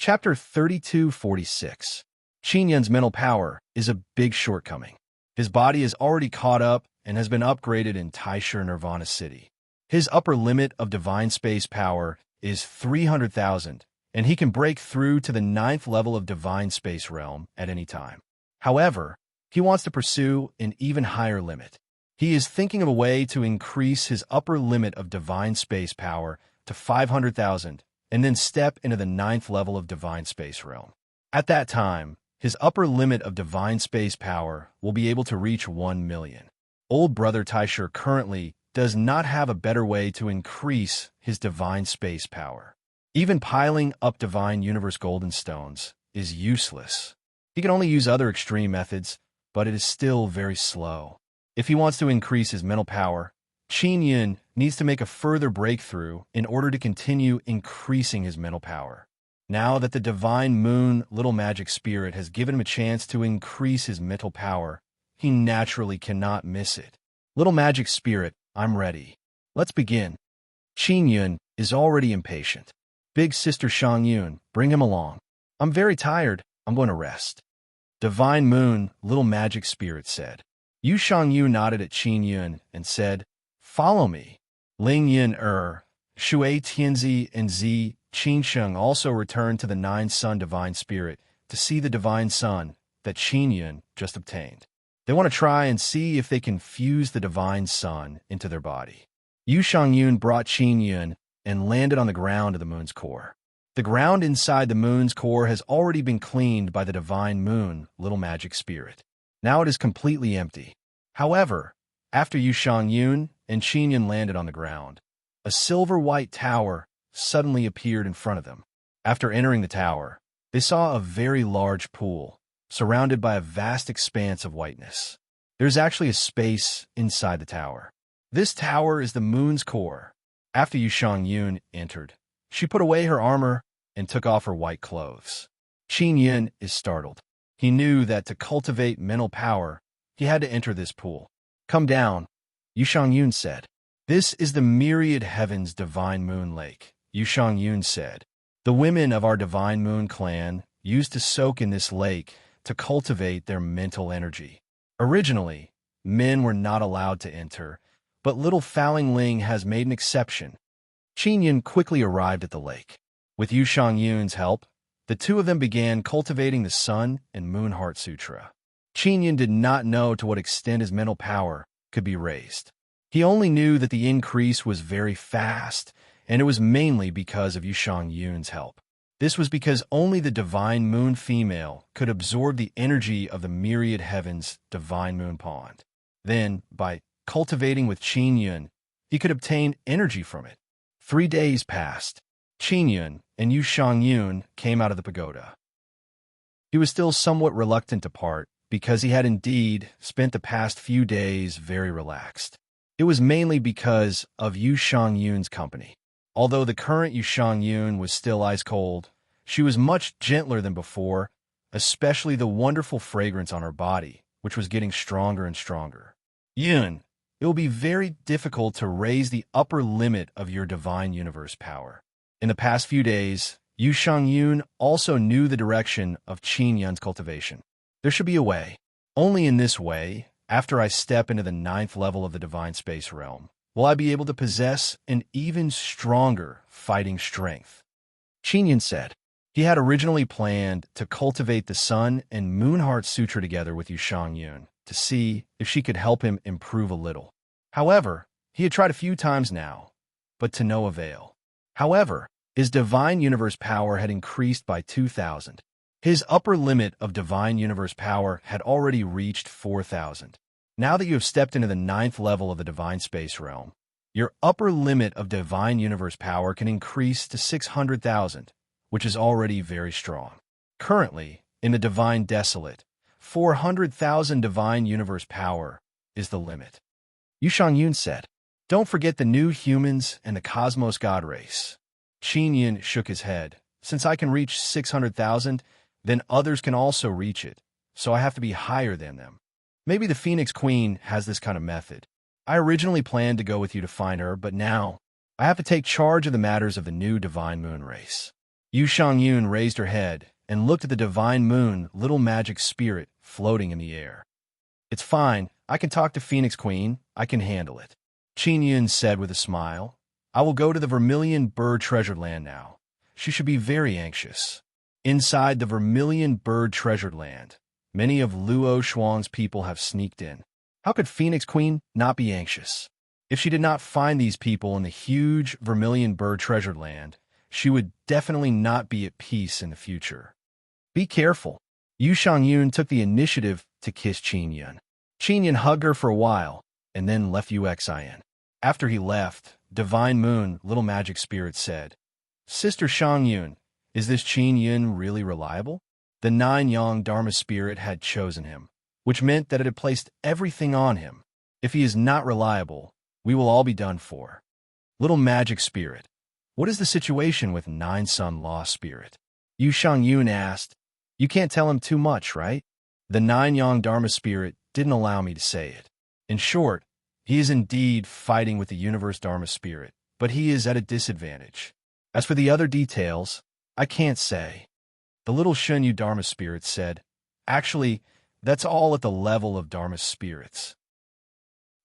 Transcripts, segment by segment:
Chapter 3246. Qin Yun's mental power is a big shortcoming. His body is already caught up and has been upgraded in Taisha Nirvana City. His upper limit of divine space power is 300,000, and he can break through to the 9th level of divine space realm at any time. However, he wants to pursue an even higher limit. He is thinking of a way to increase his upper limit of divine space power to 500,000 and then step into the 9th level of divine space realm. At that time, his upper limit of divine space power will be able to reach 1 million. Old brother Taisha currently does not have a better way to increase his divine space power. Even piling up divine universe golden stones is useless. He can only use other extreme methods, but it is still very slow. If he wants to increase his mental power, Qin Yun needs to make a further breakthrough in order to continue increasing his mental power. Now that the divine moon little magic spirit has given him a chance to increase his mental power, he naturally cannot miss it. Little magic spirit, I'm ready. Let's begin. Qin Yun is already impatient. Big sister Shang Yun, bring him along. I'm very tired. I'm going to rest. Divine moon little magic spirit said. Yu Shangyu nodded at Qin Yun and said, "Follow me." Ling Yin Shui Tianzi, and Zi Qinsheng also returned to the Nine Sun Divine Spirit to see the Divine Sun that Qin Yun just obtained. They want to try and see if they can fuse the Divine Sun into their body. Yu Shangyun brought Qin Yun and landed on the ground of the moon's core. The ground inside the moon's core has already been cleaned by the Divine Moon little magic spirit. Now it is completely empty. However, after Yu Shangyun and Qin Yun landed on the ground, a silver-white tower suddenly appeared in front of them. After entering the tower, they saw a very large pool, surrounded by a vast expanse of whiteness. There's actually a space inside the tower. This tower is the moon's core. After Yu Shangyun entered, she put away her armor and took off her white clothes. Qin Yun is startled. He knew that to cultivate mental power, he had to enter this pool. Come down, Yu Shangyun said. This is the myriad heavens divine moon lake, Yu Shangyun said. The women of our divine moon clan used to soak in this lake to cultivate their mental energy. Originally, men were not allowed to enter, but little Fowling Ling has made an exception. Qin Yun quickly arrived at the lake. With Yu Shangyun's help, the two of them began cultivating the Sun and Moon Heart Sutra. Qin Yun did not know to what extent his mental power could be raised. He only knew that the increase was very fast, and it was mainly because of Yu Shangyun's help. This was because only the Divine Moon female could absorb the energy of the myriad heavens Divine Moon pond. Then, by cultivating with Qin Yun, he could obtain energy from it. 3 days passed. Qin Yun and Yu Shangyun came out of the pagoda. He was still somewhat reluctant to part because he had indeed spent the past few days very relaxed. It was mainly because of Yu Shangyun's company. Although the current Yu Shangyun was still ice cold, she was much gentler than before, especially the wonderful fragrance on her body, which was getting stronger and stronger. Yun, it will be very difficult to raise the upper limit of your divine universe power. In the past few days, Yu Shangyun also knew the direction of Qin Yun's cultivation. There should be a way. Only in this way, after I step into the 9th level of the divine space realm, will I be able to possess an even stronger fighting strength. Qin Yun said. He had originally planned to cultivate the Sun and Moon Heart Sutra together with Yu Shangyun to see if she could help him improve a little. However, he had tried a few times now, but to no avail. However, his divine universe power had increased by 2,000. His upper limit of divine universe power had already reached 4,000. Now that you have stepped into the 9th level of the divine space realm, your upper limit of divine universe power can increase to 600,000, which is already very strong. Currently, in the divine desolate, 400,000 divine universe power is the limit. Yu Shangyun said, "Don't forget the new humans and the cosmos god race." Qin Yun shook his head. Since I can reach 600,000, then others can also reach it, so I have to be higher than them. Maybe the Phoenix Queen has this kind of method. I originally planned to go with you to find her, but now I have to take charge of the matters of the new divine moon race. Yu Shangyun raised her head and looked at the divine moon, little magic spirit floating in the air. It's fine. I can talk to Phoenix Queen. I can handle it. Qin Yun said with a smile. I will go to the Vermilion Bird Treasured Land now. She should be very anxious. Inside the Vermilion Bird Treasured Land, many of Luo Shuang's people have sneaked in. How could Phoenix Queen not be anxious? If she did not find these people in the huge Vermilion Bird Treasured Land, she would definitely not be at peace in the future. Be careful. Yu Shangyun took the initiative to kiss Qin Yun. Qin Yun hugged her for a while, and then left Uxin. After he left, Divine Moon, Little Magic Spirit said, Sister Shangyun, is this Qin Yun really reliable? The Nine-Yang Dharma Spirit had chosen him, which meant that it had placed everything on him. If he is not reliable, we will all be done for. Little Magic Spirit, what is the situation with Nine-Sun Law Spirit? Yu Shangyun asked. You can't tell him too much, right? The Nine-Yang Dharma Spirit didn't allow me to say it. In short, he is indeed fighting with the Universe Dharma Spirit, but he is at a disadvantage. As for the other details, I can't say. The little Shunyu Dharma Spirit said, Actually, that's all at the level of Dharma Spirits.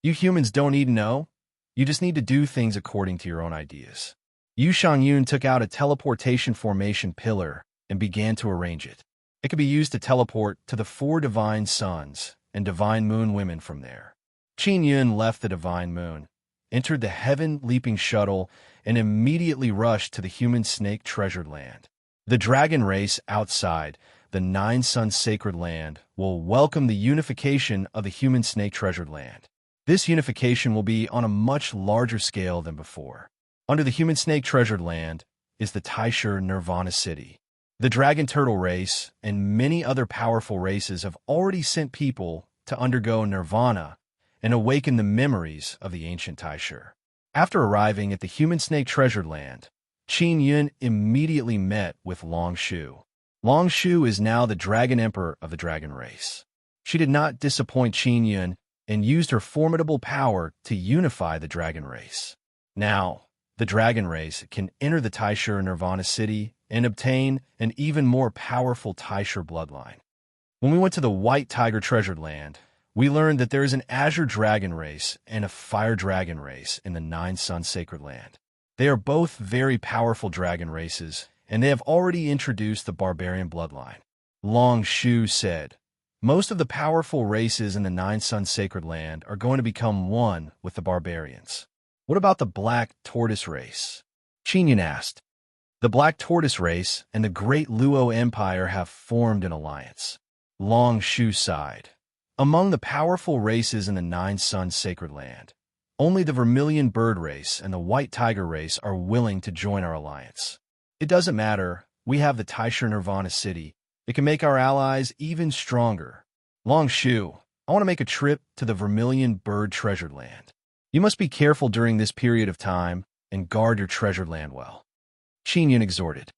You humans don't need to know. You just need to do things according to your own ideas. Yu Shangyun took out a teleportation formation pillar and began to arrange it. It could be used to teleport to the 4 divine suns and divine moon women from there. Qin Yun left the divine moon, entered the heaven-leaping shuttle, and immediately rushed to the human snake treasured land. The dragon race outside the 9 Sun Sacred Land will welcome the unification of the human snake treasured land. This unification will be on a much larger scale than before. Under the human snake treasured land is the Taisher Nirvana City. The dragon turtle race and many other powerful races have already sent people to undergo nirvana and awaken the memories of the ancient Taisher. After arriving at the human snake treasured land, Qin Yun immediately met with Long Shu. Long Shu is now the dragon emperor of the dragon race. She did not disappoint Qin Yun and used her formidable power to unify the dragon race. Now, the dragon race can enter the Taisher Nirvana City and obtain an even more powerful Taisher bloodline. When we went to the White Tiger Treasured Land, we learned that there is an Azure Dragon race and a Fire Dragon race in the 9 Sun Sacred Land. They are both very powerful dragon races, and they have already introduced the barbarian bloodline. Long Shu said, most of the powerful races in the 9 Sun Sacred Land are going to become one with the barbarians. What about the Black Tortoise race? Qin Yun asked. The Black Tortoise race and the Great Luo Empire have formed an alliance. Long Shu sighed. Among the powerful races in the 9 Sun Sacred Land, only the Vermilion Bird race and the White Tiger race are willing to join our alliance. It doesn't matter. We have the Taisher Nirvana City. It can make our allies even stronger. Long Shu, I want to make a trip to the Vermilion Bird Treasured Land. You must be careful during this period of time and guard your treasured land well. Qin Yun exhorted.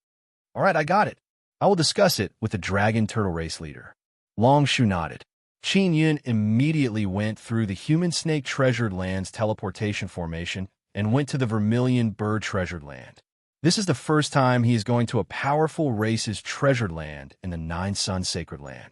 All right, I got it. I will discuss it with the Dragon Turtle Race leader. Long Shu nodded. Qin Yun immediately went through the Human Snake Treasured Land's teleportation formation and went to the Vermilion Bird Treasured Land. This is the first time he is going to a powerful race's treasured land in the 9 Sun Sacred Land.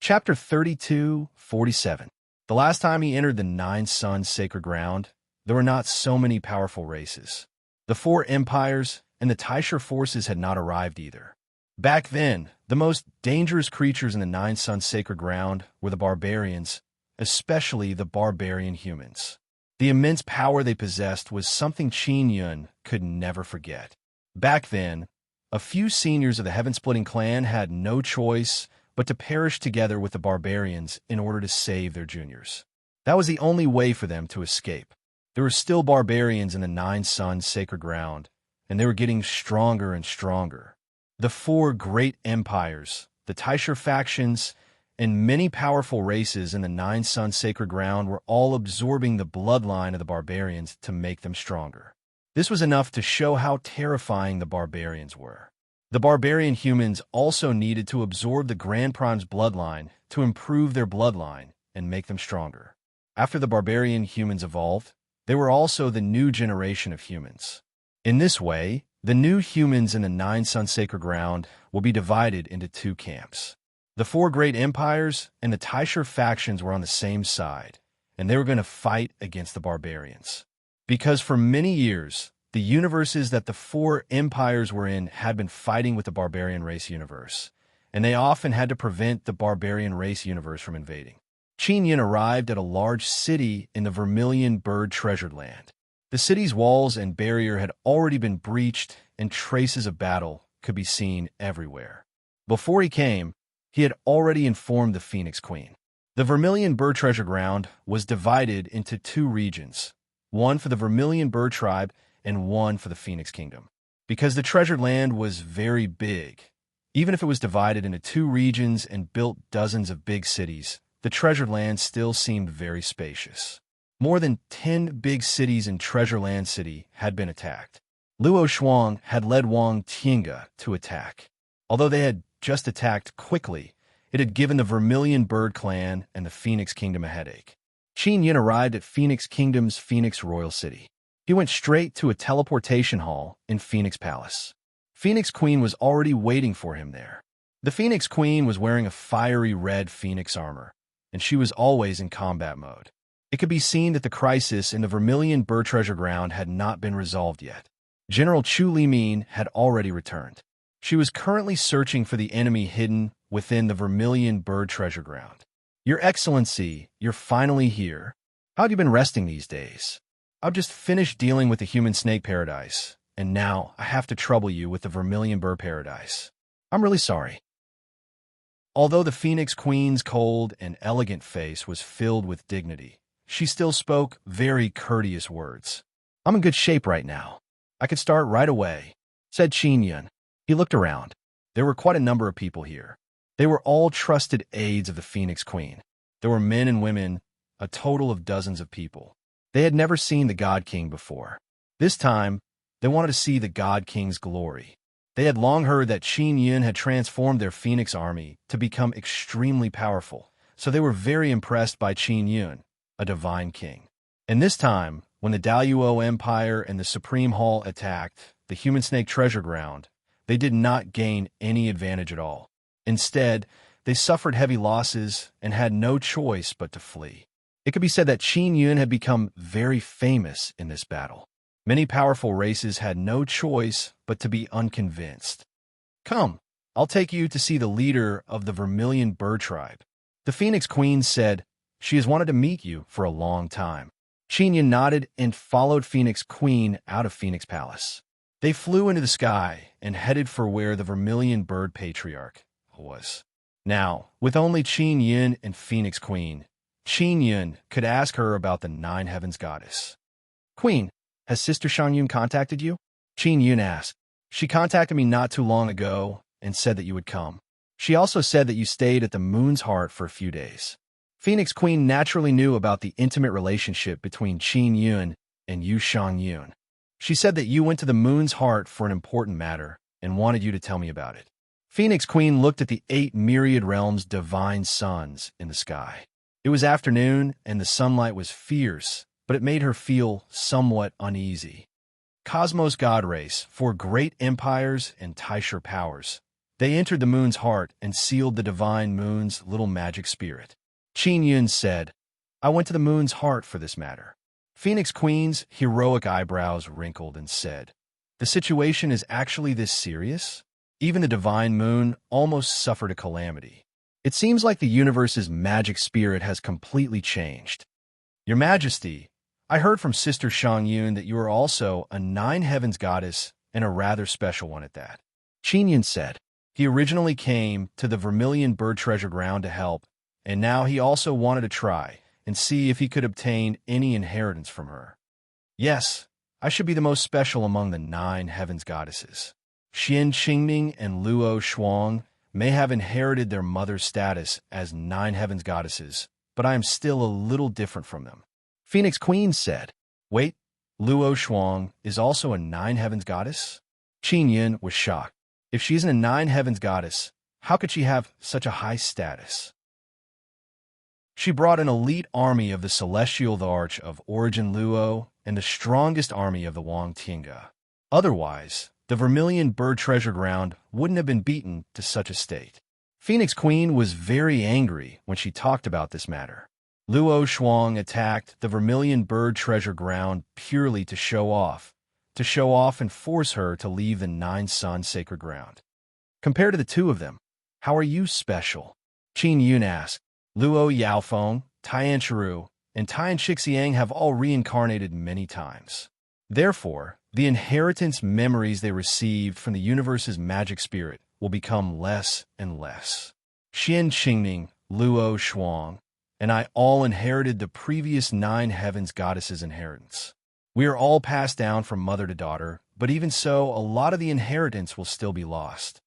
Chapter 32:47. The last time he entered the 9 Sun Sacred Ground, there were not so many powerful races. The 4 empires and the Taisher forces had not arrived either. Back then, the most dangerous creatures in the 9 Sun Sacred Ground were the barbarians, especially the barbarian humans. The immense power they possessed was something Qin Yun could never forget. Back then, a few seniors of the Heaven-Splitting Clan had no choice but to perish together with the barbarians in order to save their juniors. That was the only way for them to escape. There were still barbarians in the 9 Sun Sacred Ground, and they were getting stronger and stronger. The 4 great empires, the Taisher factions, and many powerful races in the 9 Sun Sacred Ground were all absorbing the bloodline of the barbarians to make them stronger. This was enough to show how terrifying the barbarians were. The barbarian humans also needed to absorb the Grand Prime's bloodline to improve their bloodline and make them stronger. After the barbarian humans evolved, they were also the new generation of humans. In this way, The new humans in the Nine Sun Sacred Ground will be divided into two camps. The four great empires and the Taisher factions were on the same side, and they were going to fight against the barbarians. Because for many years, the universes that the four empires were in had been fighting with the barbarian race universe, and they often had to prevent the barbarian race universe from invading. Qin Yin arrived at a large city in the Vermilion Bird Treasured Land. The city's walls and barrier had already been breached, and traces of battle could be seen everywhere. Before he came, he had already informed the Phoenix Queen. The Vermilion Bird Treasure Ground was divided into two regions, one for the Vermilion Bird Tribe and one for the Phoenix Kingdom. Because the treasured land was very big, even if it was divided into two regions and built dozens of big cities, the treasured land still seemed very spacious. More than 10 big cities in Treasure Land City had been attacked. Luo Shuang had led Wang Tiange to attack. Although they had just attacked quickly, it had given the Vermilion Bird Clan and the Phoenix Kingdom a headache. Qin Yin arrived at Phoenix Kingdom's Phoenix Royal City. He went straight to a teleportation hall in Phoenix Palace. Phoenix Queen was already waiting for him there. The Phoenix Queen was wearing a fiery red phoenix armor, and she was always in combat mode. It could be seen that the crisis in the Vermilion Bird Treasure Ground had not been resolved yet. General Chu Limin had already returned. She was currently searching for the enemy hidden within the Vermilion Bird Treasure Ground. Your Excellency, you're finally here. How'd you been resting these days? I've just finished dealing with the Human Snake Paradise, and now I have to trouble you with the Vermilion Bird Paradise. I'm really sorry. Although the Phoenix Queen's cold and elegant face was filled with dignity, she still spoke very courteous words. I'm in good shape right now. I could start right away, said Qin Yin. He looked around. There were quite a number of people here. They were all trusted aides of the Phoenix Queen. There were men and women, a total of dozens of people. They had never seen the God King before. This time, they wanted to see the God King's glory. They had long heard that Qin Yin had transformed their Phoenix army to become extremely powerful, so they were very impressed by Qin Yin, a divine king. And this time, when the Daluo Empire and the Supreme Hall attacked the Human Snake Treasure Ground, they did not gain any advantage at all. Instead, they suffered heavy losses and had no choice but to flee. It could be said that Qin Yin had become very famous in this battle. Many powerful races had no choice but to be unconvinced. Come, I'll take you to see the leader of the Vermilion Bird Tribe. The Phoenix Queen said she has wanted to meet you for a long time. Qin Yin nodded and followed Phoenix Queen out of Phoenix Palace. They flew into the sky and headed for where the Vermilion Bird Patriarch was. Now, with only Qin Yin and Phoenix Queen, Qin Yin could ask her about the Nine Heavens Goddess. Queen, has Sister Shangyun contacted you? Qin Yin asked. She contacted me not too long ago and said that you would come. She also said that you stayed at the Moon's Heart for a few days. Phoenix Queen naturally knew about the intimate relationship between Qin Yin and Yu Shangyun. She said that you went to the Moon's Heart for an important matter and wanted you to tell me about it. Phoenix Queen looked at the 8 myriad realms' divine suns in the sky. It was afternoon and the sunlight was fierce, but it made her feel somewhat uneasy. Cosmos God Race, 4 great empires and Taisher powers. They entered the Moon's Heart and sealed the divine Moon's little magic spirit. Qin Yin said, I went to the Moon's Heart for this matter. Phoenix Queen's heroic eyebrows wrinkled and said, the situation is actually this serious? Even the divine moon almost suffered a calamity. It seems like the universe's magic spirit has completely changed. Your Majesty, I heard from Sister Shangyun that you are also a 9 heavens goddess and a rather special one at that. Qin Yin said. He originally came to the Vermilion Bird Treasure Ground to help, and now he also wanted to try and see if he could obtain any inheritance from her. Yes, I should be the most special among the 9 heavens goddesses. Xian Qingming and Luo Shuang may have inherited their mother's status as 9 heavens goddesses, but I am still a little different from them. Phoenix Queen said, wait, Luo Shuang is also a 9 heavens goddess? Qin Yin was shocked. If she isn't a 9 heavens goddess, how could she have such a high status? She brought an elite army of the Celestial the Arch of Origin Luo and the strongest army of the Wang Tiange. Otherwise, the Vermilion Bird Treasure Ground wouldn't have been beaten to such a state. Phoenix Queen was very angry when she talked about this matter. Luo Shuang attacked the Vermilion Bird Treasure Ground purely to show off and force her to leave the Nine Sun Sacred Ground. Compared to the two of them, how are you special? Qin Yun asked. Luo Yaofeng, Tian Chiru, and Tian Shixiang have all reincarnated many times. Therefore, the inheritance memories they received from the universe's magic spirit will become less and less. Xian Qingming, Luo Shuang, and I all inherited the previous 9 heavens goddesses' inheritance. We are all passed down from mother to daughter, but even so, a lot of the inheritance will still be lost.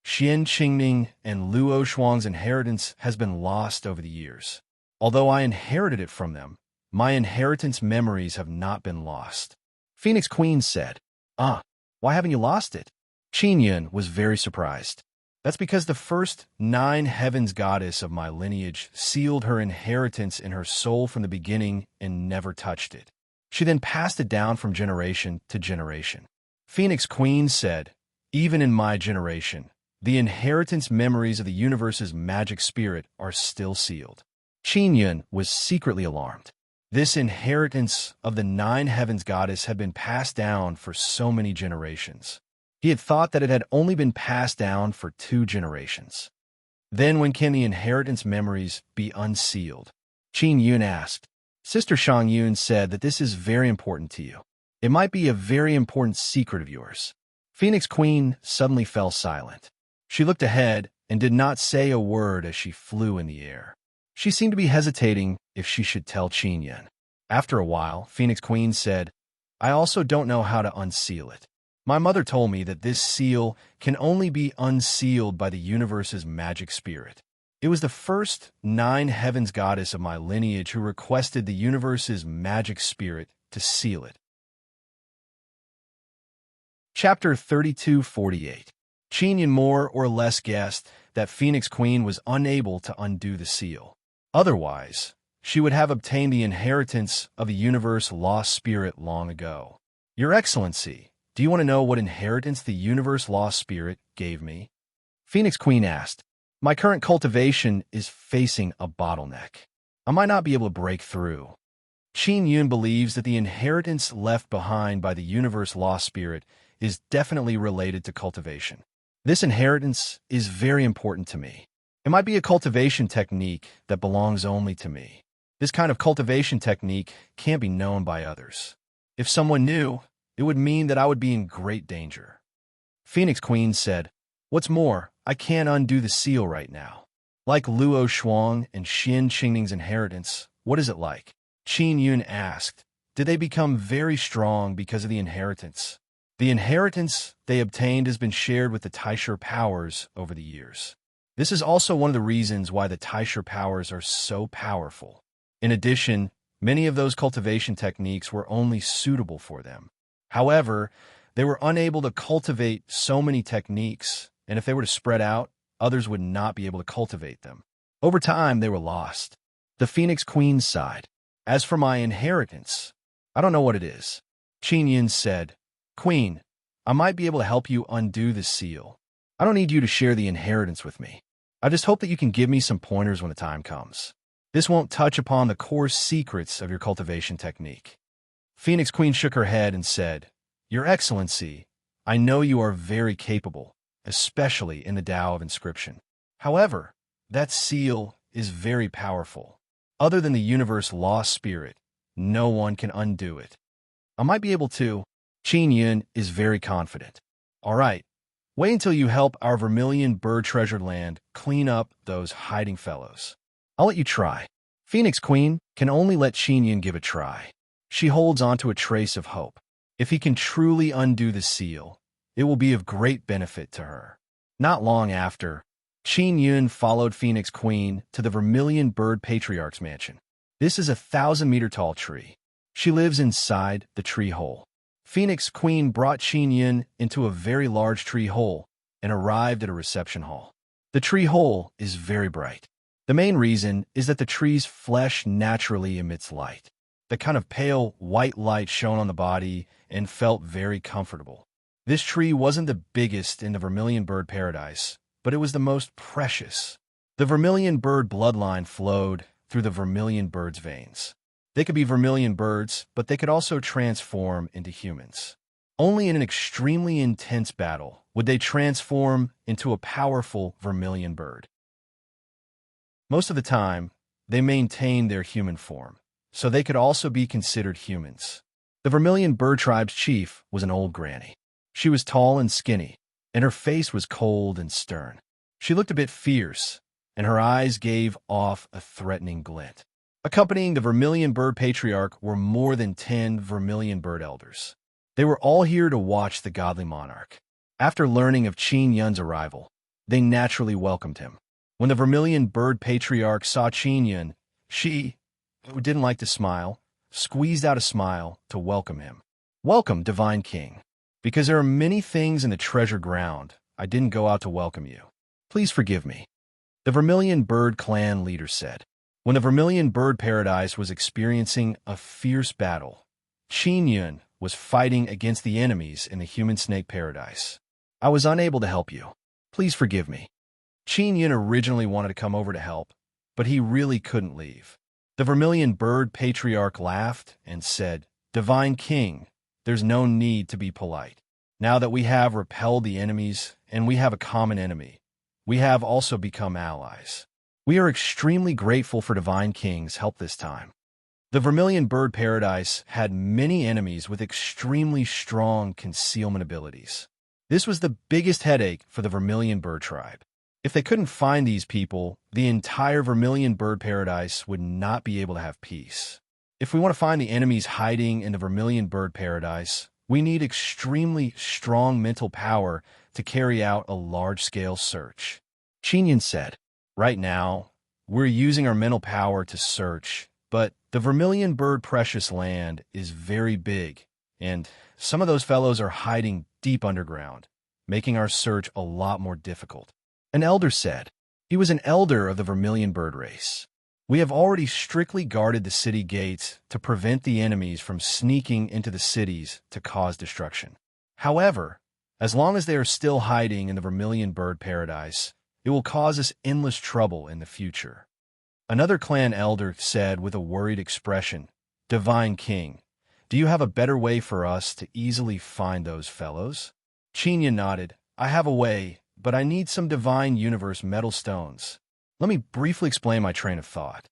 Xian Qingming and Luo Shuang's inheritance has been lost over the years. Although I inherited it from them, my inheritance memories have not been lost. Phoenix Queen said, why haven't you lost it? Qin Yun was very surprised. That's because the first 9 heavens goddess of my lineage sealed her inheritance in her soul from the beginning and never touched it. She then passed it down from generation to generation. Phoenix Queen said, even in my generation, the inheritance memories of the universe's magic spirit are still sealed. Qin Yun was secretly alarmed. This inheritance of the 9 heavens goddess had been passed down for so many generations. He had thought that it had only been passed down for 2 generations. Then when can the inheritance memories be unsealed? Qin Yun asked. Sister Shang Yun said that this is very important to you. It might be a very important secret of yours. Phoenix Queen suddenly fell silent. She looked ahead and did not say a word as she flew in the air. She seemed to be hesitating if she should tell Qin Yun. After a while, Phoenix Queen said, I also don't know how to unseal it. My mother told me that this seal can only be unsealed by the universe's magic spirit. It was the first 9 heavens goddess of my lineage who requested the universe's magic spirit to seal it. Chapter 3248. Qin Yun more or less guessed that Phoenix Queen was unable to undo the seal. Otherwise, she would have obtained the inheritance of the universe lost spirit long ago. Your Excellency, do you want to know what inheritance the universe lost spirit gave me? Phoenix Queen asked. My current cultivation is facing a bottleneck. I might not be able to break through. Qin Yun believes that the inheritance left behind by the universe lost spirit is definitely related to cultivation. This inheritance is very important to me. It might be a cultivation technique that belongs only to me. This kind of cultivation technique can't be known by others. If someone knew, it would mean that I would be in great danger. Phoenix Queen said, What's more, I can't undo the seal right now. Like Luo Shuang and Xian Qingming's inheritance, what is it like? Qin Yun asked. Did they become very strong because of the inheritance? The inheritance they obtained has been shared with the Taisher powers over the years. This is also one of the reasons why the Taisher powers are so powerful. In addition, many of those cultivation techniques were only suitable for them. However, they were unable to cultivate so many techniques, and if they were to spread out, others would not be able to cultivate them. Over time, they were lost. The Phoenix Queen sighed. As for my inheritance, I don't know what it is. Qin Yun said, Queen, I might be able to help you undo the seal. I don't need you to share the inheritance with me. I just hope that you can give me some pointers when the time comes. This won't touch upon the core secrets of your cultivation technique. Phoenix Queen shook her head and said, Your Excellency, I know you are very capable, especially in the Tao of Inscription. However, that seal is very powerful. Other than the universe lost spirit, no one can undo it. I might be able to. Qin Yun is very confident. All right, wait until you help our Vermilion Bird Treasured Land clean up those hiding fellows. I'll let you try. Phoenix Queen can only let Qin Yun give a try. She holds on to a trace of hope. If he can truly undo the seal, it will be of great benefit to her. Not long after, Qin Yun followed Phoenix Queen to the Vermilion Bird Patriarch's mansion. This is a 1,000-meter-tall tree. She lives inside the tree hole. Phoenix Queen brought Qin Yun into a very large tree hole and arrived at a reception hall. The tree hole is very bright. The main reason is that the tree's flesh naturally emits light. The kind of pale white light shone on the body and felt very comfortable. This tree wasn't the biggest in the vermilion bird paradise, but it was the most precious. The vermilion bird bloodline flowed through the vermilion bird's veins. They could be vermilion birds, but they could also transform into humans. Only in an extremely intense battle would they transform into a powerful vermilion bird. Most of the time, they maintained their human form, so they could also be considered humans. The vermilion bird tribe's chief was an old granny. She was tall and skinny, and her face was cold and stern. She looked a bit fierce, and her eyes gave off a threatening glint. Accompanying the vermilion bird patriarch were more than 10 vermilion bird elders. They were all here to watch the godly monarch. After learning of Qin Yun's arrival, they naturally welcomed him. When the vermilion bird patriarch saw Qin Yun, she, who didn't like to smile, squeezed out a smile to welcome him. "Welcome, divine king. Because there are many things in the treasure ground, I didn't go out to welcome you. Please forgive me," the vermilion bird clan leader said. When the vermilion bird paradise was experiencing a fierce battle, Qin Yun was fighting against the enemies in the human snake paradise. "I was unable to help you. Please forgive me." Qin Yun originally wanted to come over to help, but he really couldn't leave. The vermilion bird patriarch laughed and said, "Divine king, there's no need to be polite. Now that we have repelled the enemies and we have a common enemy, we have also become allies. We are extremely grateful for Divine King's help this time." The vermilion bird paradise had many enemies with extremely strong concealment abilities. This was the biggest headache for the vermilion bird tribe. If they couldn't find these people, the entire vermilion bird paradise would not be able to have peace. If we want to find the enemies hiding in the vermilion bird paradise, we need extremely strong mental power to carry out a large-scale search. Qin Yun said, "Right now, we're using our mental power to search, but the vermilion bird precious land is very big, and some of those fellows are hiding deep underground, making our search a lot more difficult." An elder said. He was an elder of the vermilion bird race. "We have already strictly guarded the city gates to prevent the enemies from sneaking into the cities to cause destruction. However, as long as they are still hiding in the vermilion bird paradise, it will cause us endless trouble in the future." Another clan elder said with a worried expression, "Divine King, do you have a better way for us to easily find those fellows?" Qin Yun nodded. "I have a way, but I need some divine universe metal stones. Let me briefly explain my train of thought.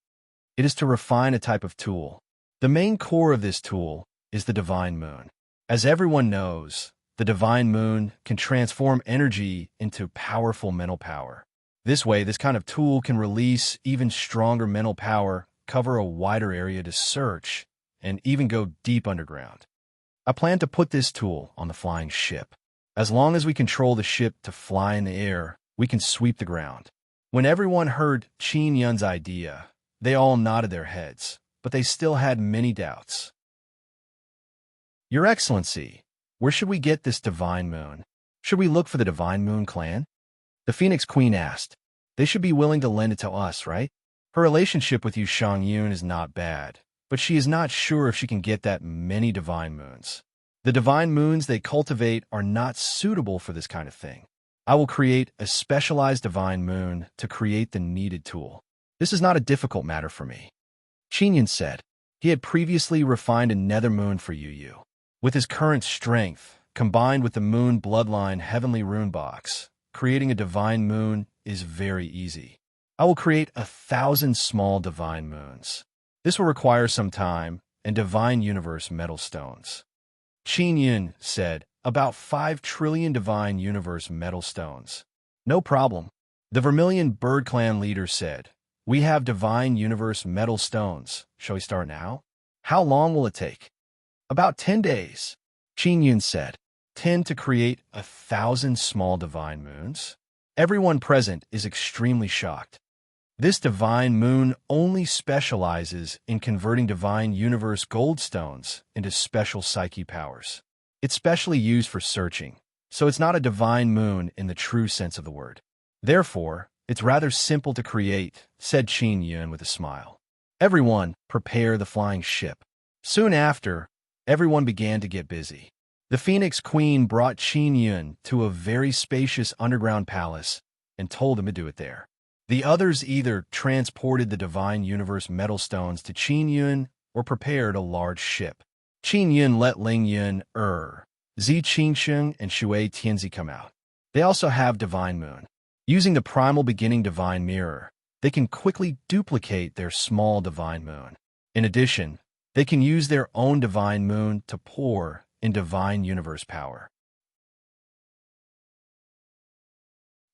It is to refine a type of tool. The main core of this tool is the divine moon. As everyone knows, the divine moon can transform energy into powerful mental power. This way, this kind of tool can release even stronger mental power, cover a wider area to search, and even go deep underground. I plan to put this tool on the flying ship. As long as we control the ship to fly in the air, we can sweep the ground." When everyone heard Qin Yun's idea, they all nodded their heads, but they still had many doubts. "Your Excellency, where should we get this divine moon? Should we look for the divine moon clan?" The Phoenix Queen asked. "They should be willing to lend it to us, right? Her relationship with you, Shang Yun, is not bad, but she is not sure if she can get that many divine moons. The divine moons they cultivate are not suitable for this kind of thing. I will create a specialized divine moon to create the needed tool. This is not a difficult matter for me." Qin Yun said. He had previously refined a nether moon for Yu. With his current strength, combined with the moon bloodline heavenly rune box, creating a divine moon is very easy. I will create 1,000 small divine moons. This will require some time and divine universe metal stones. Qin Yun said, "About 5 trillion divine universe metal stones." "No problem," the vermilion bird clan leader said. "We have divine universe metal stones. Shall we start now?" "How long will it take?" "About 10 days," Qin Yun said. 10 to create 1,000 small divine moons? Everyone present is extremely shocked. This divine moon only specializes in converting divine universe gold stones into special psyche powers. It's specially used for searching, so it's not a divine moon in the true sense of the word. Therefore, it's rather simple to create, said Qin Yun with a smile. Everyone, prepare the flying ship. Soon after, everyone began to get busy. The Phoenix Queen brought Qin Yun to a very spacious underground palace and told him to do it there. The others either transported the divine universe metal stones to Qin Yun or prepared a large ship. Qin Yun let Ling Yun, Zi Qingsheng, and Shui Tianzi come out. They also have Divine Moon. Using the primal beginning Divine Mirror, they can quickly duplicate their small Divine Moon. In addition, they can use their own Divine Moon to pour in Divine Universe power.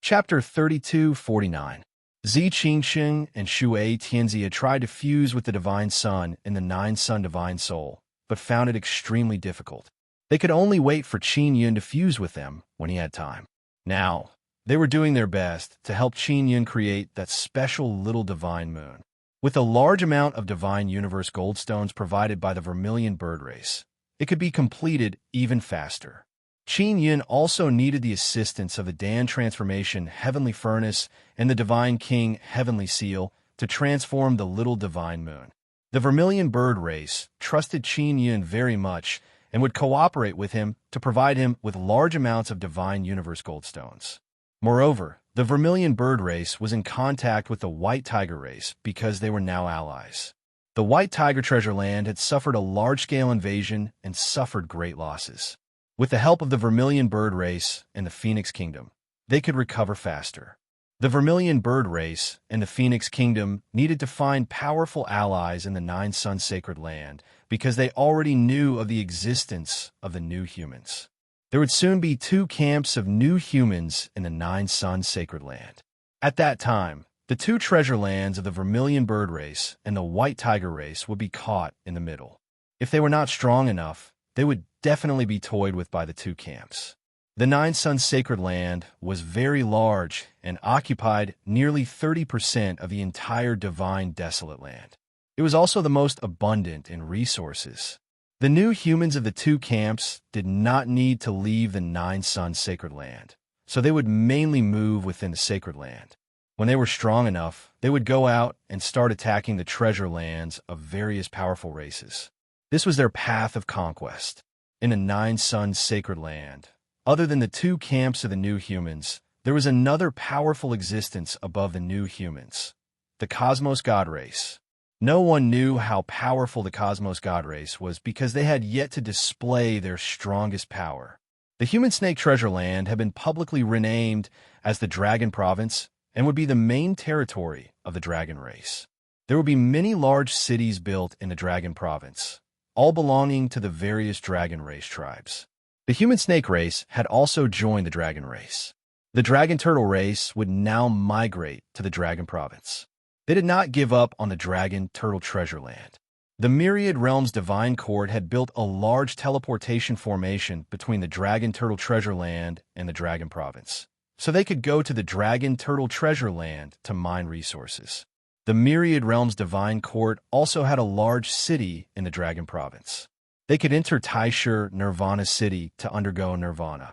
Chapter 32:49. Zi Qingsheng and Shui Tianzi had tried to fuse with the Divine Sun in the Nine Sun Divine Soul, but found it extremely difficult. They could only wait for Qin Yun to fuse with them when he had time. Now, they were doing their best to help Qin Yun create that special little Divine Moon. With a large amount of Divine Universe Goldstones provided by the Vermilion Bird Race, it could be completed even faster. Qin Yun also needed the assistance of the Dan Transformation Heavenly Furnace and the Divine King Heavenly Seal to transform the Little Divine Moon. The Vermilion Bird Race trusted Qin Yun very much and would cooperate with him to provide him with large amounts of Divine Universe Goldstones. Moreover, the Vermilion Bird Race was in contact with the White Tiger Race because they were now allies. The White Tiger Treasure Land had suffered a large-scale invasion and suffered great losses. With the help of the Vermilion Bird Race and the Phoenix Kingdom, they could recover faster. The Vermilion Bird Race and the Phoenix Kingdom needed to find powerful allies in the Nine Sun Sacred Land because they already knew of the existence of the new humans. There would soon be 2 camps of new humans in the Nine Sun Sacred Land. At that time, the 2 treasure lands of the Vermilion Bird Race and the White Tiger Race would be caught in the middle. If they were not strong enough, they would definitely be toyed with by the 2 camps. The Nine Sun Sacred Land was very large and occupied nearly 30% of the entire Divine Desolate Land. It was also the most abundant in resources. The new humans of the 2 camps did not need to leave the Nine Sun Sacred Land, so they would mainly move within the Sacred Land. When they were strong enough, they would go out and start attacking the treasure lands of various powerful races. This was their path of conquest. In the Nine Sun Sacred Land, other than the 2 camps of the new humans, there was another powerful existence above the new humans, the Cosmos God Race. No one knew how powerful the Cosmos God Race was because they had yet to display their strongest power. The Human Snake Treasure Land had been publicly renamed as the Dragon Province and would be the main territory of the Dragon Race. There would be many large cities built in the Dragon Province, all belonging to the various Dragon Race tribes. The Human Snake Race had also joined the Dragon Race. The Dragon Turtle Race would now migrate to the Dragon Province. They did not give up on the Dragon Turtle Treasure Land. The Myriad Realms Divine Court had built a large teleportation formation between the Dragon Turtle Treasure Land and the Dragon Province, so they could go to the Dragon Turtle Treasure Land to mine resources. The Myriad Realms Divine Court also had a large city in the Dragon Province. They could enter Taishur Nirvana City to undergo Nirvana.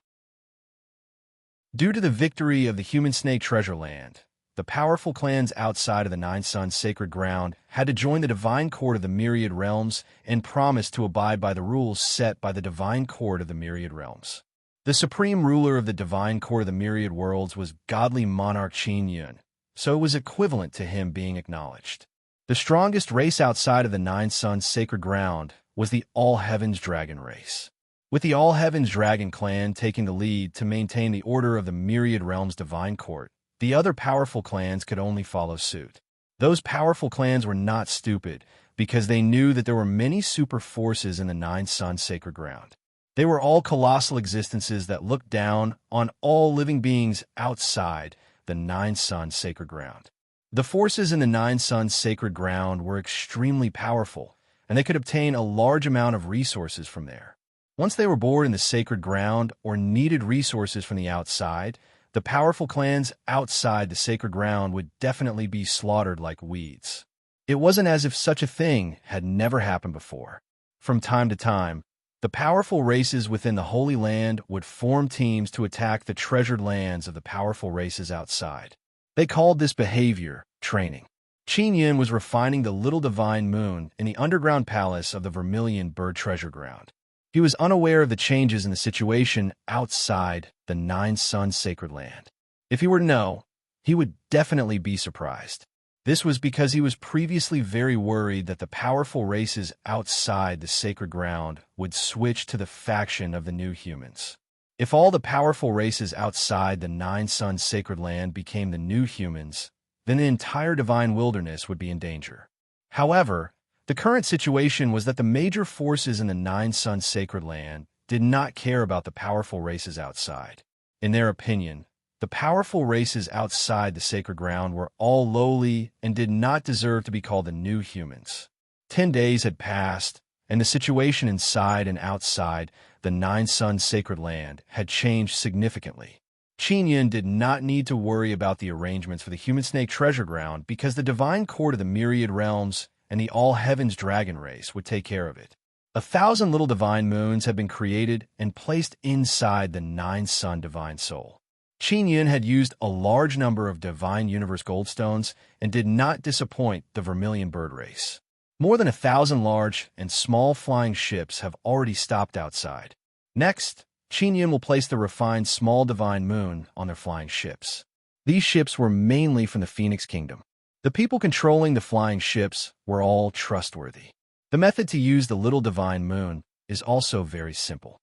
Due to the victory of the Human Snake Treasure Land, the powerful clans outside of the Nine Sun Sacred Ground had to join the Divine Court of the Myriad Realms and promise to abide by the rules set by the Divine Court of the Myriad Realms. The supreme ruler of the Divine Court of the Myriad Worlds was godly Monarch Qin Yun, so it was equivalent to him being acknowledged. The strongest race outside of the Nine Sun Sacred Ground was the All Heavens Dragon Race, with the All Heavens Dragon clan taking the lead to maintain the order of the Myriad Realms Divine Court. The other powerful clans could only follow suit. Those powerful clans were not stupid because they knew that there were many super forces in the Nine Sun Sacred Ground. They were all colossal existences that looked down on all living beings outside the Nine Sun Sacred Ground. The forces in the Nine Sun Sacred Ground were extremely powerful, and they could obtain a large amount of resources from there. Once they were bored in the Sacred Ground or needed resources from the outside, the powerful clans outside the Sacred Ground would definitely be slaughtered like weeds. It wasn't as if such a thing had never happened before. From time to time, the powerful races within the Holy Land would form teams to attack the treasured lands of the powerful races outside. They called this behavior training. Qin Yun was refining the Little Divine Moon in the underground palace of the Vermilion Bird Treasure Ground. He was unaware of the changes in the situation outside the Nine Suns sacred land. If he were to know, he would definitely be surprised. This was because he was previously very worried that the powerful races outside the sacred ground would switch to the faction of the new humans. If all the powerful races outside the Nine Suns sacred land became the new humans, then the entire divine wilderness would be in danger. However, the current situation was that the major forces in the Nine Suns sacred land did not care about the powerful races outside. In their opinion, the powerful races outside the sacred ground were all lowly and did not deserve to be called the new humans. 10 days had passed, and the situation inside and outside the Nine Suns sacred land had changed significantly. Qin Yin did not need to worry about the arrangements for the human snake treasure ground because the divine court of the myriad realms and the all-heavens dragon race would take care of it. 1,000 little divine moons had been created and placed inside the Nine Sun divine soul. Qin Yin had used a large number of divine universe goldstones and did not disappoint the vermilion bird race. More than 1,000 large and small flying ships have already stopped outside. Next, Qin Yin will place the refined small divine moon on their flying ships. These ships were mainly from the Phoenix Kingdom. The people controlling the flying ships were all trustworthy. The method to use the little divine moon is also very simple.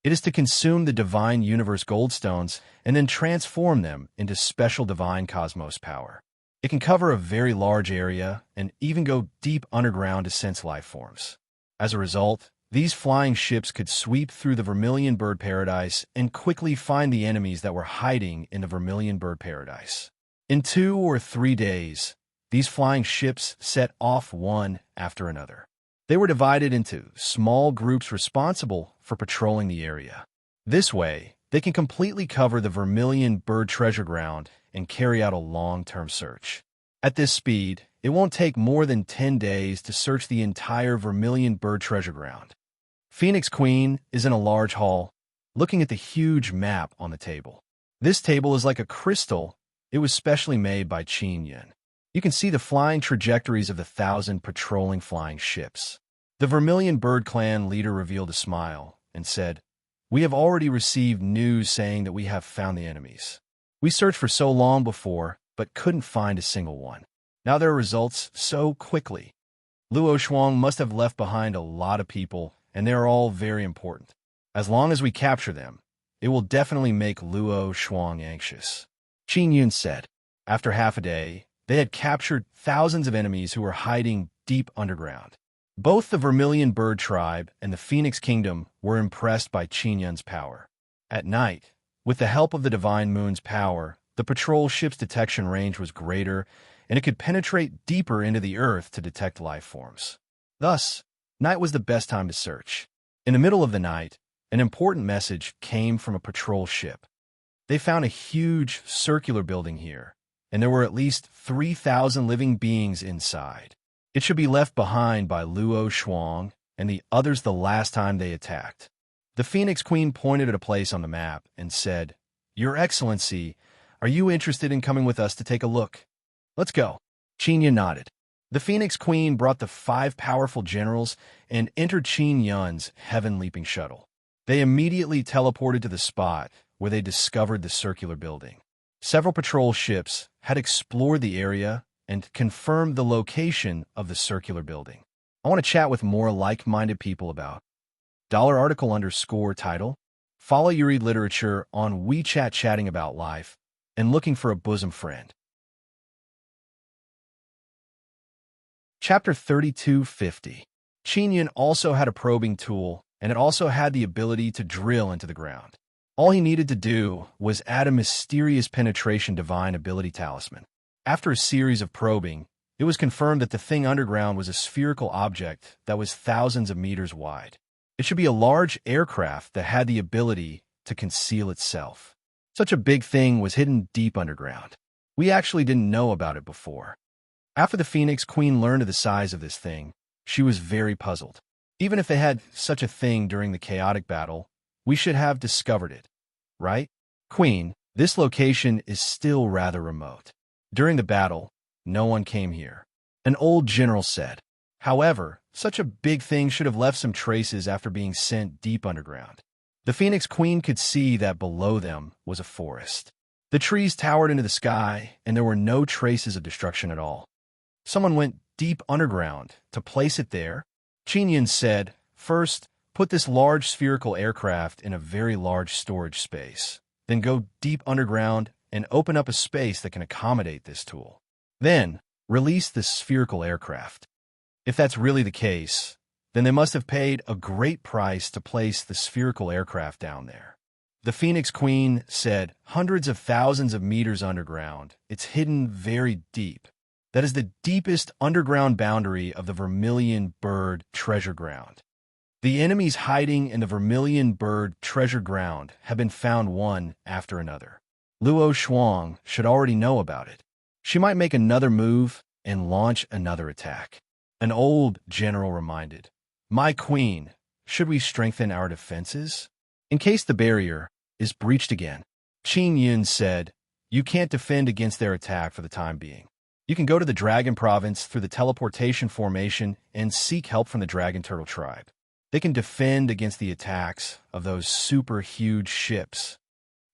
It is to consume the divine universe goldstones and then transform them into special divine cosmos power. It can cover a very large area and even go deep underground to sense life forms. As a result, these flying ships could sweep through the Vermilion Bird Paradise and quickly find the enemies that were hiding in the Vermilion Bird Paradise. In 2 or 3 days, these flying ships set off one after another. They were divided into small groups responsible for patrolling the area. This way, they can completely cover the Vermilion Bird Treasure Ground and carry out a long-term search. At this speed, it won't take more than 10 days to search the entire Vermilion Bird Treasure Ground. Phoenix Queen is in a large hall, looking at the huge map on the table. This table is like a crystal. It was specially made by Qin Yin. You can see the flying trajectories of the 1,000 patrolling flying ships. The Vermilion Bird Clan leader revealed a smile and said, "We have already received news saying that we have found the enemies. We searched for so long before, but couldn't find a single one. Now there are results so quickly. Luo Shuang must have left behind a lot of people, and they are all very important. As long as we capture them, it will definitely make Luo Shuang anxious." Qin Yun said. After half a day, they had captured thousands of enemies who were hiding deep underground. Both the Vermilion Bird Tribe and the Phoenix Kingdom were impressed by Qin Yun's power. At night, with the help of the Divine Moon's power, the patrol ship's detection range was greater, and it could penetrate deeper into the earth to detect life forms. Thus, night was the best time to search. In the middle of the night, an important message came from a patrol ship. They found a huge circular building here, and there were at least 3,000 living beings inside. It should be left behind by Luo Shuang and the others the last time they attacked. The Phoenix Queen pointed at a place on the map and said, "Your Excellency, are you interested in coming with us to take a look? Let's go." Qin Yun nodded. The Phoenix Queen brought the 5 powerful generals and entered Qin Yun's heaven-leaping shuttle. They immediately teleported to the spot where they discovered the circular building. Several patrol ships had explored the area and confirmed the location of the circular building. I want to chat with more like-minded people about $article_title. Follow you read literature on WeChat chatting about life and looking for a bosom friend. Chapter 3250. Qin Yun also had a probing tool, and it also had the ability to drill into the ground. All he needed to do was add a mysterious penetration divine ability talisman. After a series of probing, it was confirmed that the thing underground was a spherical object that was thousands of meters wide. It should be a large aircraft that had the ability to conceal itself. Such a big thing was hidden deep underground. We actually didn't know about it before. After the Phoenix Queen learned of the size of this thing, she was very puzzled. Even if they had such a thing during the chaotic battle, we should have discovered it, right? Queen, this location is still rather remote. During the battle, no one came here. An old general said. However, Such a big thing should have left some traces after being sent deep underground. The Phoenix Queen could see that below them was a forest. The trees towered into the sky, and there were no traces of destruction at all. Someone went deep underground to place it there. Qin said, "First, put this large spherical aircraft in a very large storage space. Then go deep underground and open up a space that can accommodate this tool. Then, release the spherical aircraft." If that's really the case, then they must have paid a great price to place the spherical aircraft down there. The Phoenix Queen said, "Hundreds of thousands of meters underground. It's hidden very deep. That is the deepest underground boundary of the Vermilion Bird treasure ground. The enemies hiding in the Vermilion Bird treasure ground have been found one after another. Luo Shuang should already know about it. She might make another move and launch another attack." An old general reminded, "My queen, should we strengthen our defenses? In case the barrier is breached again." Qin Yun said, "You can't defend against their attack for the time being. You can go to the Dragon Province through the teleportation formation and seek help from the Dragon Turtle tribe. They can defend against the attacks of those super huge ships."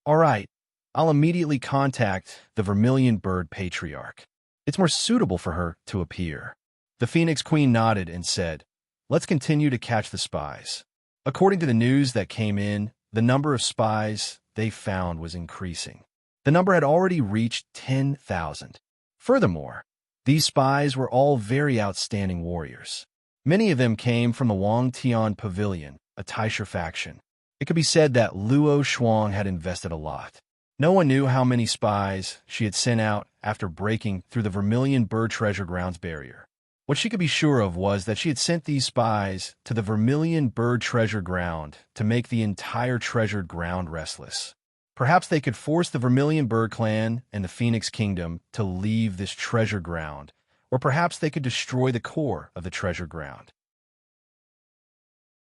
"All right, I'll immediately contact the Vermilion Bird Patriarch. It's more suitable for her to appear." The Phoenix Queen nodded and said, "Let's continue to catch the spies." According to the news that came in, the number of spies they found was increasing. The number had already reached 10,000. Furthermore, these spies were all very outstanding warriors. Many of them came from the Wang Tian Pavilion, a Taisha faction. It could be said that Luo Shuang had invested a lot. No one knew how many spies she had sent out after breaking through the Vermilion Bird Treasure Grounds barrier. What she could be sure of was that she had sent these spies to the Vermilion Bird Treasure Ground to make the entire treasured ground restless. Perhaps they could force the Vermilion Bird clan and the Phoenix Kingdom to leave this treasure ground, or perhaps they could destroy the core of the treasure ground.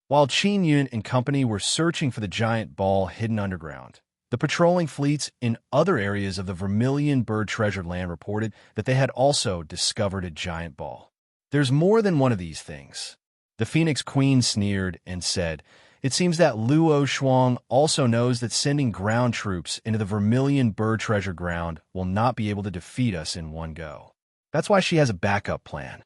While Qin Yun and company were searching for the giant ball hidden underground, the patrolling fleets in other areas of the Vermilion Bird treasured land reported that they had also discovered a giant ball. "There's more than one of these things." The Phoenix Queen sneered and said, "It seems that Luo Shuang also knows that sending ground troops into the Vermilion Bird treasure ground will not be able to defeat us in one go. That's why she has a backup plan.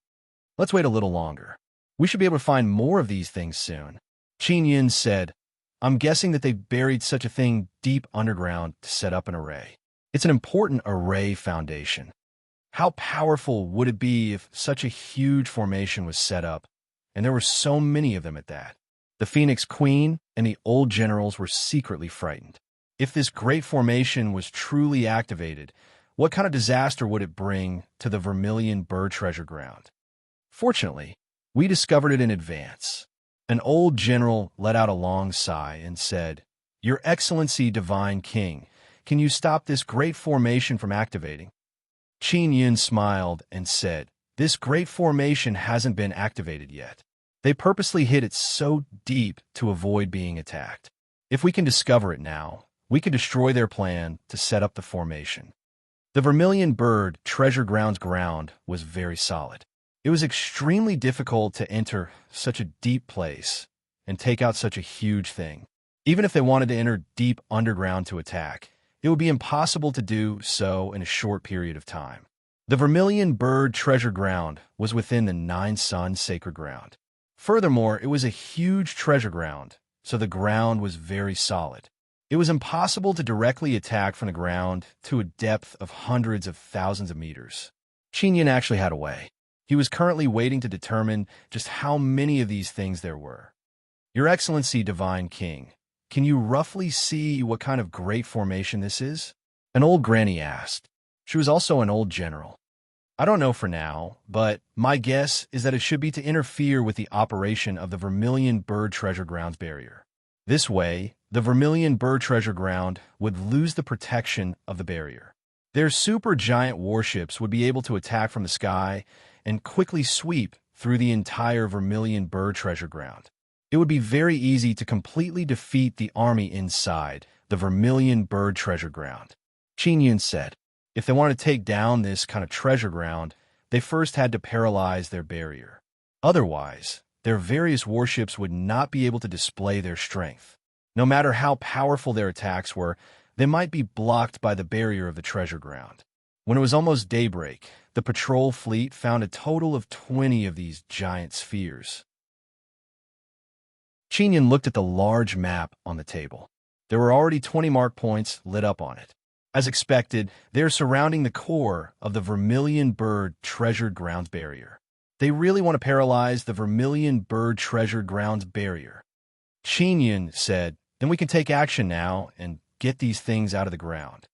Let's wait a little longer. We should be able to find more of these things soon." Qin Yun said, "I'm guessing that they've buried such a thing deep underground to set up an array. It's an important array foundation. How powerful would it be if such a huge formation was set up, and there were so many of them at that?" The Phoenix Queen and the old generals were secretly frightened. If this great formation was truly activated, what kind of disaster would it bring to the Vermilion Bird treasure ground? Fortunately, we discovered it in advance. An old general let out a long sigh and said, "Your Excellency, Divine King, can you stop this great formation from activating?" Qin Yun smiled and said, "This great formation hasn't been activated yet. They purposely hid it so deep to avoid being attacked. If we can discover it now, we can destroy their plan to set up the formation." The Vermilion Bird treasure ground's ground was very solid. It was extremely difficult to enter such a deep place and take out such a huge thing. Even if they wanted to enter deep underground to attack, it would be impossible to do so in a short period of time. The Vermilion Bird treasure ground was within the Nine Sun sacred ground. Furthermore, it was a huge treasure ground, so the ground was very solid. It was impossible to directly attack from the ground to a depth of hundreds of thousands of meters. Qin Yun actually had a way. He was currently waiting to determine just how many of these things there were. "Your Excellency, Divine King, can you roughly see what kind of great formation this is?" An old granny asked. She was also an old general. "I don't know for now, but my guess is that it should be to interfere with the operation of the Vermilion Bird Treasure Grounds barrier. This way, the Vermilion Bird Treasure Ground would lose the protection of the barrier. Their supergiant warships would be able to attack from the sky and quickly sweep through the entire Vermilion Bird Treasure Ground. It would be very easy to completely defeat the army inside the Vermilion Bird Treasure Ground." Qin Yun said, "If they wanted to take down this kind of treasure ground, they first had to paralyze their barrier. Otherwise, their various warships would not be able to display their strength. No matter how powerful their attacks were, they might be blocked by the barrier of the treasure ground. When it was almost daybreak, the patrol fleet found a total of 20 of these giant spheres. Qinyan looked at the large map on the table. There were already 20 mark points lit up on it. As expected, they are surrounding the core of the Vermilion Bird Treasured Grounds barrier. They really want to paralyze the Vermilion Bird Treasured Grounds barrier. Qinyan said, then we can take action now and get these things out of the ground.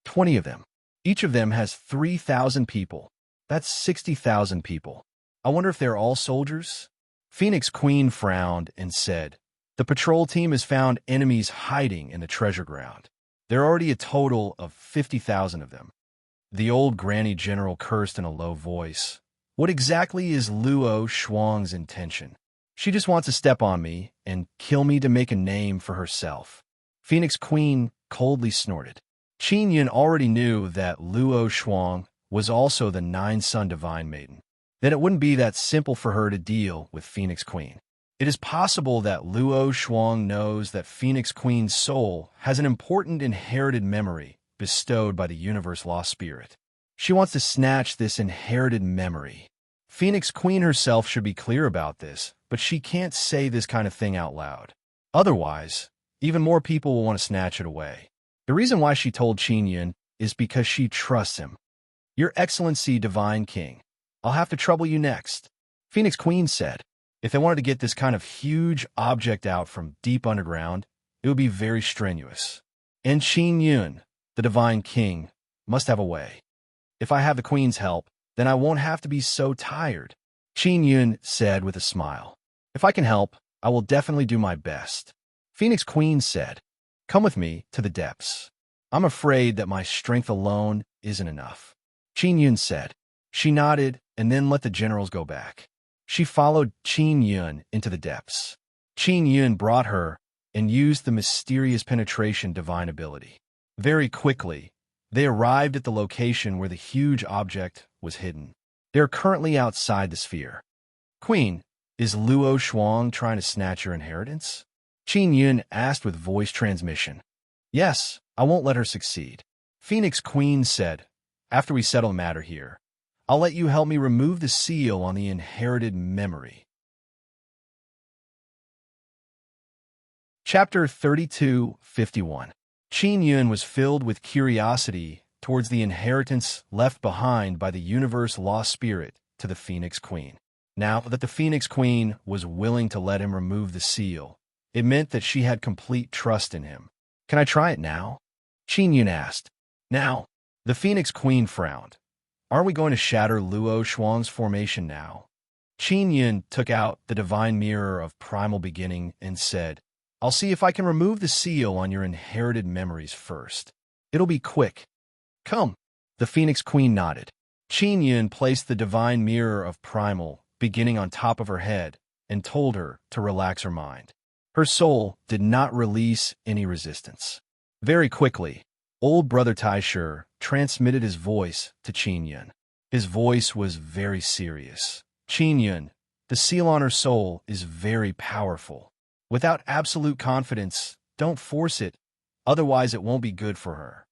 20 of them. Each of them has 3,000 people. That's 60,000 people. I wonder if they're all soldiers? Phoenix Queen frowned and said, the patrol team has found enemies hiding in the treasure ground. There are already a total of 50,000 of them. The old granny general cursed in a low voice. What exactly is Luo Shuang's intention? She just wants to step on me and kill me to make a name for herself. Phoenix Queen coldly snorted. Qinyan already knew that Luo Shuang was also the nine-son divine maiden. Then it wouldn't be that simple for her to deal with Phoenix Queen. It is possible that Luo Shuang knows that Phoenix Queen's soul has an important inherited memory bestowed by the universe lost spirit. She wants to snatch this inherited memory. Phoenix Queen herself should be clear about this, but she can't say this kind of thing out loud. Otherwise, even more people will want to snatch it away. The reason why she told Qinyan is because she trusts him. Your Excellency, Divine King, I'll have to trouble you next. Phoenix Queen said, if they wanted to get this kind of huge object out from deep underground, it would be very strenuous. And Qinyan, the Divine King, must have a way. If I have the Queen's help, then I won't have to be so tired. Qinyan said with a smile. If I can help, I will definitely do my best. Phoenix Queen said, come with me to the depths. I'm afraid that my strength alone isn't enough. Qinyan said. She nodded and then let the generals go back. She followed Qinyan into the depths. Qinyan brought her and used the mysterious penetration divine ability. Very quickly, they arrived at the location where the huge object was hidden. They are currently outside the sphere. Queen, is Luo Shuang trying to snatch your inheritance? Qinyan asked with voice transmission. Yes, I won't let her succeed. Phoenix Queen said, after we settle the matter here, I'll let you help me remove the seal on the inherited memory. Chapter 32:51. Qinyan was filled with curiosity towards the inheritance left behind by the universe lost spirit to the Phoenix Queen. Now that the Phoenix Queen was willing to let him remove the seal, it meant that she had complete trust in him. Can I try it now? Qinyan asked. Now, the Phoenix Queen frowned. Aren't we going to shatter Luo Shuang's formation now? Qinyan took out the divine mirror of primal beginning and said, I'll see if I can remove the seal on your inherited memories first. It'll be quick. Come. The Phoenix Queen nodded. Qinyan placed the divine mirror of primal beginning on top of her head and told her to relax her mind. Her soul did not release any resistance. Very quickly, old brother Taisher transmitted his voice to Qinyan. His voice was very serious. Qinyan, the seal on her soul is very powerful. Without absolute confidence, don't force it, otherwise it won't be good for her.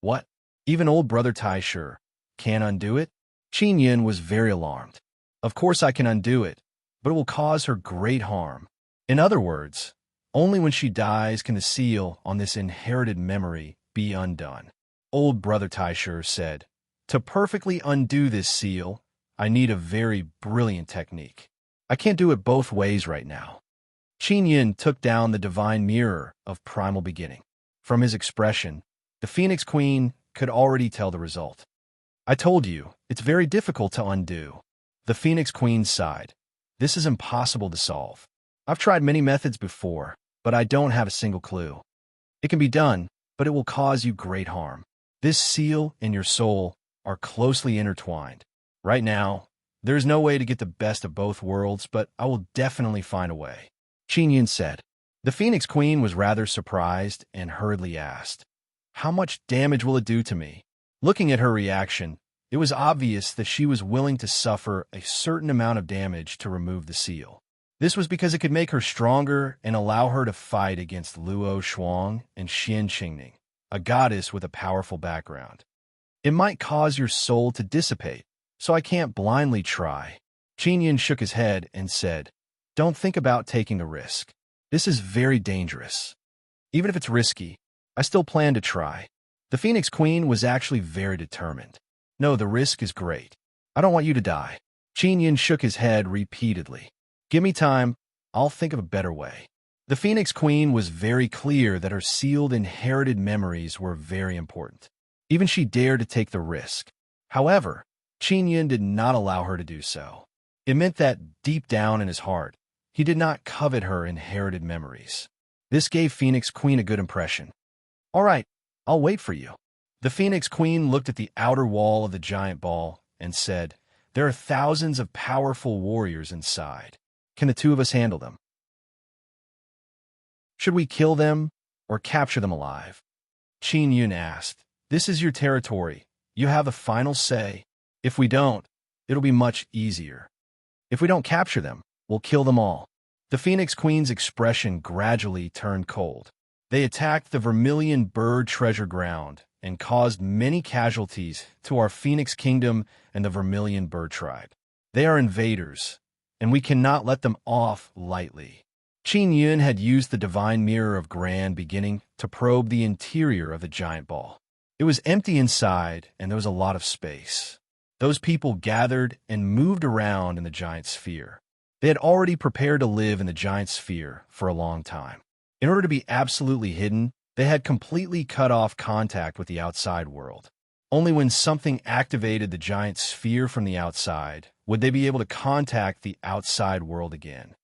What? Even old brother Taisher can't undo it? Qinyan was very alarmed. Of course I can undo it, but it will cause her great harm. In other words, only when she dies can the seal on this inherited memory be undone. Old brother Taisher said, to perfectly undo this seal, I need a very brilliant technique. I can't do it both ways right now. Qinyan took down the divine mirror of primal beginning. From his expression, the Phoenix Queen could already tell the result. I told you, it's very difficult to undo. The Phoenix Queen sighed. This is impossible to solve. I've tried many methods before, but I don't have a single clue. It can be done, but it will cause you great harm. This seal and your soul are closely intertwined. Right now, there's no way to get the best of both worlds, but I will definitely find a way. Qinyan said. The Phoenix Queen was rather surprised and hurriedly asked, how much damage will it do to me? Looking at her reaction, It was obvious that she was willing to suffer a certain amount of damage to remove the seal. This was because it could make her stronger and allow her to fight against Luo Shuang and Xian Qingning, a goddess with a powerful background. It might cause your soul to dissipate, so I can't blindly try. Qingyun shook his head and said, "Don't think about taking a risk. This is very dangerous. Even if it's risky, I still plan to try." The Phoenix Queen was actually very determined. "No, the risk is great. I don't want you to die." Qingyun shook his head repeatedly. "Give me time. I'll think of a better way." The Phoenix Queen was very clear that her sealed inherited memories were very important. Even she dared to take the risk. However, Qingyun did not allow her to do so. It meant that, deep down in his heart, he did not covet her inherited memories. This gave Phoenix Queen a good impression. "All right, I'll wait for you." The Phoenix Queen looked at the outer wall of the giant ball and said, "There are thousands of powerful warriors inside. Can the two of us handle them? Should we kill them or capture them alive?" Qingyun asked. "This is your territory. You have the final say. If we don't, it'll be much easier. If we don't capture them, we'll kill them all." The Phoenix Queen's expression gradually turned cold. "They attacked the Vermilion Bird treasure ground and caused many casualties to our Phoenix Kingdom and the Vermilion Bird tribe. They are invaders, and we cannot let them off lightly." Qingyun had used the divine mirror of grand beginning to probe the interior of the giant ball. It was empty inside, and there was a lot of space. Those people gathered and moved around in the giant sphere. They had already prepared to live in the giant sphere for a long time. In order to be absolutely hidden, they had completely cut off contact with the outside world. Only when something activated the giant sphere from the outside would they be able to contact the outside world again.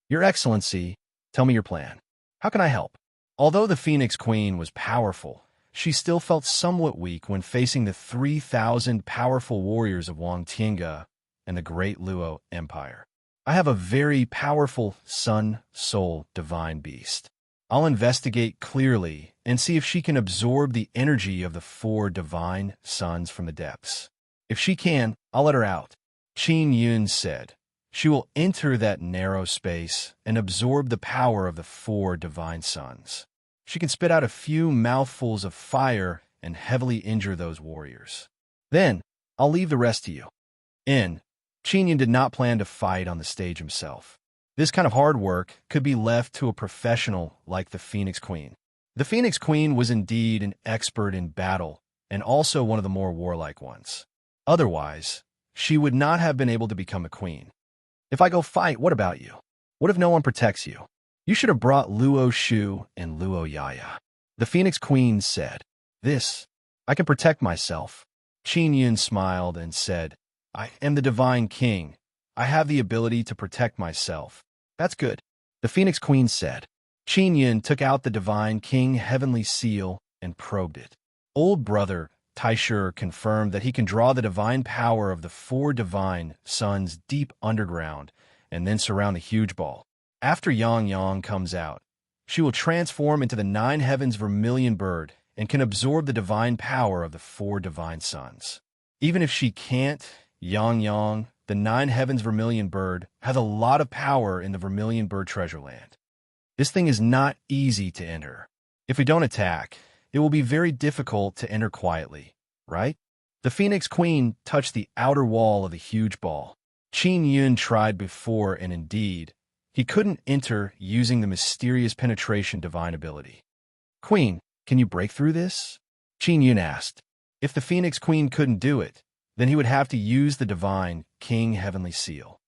"Your Excellency, tell me your plan. How can I help?" Although the Phoenix Queen was powerful, she still felt somewhat weak when facing the 3,000 powerful warriors of Wang Tiange and the Great Luo Empire. "I have a very powerful sun, soul, divine beast. I'll investigate clearly and see if she can absorb the energy of the 4 divine suns from the depths. If she can, I'll let her out." Qingyun said. "She will enter that narrow space and absorb the power of the 4 divine suns. She can spit out a few mouthfuls of fire and heavily injure those warriors. Then, I'll leave the rest to you." Qingyun did not plan to fight on the stage himself. This kind of hard work could be left to a professional like the Phoenix Queen. The Phoenix Queen was indeed an expert in battle and also one of the more warlike ones. Otherwise, she would not have been able to become a queen. "If I go fight, what about you? What if no one protects you? You should have brought Luo Shu and Luo Yaya." The Phoenix Queen said. I can protect myself." Qingyun smiled and said, "I am the Divine King. I have the ability to protect myself." "That's good," the Phoenix Queen said. Qingyun took out the Divine King Heavenly Seal and probed it. Old brother Taisher confirmed that he can draw the divine power of the 4 divine suns deep underground and then surround the huge ball. After Yang Yang comes out, she will transform into the 9 heavens Vermilion Bird and can absorb the divine power of the 4 divine suns. Even if she can't, Yang Yang, the 9 heavens Vermilion Bird, has a lot of power in the Vermilion Bird treasure land. This thing is not easy to enter. If we don't attack, it will be very difficult to enter quietly, right? The Phoenix Queen touched the outer wall of the huge ball. Qingyun tried before, and indeed, he couldn't enter using the mysterious penetration divine ability. "Queen, can you break through this?" Qingyun asked. If the Phoenix Queen couldn't do it, then he would have to use the divine King Heavenly Seal.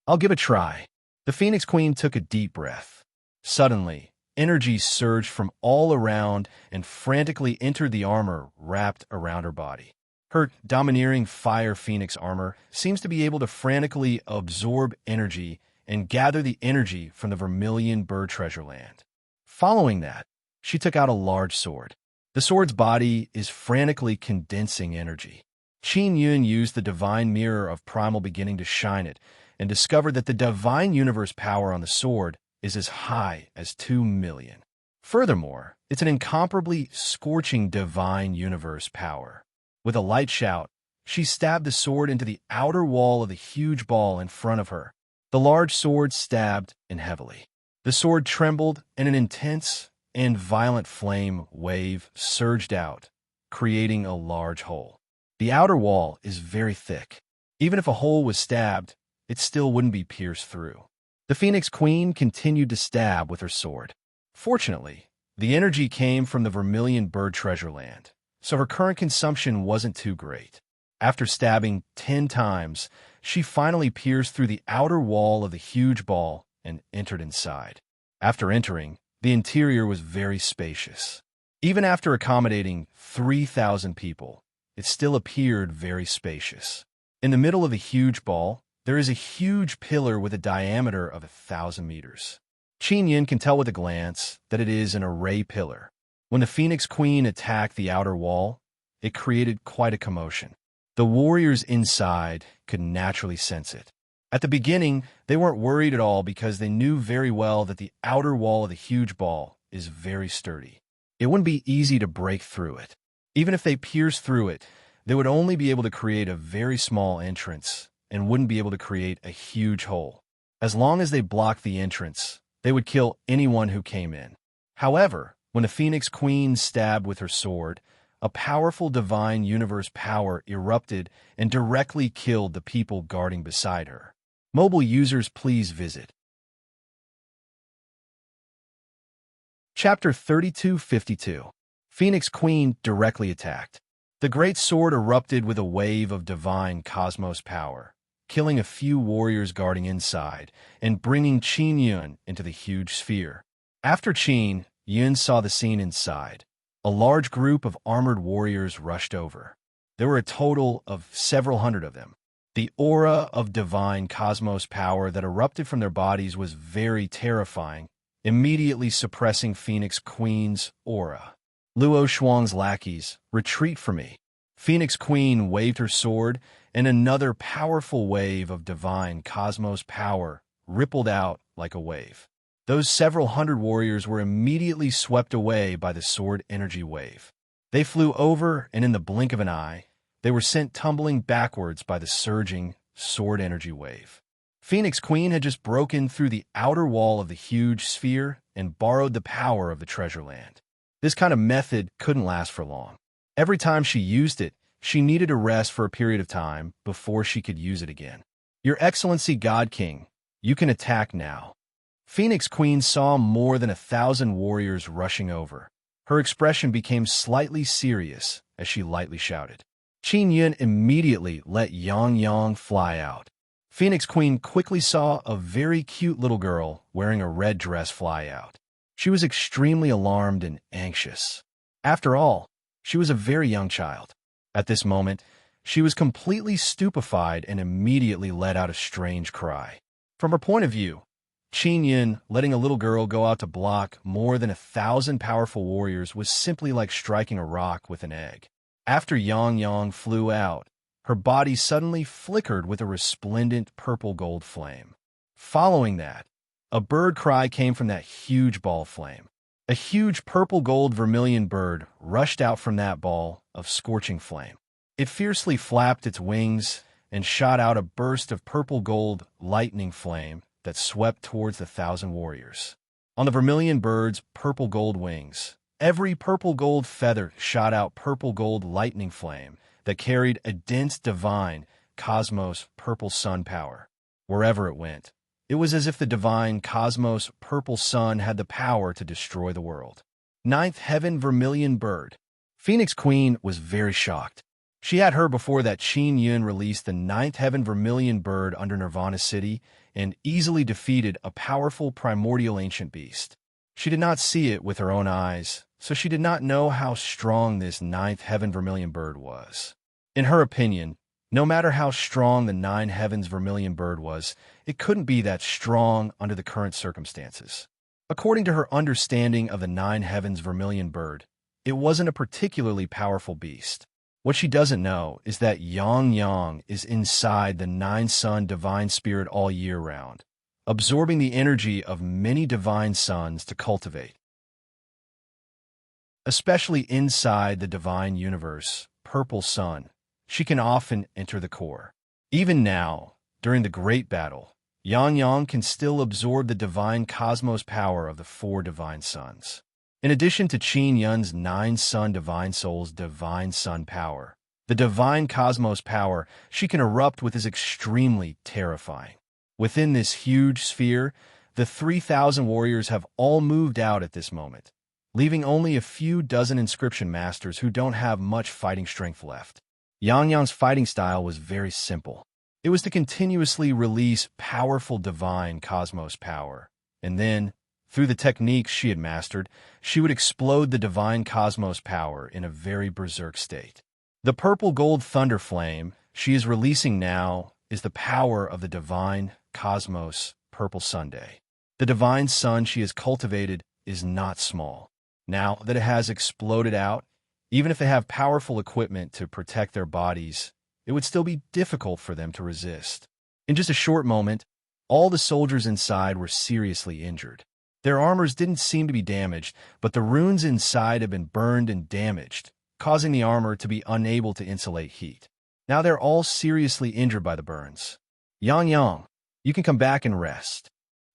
"I'll give it a try." The Phoenix Queen took a deep breath. Suddenly, energy surged from all around and frantically entered the armor wrapped around her body. Her domineering fire phoenix armor seems to be able to frantically absorb energy and gather the energy from the Vermilion Bird treasure land. Following that, she took out a large sword. The sword's body is frantically condensing energy. Qingyun used the divine mirror of primal beginning to shine it and discovered that the divine universe power on the sword is as high as 2 million. Furthermore, it's an incomparably scorching divine universe power. With a light shout, she stabbed the sword into the outer wall of the huge ball in front of her. The large sword stabbed in heavily. The sword trembled, and an intense and violent flame wave surged out, creating a large hole. The outer wall is very thick. Even if a hole was stabbed, it still wouldn't be pierced through. The Phoenix Queen continued to stab with her sword. Fortunately, the energy came from the Vermilion Bird treasure land, so her current consumption wasn't too great. After stabbing 10 times, she finally pierced through the outer wall of the huge ball and entered inside. After entering, the interior was very spacious. Even after accommodating 3,000 people, it still appeared very spacious. In the middle of the huge ball, there is a huge pillar with a diameter of 1,000 meters. Qin Yin can tell with a glance that it is an array pillar. When the Phoenix Queen attacked the outer wall, it created quite a commotion. The warriors inside could naturally sense it. At the beginning, they weren't worried at all because they knew very well that the outer wall of the huge ball is very sturdy. It wouldn't be easy to break through it. Even if they pierced through it, they would only be able to create a very small entrance and wouldn't be able to create a huge hole. As long as they blocked the entrance, they would kill anyone who came in. However, when the Phoenix Queen stabbed with her sword, a powerful divine universe power erupted and directly killed the people guarding beside her. Mobile users, please visit Chapter 3252. Phoenix Queen directly attacked. The great sword erupted with a wave of divine cosmos power, killing a few warriors guarding inside and bringing Qin Yun into the huge sphere. After Qin Yun saw the scene inside, a large group of armored warriors rushed over. There were a total of several hundred of them. The aura of divine cosmos power that erupted from their bodies was very terrifying, immediately suppressing Phoenix Queen's aura. Luo Shuang's lackeys, retreat from me. Phoenix Queen waved her sword, and another powerful wave of divine cosmos power rippled out like a wave. Those several hundred warriors were immediately swept away by the sword energy wave. They flew over, and in the blink of an eye, they were sent tumbling backwards by the surging sword energy wave. Phoenix Queen had just broken through the outer wall of the huge sphere and borrowed the power of the treasure land. This kind of method couldn't last for long. Every time she used it, she needed to rest for a period of time before she could use it again. Your Excellency God King, you can attack now. Phoenix Queen saw more than 1,000 warriors rushing over. Her expression became slightly serious as she lightly shouted. Qin Yun immediately let Yang Yang fly out. Phoenix Queen quickly saw a very cute little girl wearing a red dress fly out. She was extremely alarmed and anxious. After all, she was a very young child. At this moment, she was completely stupefied and immediately let out a strange cry. From her point of view, Qin Yin letting a little girl go out to block more than 1,000 powerful warriors was simply like striking a rock with an egg. After Yang Yang flew out, her body suddenly flickered with a resplendent purple-gold flame. Following that, a bird cry came from that huge ball flame. A huge purple-gold vermilion bird rushed out from that ball of scorching flame. It fiercely flapped its wings and shot out a burst of purple-gold lightning flame that swept towards the 1,000 warriors. On the vermilion bird's purple-gold wings, every purple-gold feather shot out purple-gold lightning flame that carried a dense divine cosmos purple sun power. Wherever it went, it was as if the divine cosmos purple sun had the power to destroy the world. Ninth Heaven Vermilion Bird. Phoenix Queen was very shocked. She had heard before that Qin Yun released the Ninth Heaven Vermilion Bird under Nirvana City and easily defeated a powerful primordial ancient beast. She did not see it with her own eyes, so she did not know how strong this Ninth Heaven Vermilion Bird was. In her opinion, no matter how strong the Nine Heavens Vermilion Bird was, it couldn't be that strong under the current circumstances. According to her understanding of the Nine Heavens Vermilion Bird, it wasn't a particularly powerful beast. What she doesn't know is that Yang Yang is inside the Nine Sun Divine Spirit all year round, absorbing the energy of many divine suns to cultivate. Especially inside the divine universe, purple sun, she can often enter the core. Even now, during the Great Battle, Yang Yang can still absorb the divine cosmos power of the four divine suns. In addition to Qin Yun's 9 sun divine soul's divine sun power, the divine cosmos power she can erupt with is extremely terrifying. Within this huge sphere, the 3,000 warriors have all moved out at this moment, leaving only a few dozen inscription masters who don't have much fighting strength left. Yang Yang's fighting style was very simple. It was to continuously release powerful divine cosmos power, and then, through the techniques she had mastered, she would explode the divine cosmos power in a very berserk state. The purple-gold thunder flame she is releasing now is the power of the divine cosmos purple Sunday. The divine sun she has cultivated is not small. Now that it has exploded out, even if they have powerful equipment to protect their bodies, it would still be difficult for them to resist. In just a short moment, all the soldiers inside were seriously injured. Their armors didn't seem to be damaged, but the runes inside had been burned and damaged, causing the armor to be unable to insulate heat. Now they're all seriously injured by the burns. Yang Yang, you can come back and rest.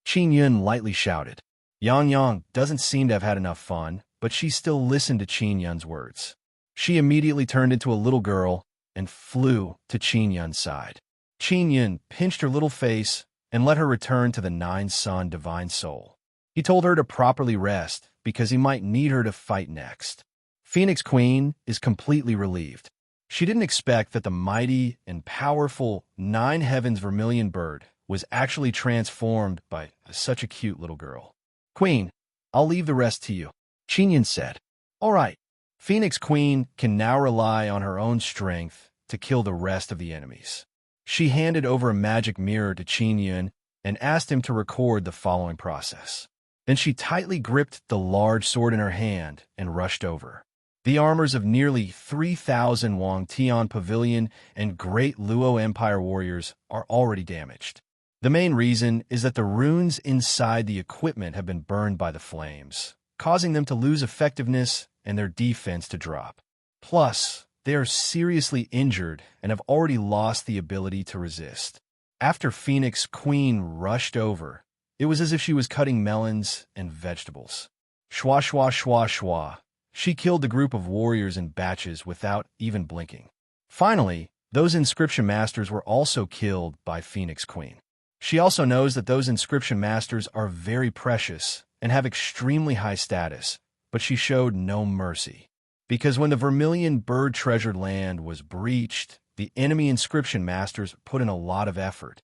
Qin Yun lightly shouted. Yang Yang doesn't seem to have had enough fun, but she still listened to Qin Yun's words. She immediately turned into a little girl and flew to Qin Yun's side. Qin Yun pinched her little face and let her return to the 9 sun divine soul. He told her to properly rest because he might need her to fight next. Phoenix Queen is completely relieved. She didn't expect that the mighty and powerful 9 heavens vermilion bird was actually transformed by such a cute little girl. Queen, I'll leave the rest to you, Qin Yun said. All right. Phoenix Queen can now rely on her own strength to kill the rest of the enemies. She handed over a magic mirror to Qin Yun and asked him to record the following process. Then she tightly gripped the large sword in her hand and rushed over. The armors of nearly 3,000 Wang Tian Pavilion and Great Luo Empire warriors are already damaged. The main reason is that the runes inside the equipment have been burned by the flames, causing them to lose effectiveness and their defense to drop. Plus, they are seriously injured and have already lost the ability to resist. After Phoenix Queen rushed over, it was as if she was cutting melons and vegetables. Shwa shwa shwa shwa. She killed the group of warriors in batches without even blinking. Finally, those inscription masters were also killed by Phoenix Queen. She also knows that those inscription masters are very precious and have extremely high status, but she showed no mercy. Because when the Vermilion Bird Treasured Land was breached, the enemy inscription masters put in a lot of effort.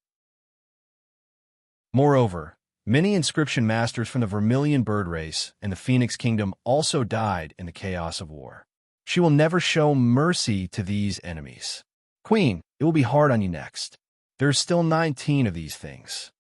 Moreover, many inscription masters from the Vermilion Bird race and the Phoenix Kingdom also died in the chaos of war. She will never show mercy to these enemies. Queen, it will be hard on you next. There are still 19 of these things,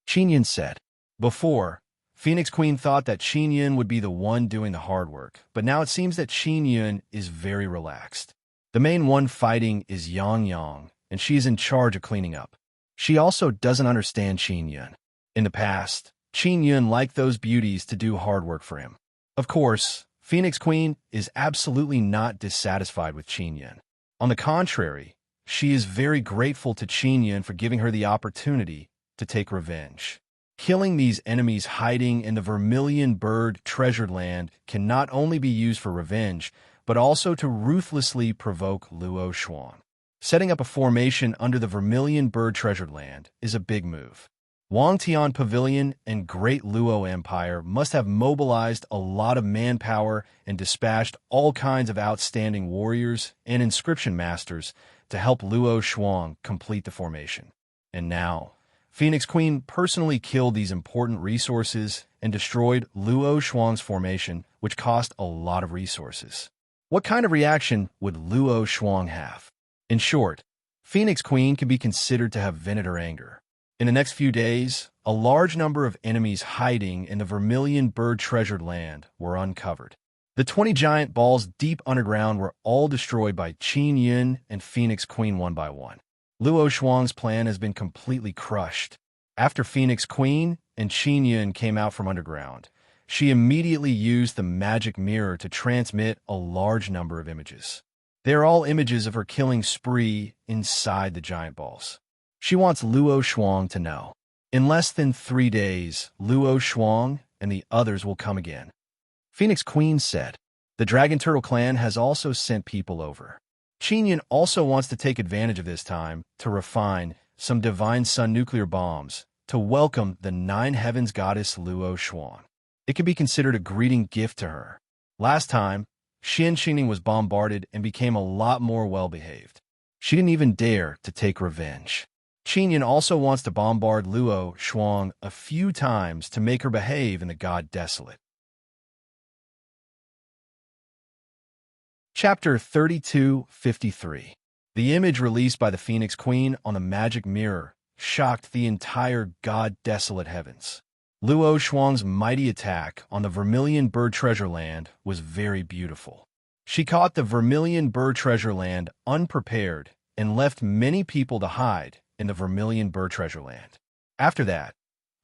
Qin Yun said. Before, Phoenix Queen thought that Qin Yun would be the one doing the hard work, but now it seems that Qin Yun is very relaxed. The main one fighting is Yang Yang, and she is in charge of cleaning up. She also doesn't understand Qin Yun. In the past, Qin Yun liked those beauties to do hard work for him. Of course, Phoenix Queen is absolutely not dissatisfied with Qin Yun. On the contrary, she is very grateful to Qin Yun for giving her the opportunity to take revenge. Killing these enemies hiding in the Vermilion Bird Treasured Land can not only be used for revenge, but also to ruthlessly provoke Luo Shuang. Setting up a formation under the Vermilion Bird Treasured Land is a big move. Wang Tian Pavilion and Great Luo Empire must have mobilized a lot of manpower and dispatched all kinds of outstanding warriors and inscription masters to help Luo Shuang complete the formation. And now, Phoenix Queen personally killed these important resources and destroyed Luo Shuang's formation, which cost a lot of resources. What kind of reaction would Luo Shuang have? In short, Phoenix Queen can be considered to have vented her anger. In the next few days, a large number of enemies hiding in the Vermilion Bird Treasured Land were uncovered. The 20 giant balls deep underground were all destroyed by Qin Yun and Phoenix Queen one by one. Luo Shuang's plan has been completely crushed. After Phoenix Queen and Qin Yun came out from underground, she immediately used the magic mirror to transmit a large number of images. They are all images of her killing spree inside the giant balls. She wants Luo Shuang to know. In less than 3 days, Luo Shuang and the others will come again. Phoenix Queen said. The Dragon Turtle clan has also sent people over. Qinyan also wants to take advantage of this time to refine some Divine Sun nuclear bombs to welcome the Nine Heavens goddess Luo Shuang. It can be considered a greeting gift to her. Last time, Xianxing was bombarded and became a lot more well-behaved. She didn't even dare to take revenge. Qinyan also wants to bombard Luo Shuang a few times to make her behave in the God Desolate. Chapter 3253. The image released by the Phoenix Queen on the magic mirror shocked the entire God Desolate heavens. Luo Shuang's mighty attack on the Vermilion Bird Treasure Land was very beautiful. She caught the Vermilion Bird Treasure Land unprepared and left many people to hide in the Vermilion Bird Treasure Land. After that,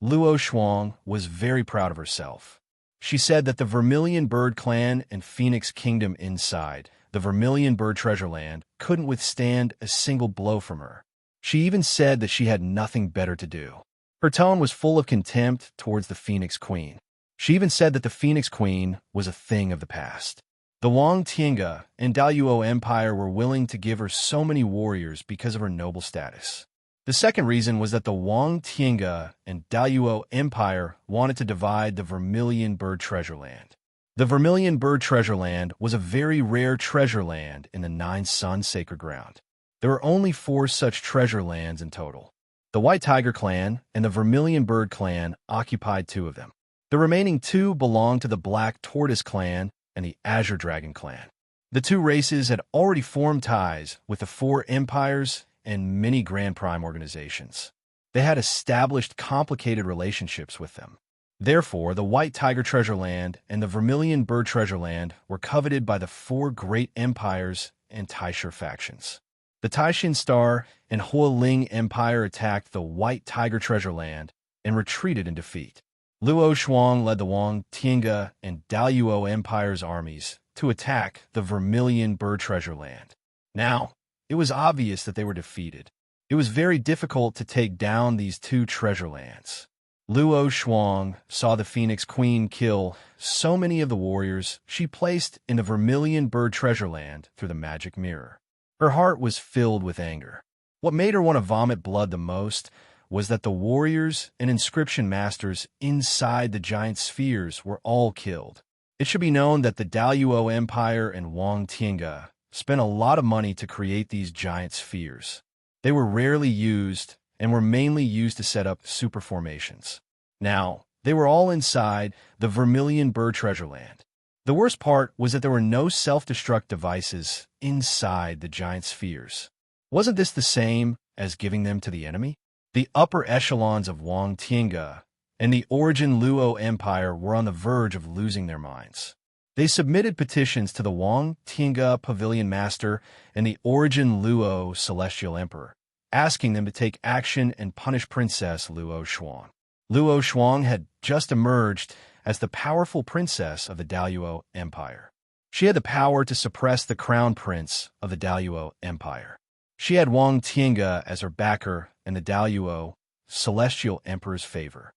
Luo Shuang was very proud of herself. She said that the Vermilion Bird Clan and Phoenix Kingdom inside the Vermilion Bird Treasure Land couldn't withstand a single blow from her. She even said that she had nothing better to do. Her tone was full of contempt towards the Phoenix Queen. She even said that the Phoenix Queen was a thing of the past. The Wang Tiange and Daluo Empire were willing to give her so many warriors because of her noble status. The second reason was that the Wang Tiange and Daluo Empire wanted to divide the Vermilion Bird Treasure Land. The Vermilion Bird Treasure Land was a very rare treasure land in the Nine Sun Sacred Ground. There were only 4 such treasure lands in total. The White Tiger Clan and the Vermilion Bird Clan occupied 2 of them. The remaining 2 belonged to the Black Tortoise Clan and the Azure Dragon Clan. The 2 races had already formed ties with the 4 empires and many Grand Prime organizations. They had established complicated relationships with them. Therefore, the White Tiger Treasure Land and the Vermilion Bird Treasure Land were coveted by the 4 great empires and Taisha factions. The Taishin Star and Hualing Empire attacked the White Tiger Treasure Land and retreated in defeat. Luo Shuang led the Wang Tiange and Daluo Empire's armies to attack the Vermilion Bird Treasure Land. Now, it was obvious that they were defeated. It was very difficult to take down these 2 treasure lands. Luo Shuang saw the Phoenix Queen kill so many of the warriors she placed in the Vermilion Bird Treasure Land through the magic mirror. Her heart was filled with anger. What made her want to vomit blood the most was that the warriors and inscription masters inside the giant spheres were all killed. It should be known that the Daluo Empire and Wang Tiange spent a lot of money to create these giant spheres. They were rarely used and were mainly used to set up super formations. Now, they were all inside the Vermilion Bird Treasure Land. The worst part was that there were no self-destruct devices inside the giant spheres. Wasn't this the same as giving them to the enemy? The upper echelons of Wang Tiange and the Origin Luo Empire were on the verge of losing their minds. They submitted petitions to the Wang Tiange Pavilion Master and the Origin Luo Celestial Emperor, asking them to take action and punish Princess Luo Shuang. Luo Shuang had just emerged as the powerful princess of the Daluo Empire. She had the power to suppress the crown prince of the Daluo Empire. She had Wang Tiange as her backer and the Daluo Celestial Emperor's favor.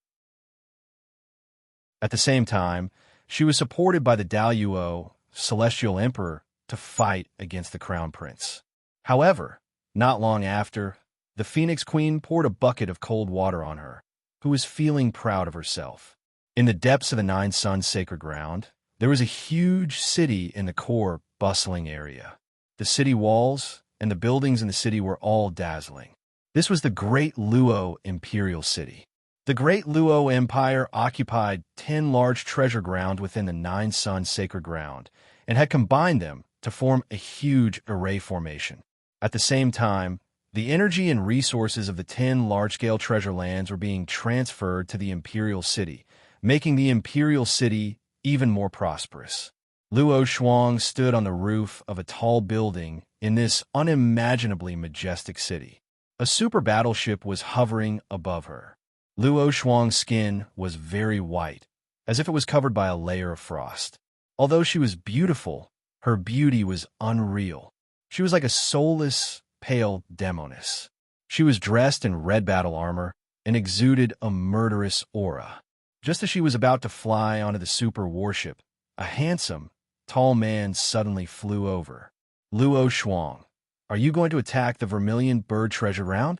At the same time, she was supported by the Daluo Celestial Emperor to fight against the crown prince. However, not long after, the Phoenix Queen poured a bucket of cold water on her, who was feeling proud of herself. In the depths of the Nine Suns Sacred Ground, there was a huge city in the core, bustling area. The city walls and the buildings in the city were all dazzling. This was the Great Luo Imperial City. The Great Luo Empire occupied 10 large treasure grounds within the Nine Suns Sacred Ground and had combined them to form a huge array formation. At the same time, the energy and resources of the 10 large-scale treasure lands were being transferred to the Imperial City, making the Imperial City even more prosperous. Luo Shuang stood on the roof of a tall building in this unimaginably majestic city. A super battleship was hovering above her. Luo Shuang's skin was very white, as if it was covered by a layer of frost. Although she was beautiful, her beauty was unreal. She was like a soulless, pale demoness. She was dressed in red battle armor and exuded a murderous aura. Just as she was about to fly onto the super warship, a handsome, tall man suddenly flew over. Luo Shuang, are you going to attack the Vermilion Bird Treasure Ground?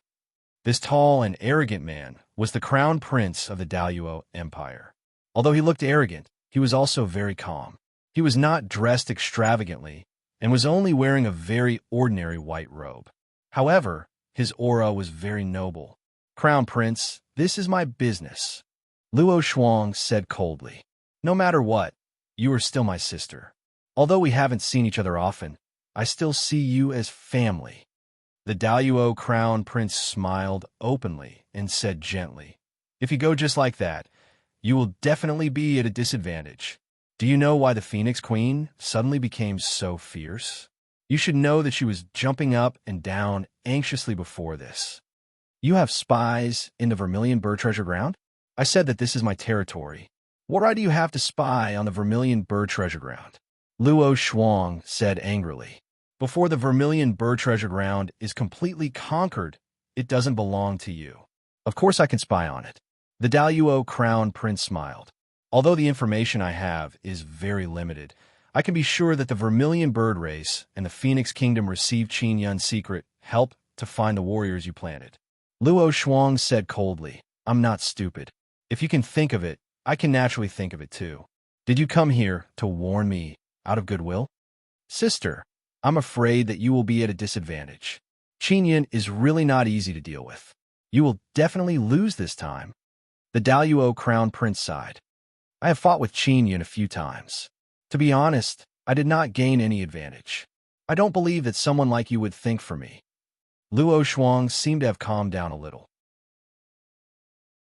This tall and arrogant man was the crown prince of the Daluo Empire. Although he looked arrogant, he was also very calm. He was not dressed extravagantly and was only wearing a very ordinary white robe. However, his aura was very noble. Crown Prince, this is my business, Luo Shuang said coldly. No matter what, you are still my sister. Although we haven't seen each other often, I still see you as family. The Daluo Crown Prince smiled openly and said gently, if you go just like that, you will definitely be at a disadvantage. Do you know why the Phoenix Queen suddenly became so fierce? You should know that she was jumping up and down anxiously before this. You have spies in the Vermilion Bird Treasure Ground? I said that this is my territory. What right do you have to spy on the Vermilion Bird Treasure Ground? Luo Shuang said angrily. Before the Vermilion Bird Treasure Ground is completely conquered, it doesn't belong to you. Of course I can spy on it. The Daluo Crown Prince smiled. Although the information I have is very limited, I can be sure that the Vermilion Bird race and the Phoenix Kingdom received Qin Yun's secret help to find the warriors you planted. Luo Shuang said coldly, I'm not stupid. If you can think of it, I can naturally think of it too. Did you come here to warn me out of goodwill? Sister, I'm afraid that you will be at a disadvantage. Qin Yun is really not easy to deal with. You will definitely lose this time. The Daluo Crown Prince sighed. I have fought with Qin Yun a few times. To be honest, I did not gain any advantage. I don't believe that someone like you would think for me. Luo Shuang seemed to have calmed down a little.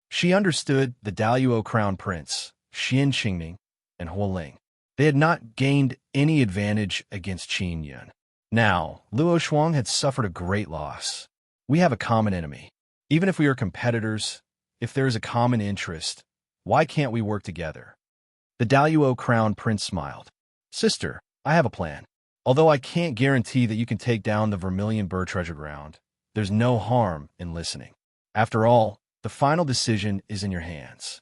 She understood the Daluo Crown Prince, Xian Qingming, and Huoling. They had not gained any advantage against Qin Yun. Now, Luo Shuang had suffered a great loss. We have a common enemy. Even if we are competitors, if there is a common interest, why can't we work together? The Daluo Crown Prince smiled. Sister, I have a plan. Although I can't guarantee that you can take down the Vermilion Bird Treasure Ground, there's no harm in listening. After all, the final decision is in your hands.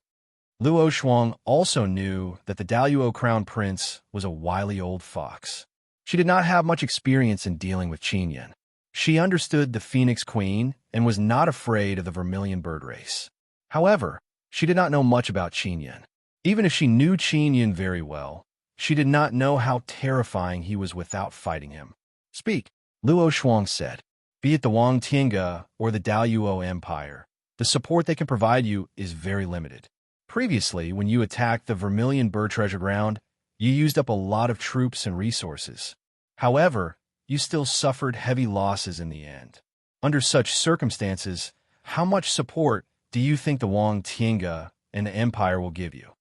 Luo Shuang also knew that the Daluo Crown Prince was a wily old fox. She did not have much experience in dealing with Qin Yun. She understood the Phoenix Queen and was not afraid of the Vermilion Bird race. However, she did not know much about Qin Yun. Even if she knew Qin Yun very well, she did not know how terrifying he was without fighting him. Speak, Luo Shuang said. Be it the Wang Tiange or the Daluo Empire, the support they can provide you is very limited. Previously, when you attacked the Vermilion Bird Treasure Ground, you used up a lot of troops and resources. However, you still suffered heavy losses in the end. Under such circumstances, how much support do you think the Wang Tiange and the Empire will give you?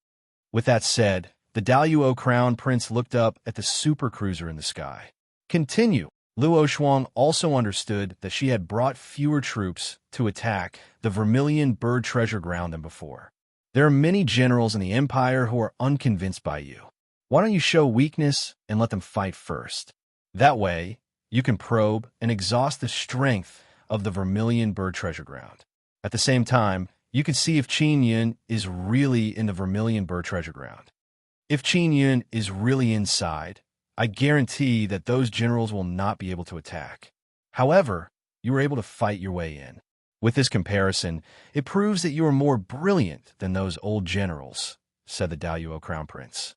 With that said, the Daluo Crown Prince looked up at the supercruiser in the sky. Continue. Luo Shuang also understood that she had brought fewer troops to attack the Vermilion Bird Treasure Ground than before. There are many generals in the Empire who are unconvinced by you. Why don't you show weakness and let them fight first? That way, you can probe and exhaust the strength of the Vermilion Bird Treasure Ground. At the same time, you can see if Qin Yun is really in the Vermilion Bird Treasure Ground. If Qin Yun is really inside, I guarantee that those generals will not be able to attack. However, you were able to fight your way in. With this comparison, it proves that you are more brilliant than those old generals, said the Daluo Crown Prince.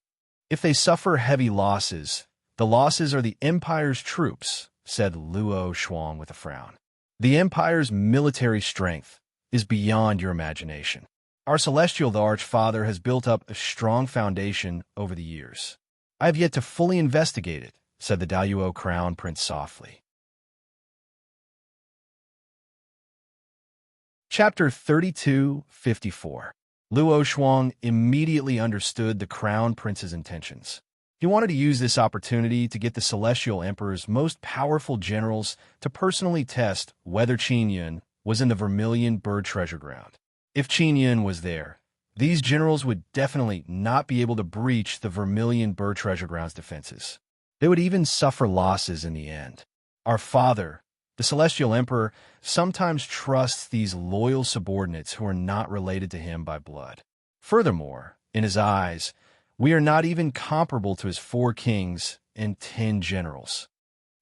If they suffer heavy losses, the losses are the Empire's troops, said Luo Shuang with a frown. The Empire's military strength is beyond your imagination. Our Celestial the Archfather has built up a strong foundation over the years. I have yet to fully investigate it, said the Daluo Crown Prince softly. Chapter 32:54. Luo Shuang immediately understood the Crown Prince's intentions. He wanted to use this opportunity to get the Celestial Emperor's most powerful generals to personally test whether Qin Yun was in the Vermilion Bird Treasure Ground. If Qin Yun was there, these generals would definitely not be able to breach the Vermilion Bird Treasure Ground's defenses. They would even suffer losses in the end. Our Father, the Celestial Emperor, sometimes trusts these loyal subordinates who are not related to him by blood. Furthermore, in his eyes, we are not even comparable to his 4 kings and 10 generals.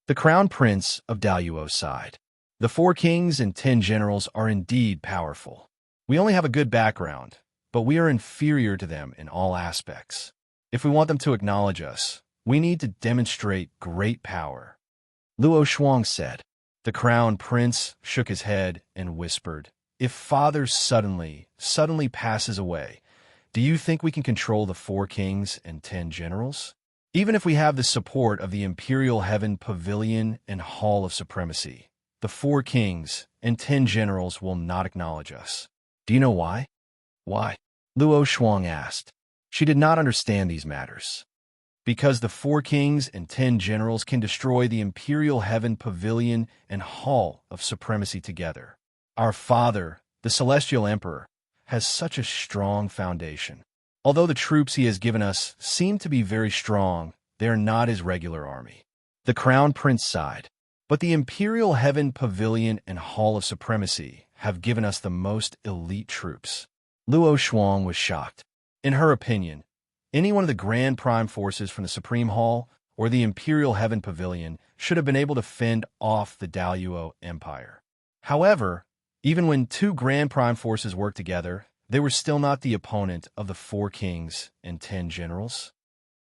The Crown Prince of Daluo sighed. The 4 kings and 10 generals are indeed powerful. We only have a good background, but we are inferior to them in all aspects. If we want them to acknowledge us, we need to demonstrate great power. Luo Shuang said. The Crown Prince shook his head and whispered, "If Father suddenly passes away, do you think we can control the 4 kings and 10 generals? Even if we have the support of the Imperial Heaven Pavilion and Hall of Supremacy, the 4 kings and 10 generals will not acknowledge us. Do you know why?" "Why?" Luo Shuang asked. She did not understand these matters. Because the 4 kings and 10 generals can destroy the Imperial Heaven Pavilion and Hall of Supremacy together. Our Father, the Celestial Emperor, has such a strong foundation. Although the troops he has given us seem to be very strong, they are not his regular army. The Crown Prince sighed. But the Imperial Heaven Pavilion and Hall of Supremacy have given us the most elite troops. Luo Shuang was shocked. In her opinion, any one of the Grand Prime forces from the Supreme Hall or the Imperial Heaven Pavilion should have been able to fend off the Daluo Empire. However, even when 2 Grand Prime forces worked together, they were still not the opponent of the 4 kings and 10 generals.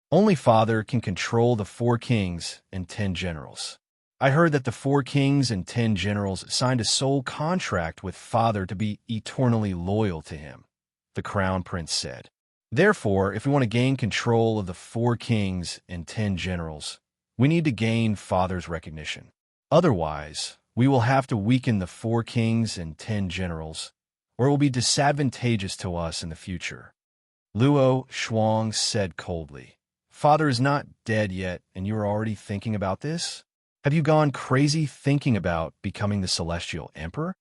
Only Father can control the 4 kings and 10 generals. I heard that the 4 kings and 10 generals signed a sole contract with Father to be eternally loyal to him, the Crown Prince said. Therefore, if we want to gain control of the 4 kings and 10 generals, we need to gain Father's recognition. Otherwise, we will have to weaken the 4 kings and 10 generals, or it will be disadvantageous to us in the future. Luo Shuang said coldly, "Father is not dead yet, and you are already thinking about this? Have you gone crazy thinking about becoming the Celestial Emperor?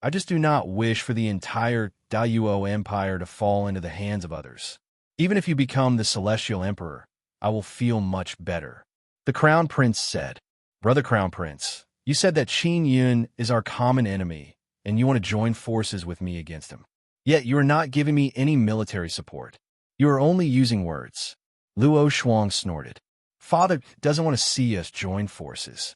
I just do not wish for the entire Daluo Empire to fall into the hands of others. Even if you become the Celestial Emperor, I will feel much better." The Crown Prince said, "Brother Crown Prince, you said that Qin Yun is our common enemy, and you want to join forces with me against him. Yet you are not giving me any military support. You are only using words." Luo Shuang snorted. "Father doesn't want to see us join forces."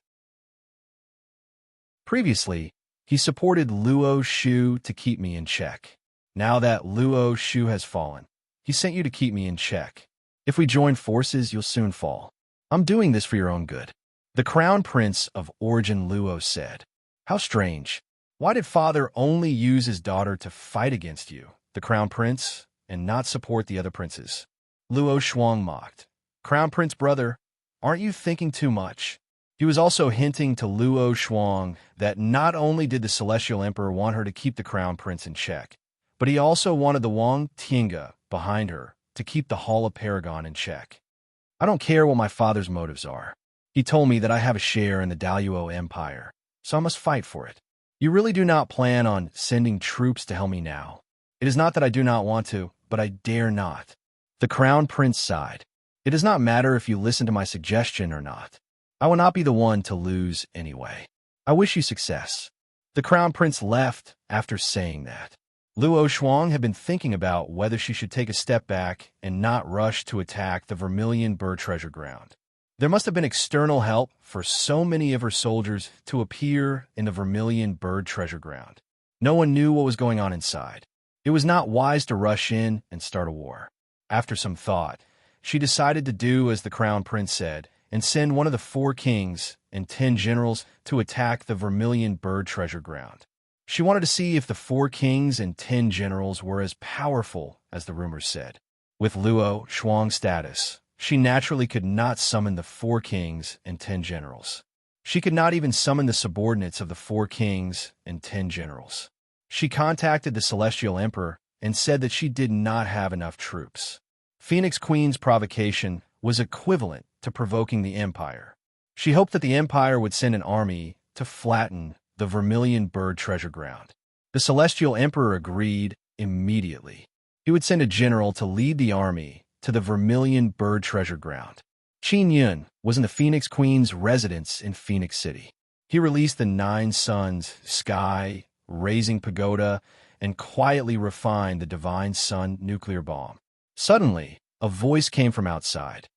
Previously, he supported Luo Shu to keep me in check. Now that Luo Shu has fallen, he sent you to keep me in check. If we join forces, you'll soon fall. I'm doing this for your own good. The Crown Prince of Origin Luo said. "How strange. Why did Father only use his daughter to fight against you, the Crown Prince, and not support the other princes?" Luo Shuang mocked. "Crown Prince brother, aren't you thinking too much?" He was also hinting to Luo Shuang that not only did the Celestial Emperor want her to keep the Crown Prince in check, but he also wanted the Wang Tiange behind her to keep the Hall of Paragon in check. "I don't care what my father's motives are. He told me that I have a share in the Daluo Empire, so I must fight for it. You really do not plan on sending troops to help me now. It is not that I do not want to, but I dare not." The Crown Prince sighed. "It does not matter if you listen to my suggestion or not. I will not be the one to lose anyway. I wish you success." The Crown Prince left after saying that. Luo Shuang had been thinking about whether she should take a step back and not rush to attack the Vermilion Bird Treasure Ground. There must have been external help for so many of her soldiers to appear in the Vermilion Bird Treasure Ground. No one knew what was going on inside. It was not wise to rush in and start a war. After some thought, she decided to do as the Crown Prince said and send one of the 4 kings and 10 generals to attack the Vermilion Bird Treasure Ground. She wanted to see if the 4 kings and 10 generals were as powerful as the rumors said. With Luo Shuang's status, she naturally could not summon the 4 kings and 10 generals. She could not even summon the subordinates of the 4 kings and 10 generals. She contacted the Celestial Emperor and said that she did not have enough troops. Phoenix Queen's provocation was equivalent to provoking the Empire. She hoped that the Empire would send an army to flatten the Vermilion Bird Treasure Ground. The Celestial Emperor agreed immediately. He would send a general to lead the army to the Vermilion Bird Treasure Ground. Qin Yun was in the Phoenix Queen's residence in Phoenix City. He released the 9 suns, sky, raising pagoda, and quietly refined the divine sun nuclear bomb. Suddenly, a voice came from outside.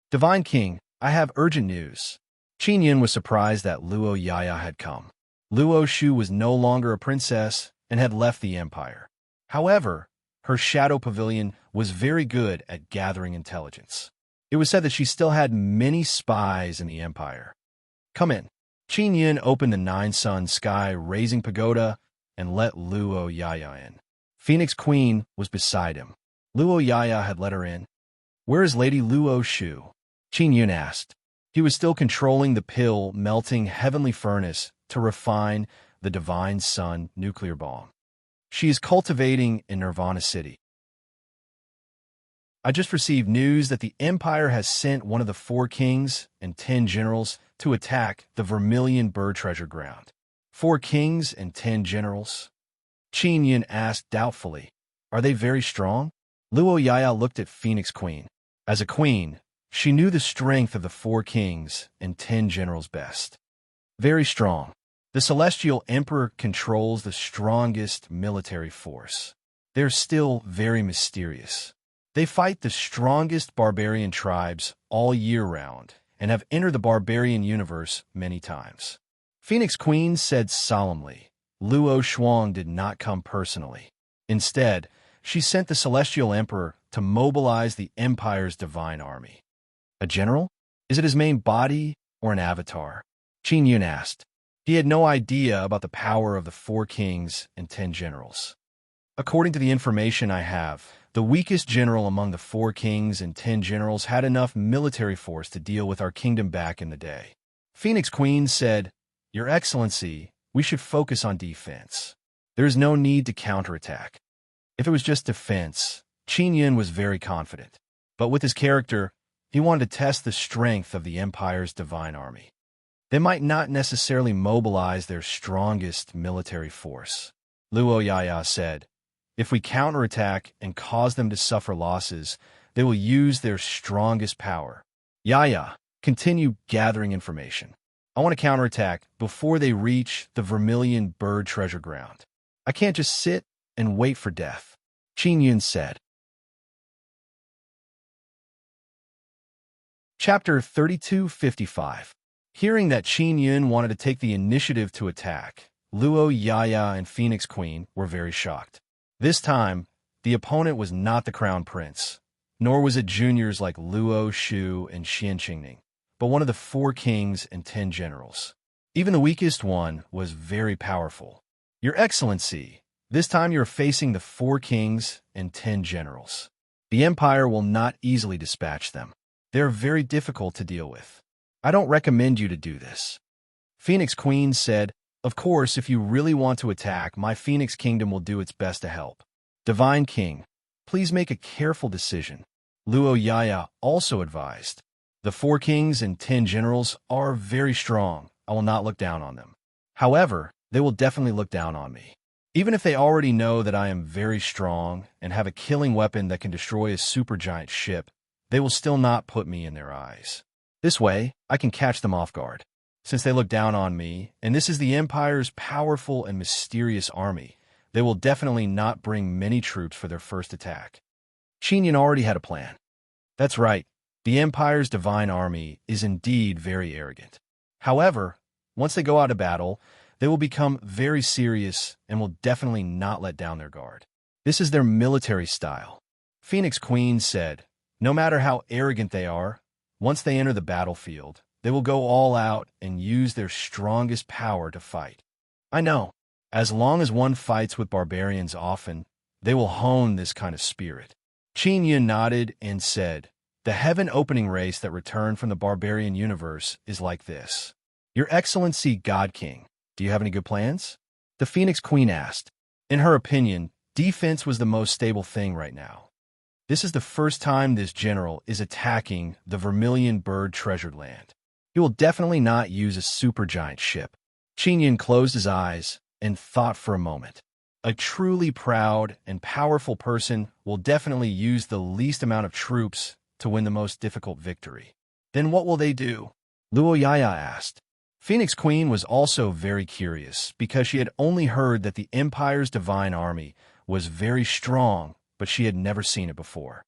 Divine King, I have urgent news. Qin Yin was surprised that Luo Yaya had come. Luo Shu was no longer a princess and had left the empire. However, her shadow pavilion was very good at gathering intelligence. It was said that she still had many spies in the empire. Come in. Qin Yin opened the 9 sun sky raising pagoda and let Luo Yaya in. Phoenix Queen was beside him. Luo Yaya had let her in. Where is Lady Luo Shu? Qin Yin asked. He was still controlling the pill melting heavenly furnace to refine the divine sun nuclear bomb. She is cultivating in Nirvana City. I just received news that the Empire has sent one of the 4 kings and 10 generals to attack the Vermilion Bird Treasure Ground. 4 kings and 10 generals? Qin Yin asked doubtfully. Are they very strong? Luo Yaya looked at Phoenix Queen. As a queen, she knew the strength of the 4 kings and 10 generals best. Very strong. The Celestial Emperor controls the strongest military force. They're still very mysterious. They fight the strongest barbarian tribes all year round and have entered the barbarian universe many times. Phoenix Queen said solemnly. Luo Shuang did not come personally. Instead, she sent the Celestial Emperor to mobilize the Empire's divine army. A general? Is it his main body or an avatar? Qin Yun asked. He had no idea about the power of the 4 kings and 10 generals. According to the information I have, the weakest general among the 4 kings and 10 generals had enough military force to deal with our kingdom back in the day. Phoenix Queen said, Your Excellency, we should focus on defense. There is no need to counterattack. If it was just defense, Qin Yin was very confident. But with his character, he wanted to test the strength of the Empire's divine army. They might not necessarily mobilize their strongest military force. Luo Yaya said, If we counterattack and cause them to suffer losses, they will use their strongest power. Yaya, continue gathering information. I want to counterattack before they reach the Vermilion Bird Treasure Ground. I can't just sit and wait for death, Qin Yun said. Chapter 3255. Hearing that Qin Yun wanted to take the initiative to attack, Luo Yaya and Phoenix Queen were very shocked. This time, the opponent was not the Crown Prince, nor was it juniors like Luo Shu and Xian Qingning, but one of the 4 kings and 10 generals. Even the weakest one was very powerful. Your Excellency, this time you are facing the 4 kings and 10 generals. The Empire will not easily dispatch them. They are very difficult to deal with. I don't recommend you to do this. Phoenix Queen said, Of course, if you really want to attack, my Phoenix Kingdom will do its best to help. Divine King, please make a careful decision. Luo Yaya also advised. The 4 kings and 10 generals are very strong. I will not look down on them. However, they will definitely look down on me. Even if they already know that I am very strong and have a killing weapon that can destroy a supergiant ship, they will still not put me in their eyes. This way, I can catch them off guard. Since they look down on me, and this is the Empire's powerful and mysterious army, they will definitely not bring many troops for their first attack. Qin Yin already had a plan. That's right, the Empire's divine army is indeed very arrogant. However, once they go out to battle, they will become very serious and will definitely not let down their guard. This is their military style. Phoenix Queen said, No matter how arrogant they are, once they enter the battlefield, they will go all out and use their strongest power to fight. I know. As long as one fights with barbarians often, they will hone this kind of spirit. Qin Yin nodded and said, The heaven-opening race that returned from the barbarian universe is like this. Your Excellency God King, do you have any good plans? The Phoenix Queen asked. In her opinion, defense was the most stable thing right now. This is the first time this general is attacking the Vermilion Bird Treasured Land. He will definitely not use a supergiant ship. Qin Yin closed his eyes and thought for a moment. A truly proud and powerful person will definitely use the least amount of troops to win the most difficult victory. Then what will they do? Luo Yaya asked. Phoenix Queen was also very curious because she had only heard that the Empire's divine army was very strong, but she had never seen it before.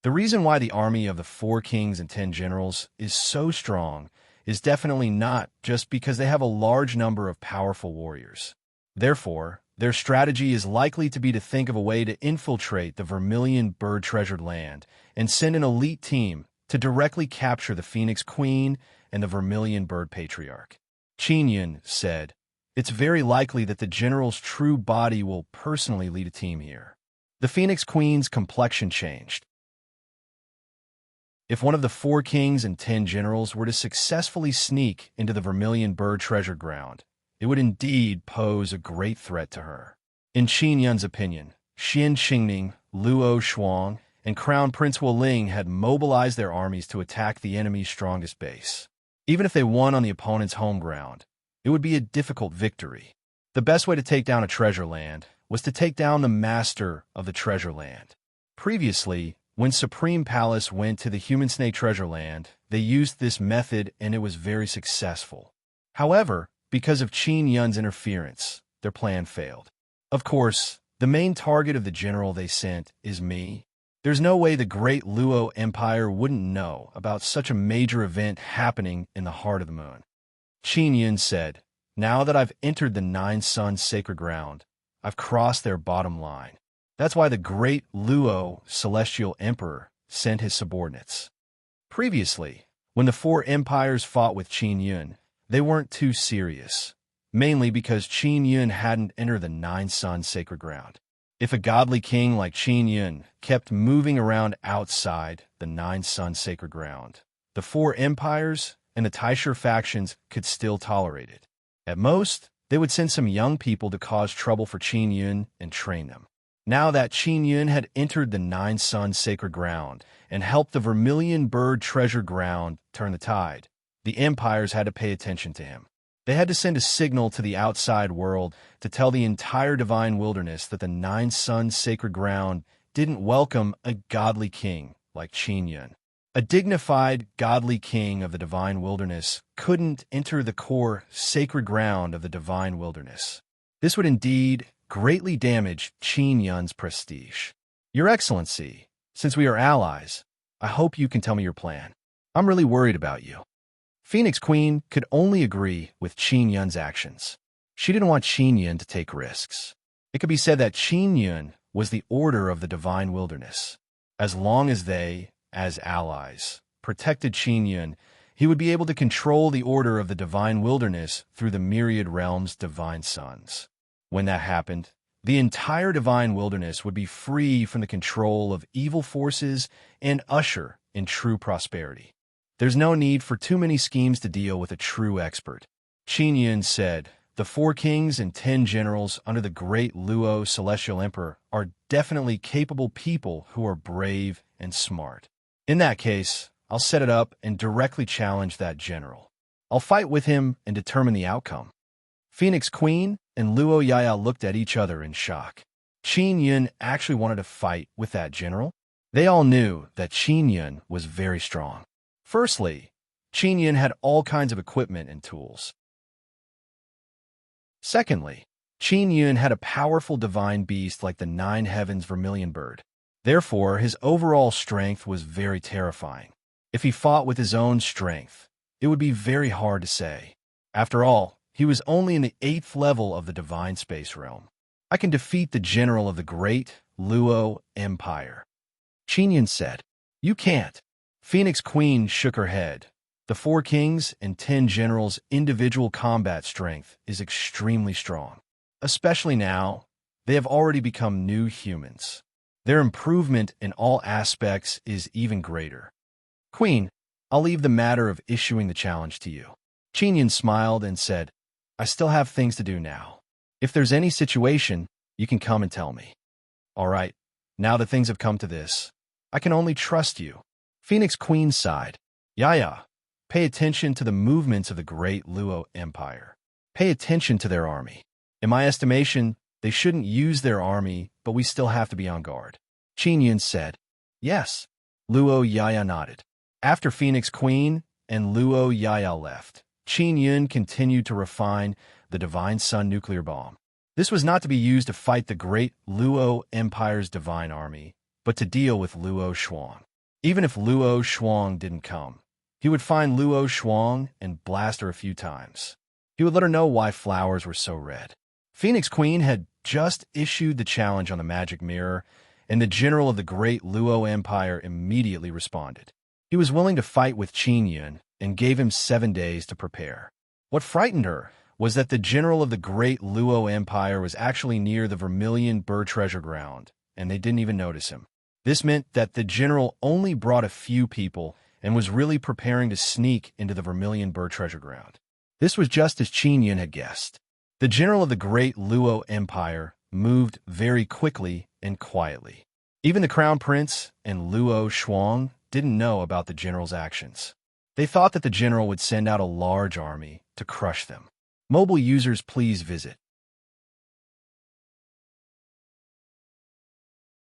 The reason why the army of the 4 kings and 10 generals is so strong is definitely not just because they have a large number of powerful warriors. Therefore, their strategy is likely to be to think of a way to infiltrate the Vermilion bird-treasured land and send an elite team to directly capture the Phoenix Queen and the Vermilion bird patriarch. Qin Yun said, "It's very likely that the general's true body will personally lead a team here." The Phoenix Queen's complexion changed. If one of the 4 kings and 10 generals were to successfully sneak into the Vermilion bird treasure ground, it would indeed pose a great threat to her. In Qin Yun's opinion, Xian Xingning, Luo Shuang, and Crown Prince Wuling had mobilized their armies to attack the enemy's strongest base. Even if they won on the opponent's home ground, it would be a difficult victory. The best way to take down a treasure land was to take down the master of the treasure land. Previously, when Supreme Palace went to the Human Snake Treasure Land, they used this method and it was very successful. However, because of Qin Yun's interference, their plan failed. Of course, the main target of the general they sent is me. There's no way the great Luo Empire wouldn't know about such a major event happening in the heart of the moon. Qin Yun said, "Now that I've entered the 9 Suns sacred ground, I've crossed their bottom line. That's why the great Luo Celestial Emperor sent his subordinates." Previously, when the 4 empires fought with Qin Yun, they weren't too serious, mainly because Qin Yun hadn't entered the 9 Suns sacred ground. If a godly king like Qin Yun kept moving around outside the 9 Suns sacred ground, the 4 empires and the Taishu factions could still tolerate it. At most, they would send some young people to cause trouble for Qin Yun and train them. Now that Qin Yun had entered the 9 Suns sacred ground and helped the Vermilion bird treasure ground turn the tide, the empires had to pay attention to him. They had to send a signal to the outside world to tell the entire divine wilderness that the 9 Suns sacred ground didn't welcome a godly king like Qin Yun. A dignified, godly king of the divine wilderness couldn't enter the core sacred ground of the divine wilderness. This would indeed greatly damage Qin Yun's prestige. Your Excellency, since we are allies, I hope you can tell me your plan. I'm really worried about you. Phoenix Queen could only agree with Qin Yun's actions. She didn't want Qin Yun to take risks. It could be said that Qin Yun was the order of the divine wilderness. As long as they, as allies, protected Qin Yun, he would be able to control the order of the divine wilderness through the myriad realms' divine suns. When that happened, the entire divine wilderness would be free from the control of evil forces and usher in true prosperity. There's no need for too many schemes to deal with a true expert. Qin Yun said, "The 4 kings and 10 generals under the great Luo Celestial Emperor are definitely capable people who are brave and smart. In that case, I'll set it up and directly challenge that general. I'll fight with him and determine the outcome." Phoenix Queen and Luo Yaya looked at each other in shock. Qin Yun actually wanted to fight with that general? They all knew that Qin Yun was very strong. Firstly, Qin Yun had all kinds of equipment and tools. Secondly, Qin Yun had a powerful divine beast like the 9 Heavens Vermilion bird. Therefore, his overall strength was very terrifying. If he fought with his own strength, it would be very hard to say. After all, he was only in the 8th level of the divine space realm. I can defeat the general of the great Luo Empire. Qin Yun said, "You can't." Phoenix Queen shook her head. The 4 kings and 10 generals' individual combat strength is extremely strong. Especially now, they have already become new humans. Their improvement in all aspects is even greater. Queen, I'll leave the matter of issuing the challenge to you. Qin Yun smiled and said, "I still have things to do now. If there's any situation, you can come and tell me." "All right, now that things have come to this, I can only trust you." Phoenix Queen sighed. "Yaya, pay attention to the movements of the great Luo Empire. Pay attention to their army. In my estimation, they shouldn't use their army, but we still have to be on guard." Qin Yun said, "Yes." Luo Yaya nodded. After Phoenix Queen and Luo Yaya left, Qin Yun continued to refine the Divine Sun nuclear bomb. This was not to be used to fight the great Luo Empire's divine army, but to deal with Luo Shuang. Even if Luo Shuang didn't come, he would find Luo Shuang and blast her a few times. He would let her know why flowers were so red. Phoenix Queen had just issued the challenge on the magic mirror, and the general of the great Luo Empire immediately responded. He was willing to fight with Qin Yun and gave him 7 days to prepare. What frightened her was that the general of the great Luo Empire was actually near the Vermilion Bird Treasure Ground, and they didn't even notice him. This meant that the general only brought a few people and was really preparing to sneak into the Vermilion Bird Treasure Ground. This was just as Qin Yun had guessed. The general of the great Luo Empire moved very quickly and quietly. Even the Crown Prince and Luo Shuang didn't know about the general's actions. They thought that the general would send out a large army to crush them. Mobile users, please visit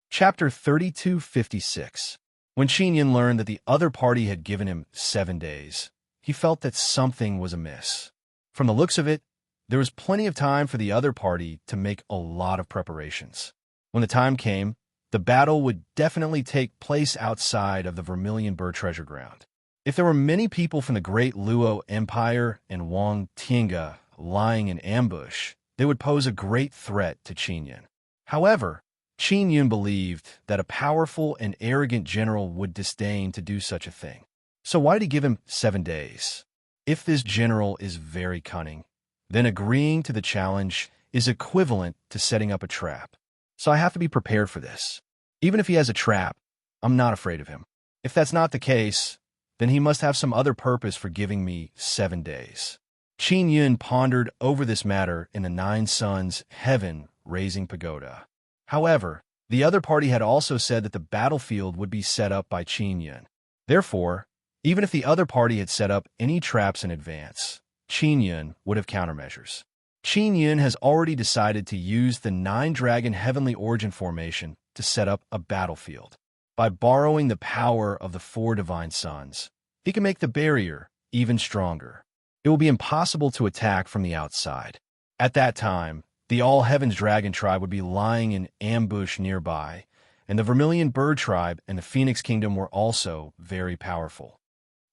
Chapter 3256. When Qin Yun learned that the other party had given him 7 days, he felt that something was amiss. From the looks of it, there was plenty of time for the other party to make a lot of preparations. When the time came, the battle would definitely take place outside of the Vermilion Bird Treasure Ground. If there were many people from the great Luo Empire and Wang Tiange lying in ambush, they would pose a great threat to Qin Yun. However, Qin Yun believed that a powerful and arrogant general would disdain to do such a thing. So why did he give him 7 days? If this general is very cunning, then agreeing to the challenge is equivalent to setting up a trap. So I have to be prepared for this. Even if he has a trap, I'm not afraid of him. If that's not the case, then he must have some other purpose for giving me 7 days. Qin Yun pondered over this matter in the Nine Suns heaven-raising pagoda. However, the other party had also said that the battlefield would be set up by Qin Yun. Therefore, even if the other party had set up any traps in advance, Qin Yun would have countermeasures. Qin Yun has already decided to use the Nine-Dragon Heavenly Origin formation to set up a battlefield. By borrowing the power of the 4 Divine Suns, he can make the barrier even stronger. It will be impossible to attack from the outside. At that time, the All Heavens Dragon Tribe would be lying in ambush nearby, and the Vermilion Bird Tribe and the Phoenix Kingdom were also very powerful.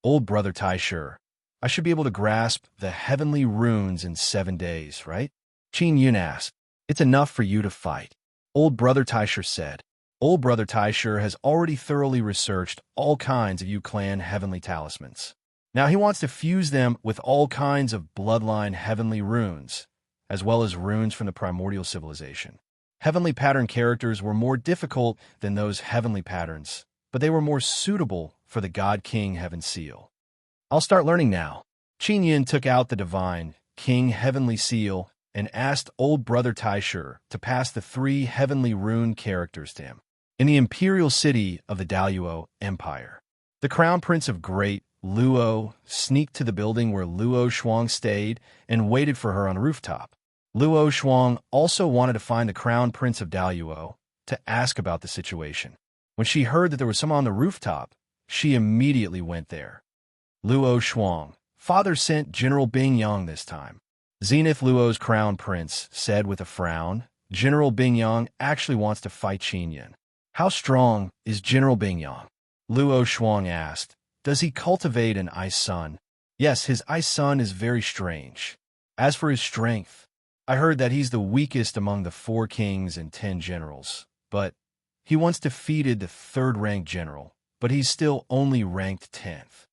Old Brother Taisher, I should be able to grasp the heavenly runes in 7 days, right? Qin Yun asked. It's enough for you to fight. Old Brother Taisher said. Old Brother Taisher has already thoroughly researched all kinds of Yu Clan heavenly talismans. Now he wants to fuse them with all kinds of bloodline heavenly runes, as well as runes from the primordial civilization. Heavenly pattern characters were more difficult than those heavenly patterns, but they were more suitable for the God King Heaven Seal. I'll start learning now. Qin Yun took out the Divine King Heavenly Seal and asked Old Brother Taisher to pass the 3 heavenly rune characters to him. In the imperial city of the Daluo Empire, the Crown Prince of Great Luo sneaked to the building where Luo Shuang stayed and waited for her on a rooftop. Luo Shuang also wanted to find the Crown Prince of Daluo to ask about the situation. When she heard that there was someone on the rooftop, she immediately went there. Luo Shuang, father sent General Bing Yang this time. Zenith Luo's Crown Prince said with a frown, General Bing Yang actually wants to fight Qin Yun. How strong is General Bing Yang? Luo Shuang asked. Does he cultivate an ice sun? Yes, his ice sun is very strange. As for his strength, I heard that he's the weakest among the 4 kings and 10 generals, but he once defeated the 3rd-ranked general, but he's still only ranked 10th.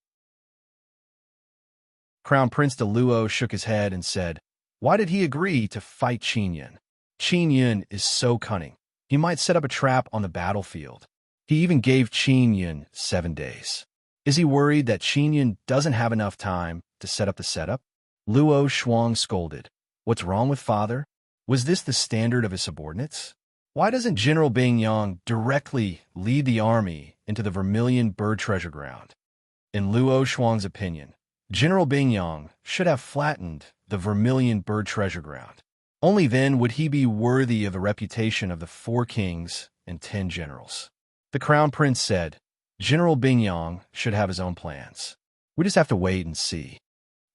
Crown Prince de Luo shook his head and said, why did he agree to fight Qin Yun? Qin Yun is so cunning. He might set up a trap on the battlefield. He even gave Qin Yun 7 days. Is he worried that Qin Yun doesn't have enough time to set up the setup? Luo Shuang scolded. What's wrong with father? Was this the standard of his subordinates? Why doesn't General Bing Yang directly lead the army into the Vermilion Bird Treasure Ground? In Luo Shuang's opinion, General Bing Yang should have flattened the Vermilion Bird Treasure Ground. Only then would he be worthy of the reputation of the 4 kings and 10 generals. The Crown Prince said, General Bing Yang should have his own plans. We just have to wait and see.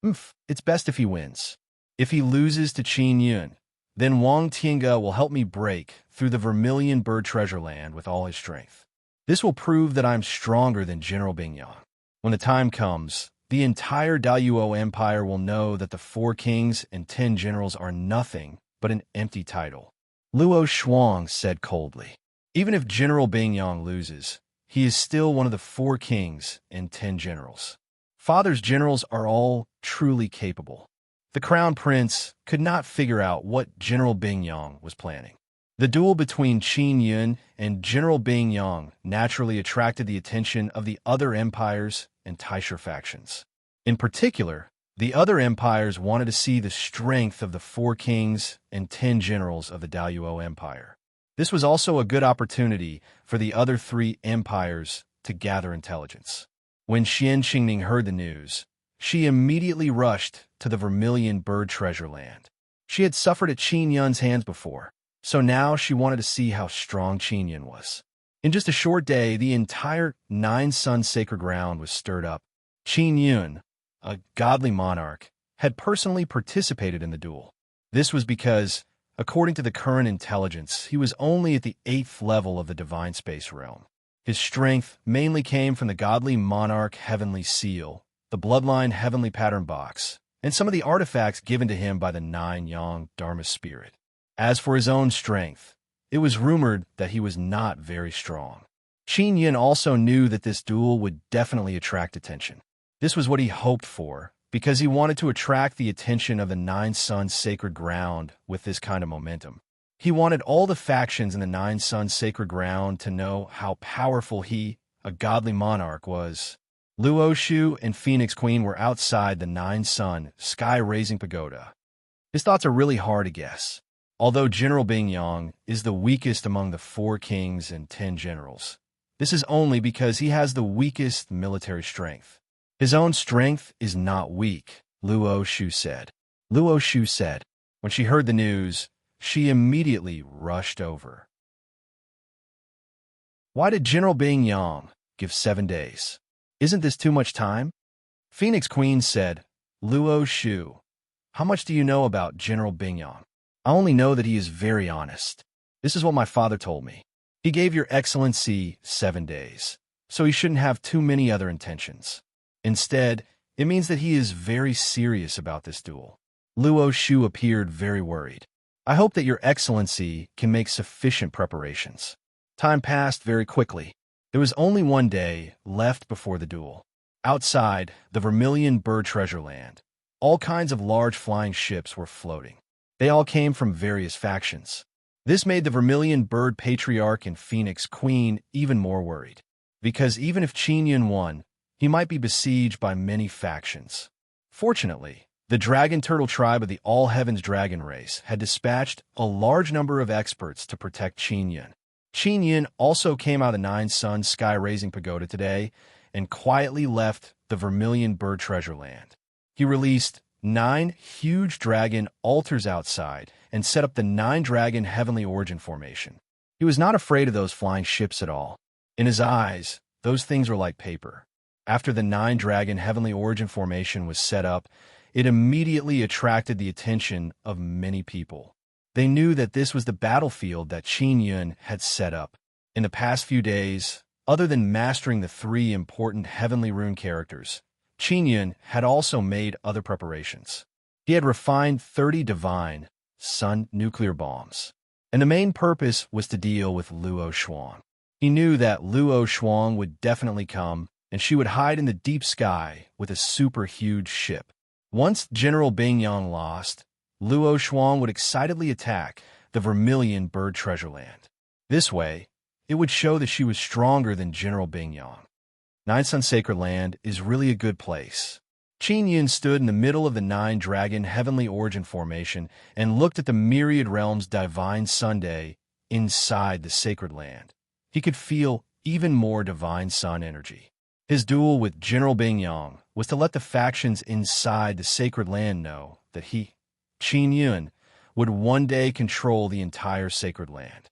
It's best if he wins. If he loses to Qin Yun, then Wang Tiange will help me break through the Vermilion Bird Treasure Land with all his strength. This will prove that I'm stronger than General Bingyang. When the time comes, the entire Daiyuo Empire will know that the 4 kings and 10 generals are nothing but an empty title. Luo Shuang said coldly. Even if General Bingyang loses, he is still one of the 4 kings and 10 generals. Father's generals are all truly capable. The Crown Prince could not figure out what General Bingyang was planning. The duel between Qin Yun and General Bingyang naturally attracted the attention of the other empires and Taisha factions. In particular, the other empires wanted to see the strength of the 4 kings and 10 generals of the Daiyuo Empire. This was also a good opportunity for the other 3 empires to gather intelligence. When Xian Qingning heard the news, she immediately rushed to the Vermilion Bird Treasure Land. She had suffered at Qin Yun's hands before, so now she wanted to see how strong Qin Yun was. In just a short day, the entire 9 Sun sacred ground was stirred up. Qin Yun, a godly monarch, had personally participated in the duel. This was because, according to the current intelligence, he was only at the 8th level of the divine space realm. His strength mainly came from the godly monarch heavenly seal, the bloodline heavenly pattern box, and some of the artifacts given to him by the 9 Yang Dharma spirit. As for his own strength, it was rumored that he was not very strong. Qin Yun also knew that this duel would definitely attract attention. This was what he hoped for, because he wanted to attract the attention of the 9 Sun sacred ground with this kind of momentum. He wanted all the factions in the 9 Sun sacred ground to know how powerful he, a godly monarch, was. Luo Shu and Phoenix Queen were outside the 9 Sun sky-raising pagoda. His thoughts are really hard to guess. Although General Bingyang is the weakest among the 4 kings and 10 generals, this is only because he has the weakest military strength. His own strength is not weak, Luo Shu said. Luo Shu said. When she heard the news, she immediately rushed over. Why did General Bingyang give 7 days? Isn't this too much time? Phoenix Queen said, Luo Shu, how much do you know about General Bingyang? I only know that he is very honest. This is what my father told me. He gave your excellency 7 days, so he shouldn't have too many other intentions. Instead, it means that he is very serious about this duel. Luo Shu appeared very worried. I hope that your excellency can make sufficient preparations. Time passed very quickly. There was only 1 day left before the duel. Outside the Vermilion Bird Treasure Land, all kinds of large flying ships were floating. They all came from various factions. This made the Vermilion Bird Patriarch and Phoenix Queen even more worried, because even if Qin Yun won, he might be besieged by many factions. Fortunately, the Dragon Turtle tribe of the All Heavens Dragon race had dispatched a large number of experts to protect Qin Yun. Qin Yun also came out of the 9 Sun sky-raising pagoda today and quietly left the Vermilion Bird Treasure Land. He released 9 huge dragon altars outside and set up the 9 dragon heavenly origin formation. He was not afraid of those flying ships at all. In his eyes, those things were like paper. After the 9 dragon heavenly origin formation was set up, it immediately attracted the attention of many people. They knew that this was the battlefield that Qin Yun had set up. In the past few days, other than mastering the 3 important heavenly rune characters, Qin Yun had also made other preparations. He had refined 30 divine sun nuclear bombs, and the main purpose was to deal with Luo Shuang. He knew that Luo Shuang would definitely come, and she would hide in the deep sky with a super huge ship. Once General Bingyang lost, Luo Shuang would excitedly attack the Vermilion Bird Treasure Land. This way, it would show that she was stronger than General Bingyang. 9 Sun Sacred Land is really a good place. Qin Yun stood in the middle of the 9 Dragon Heavenly Origin Formation and looked at the myriad realms divine Sunday inside the sacred land. He could feel even more divine sun energy. His duel with General Bingyang was to let the factions inside the sacred land know that he, Qin Yun, would one day control the entire sacred land.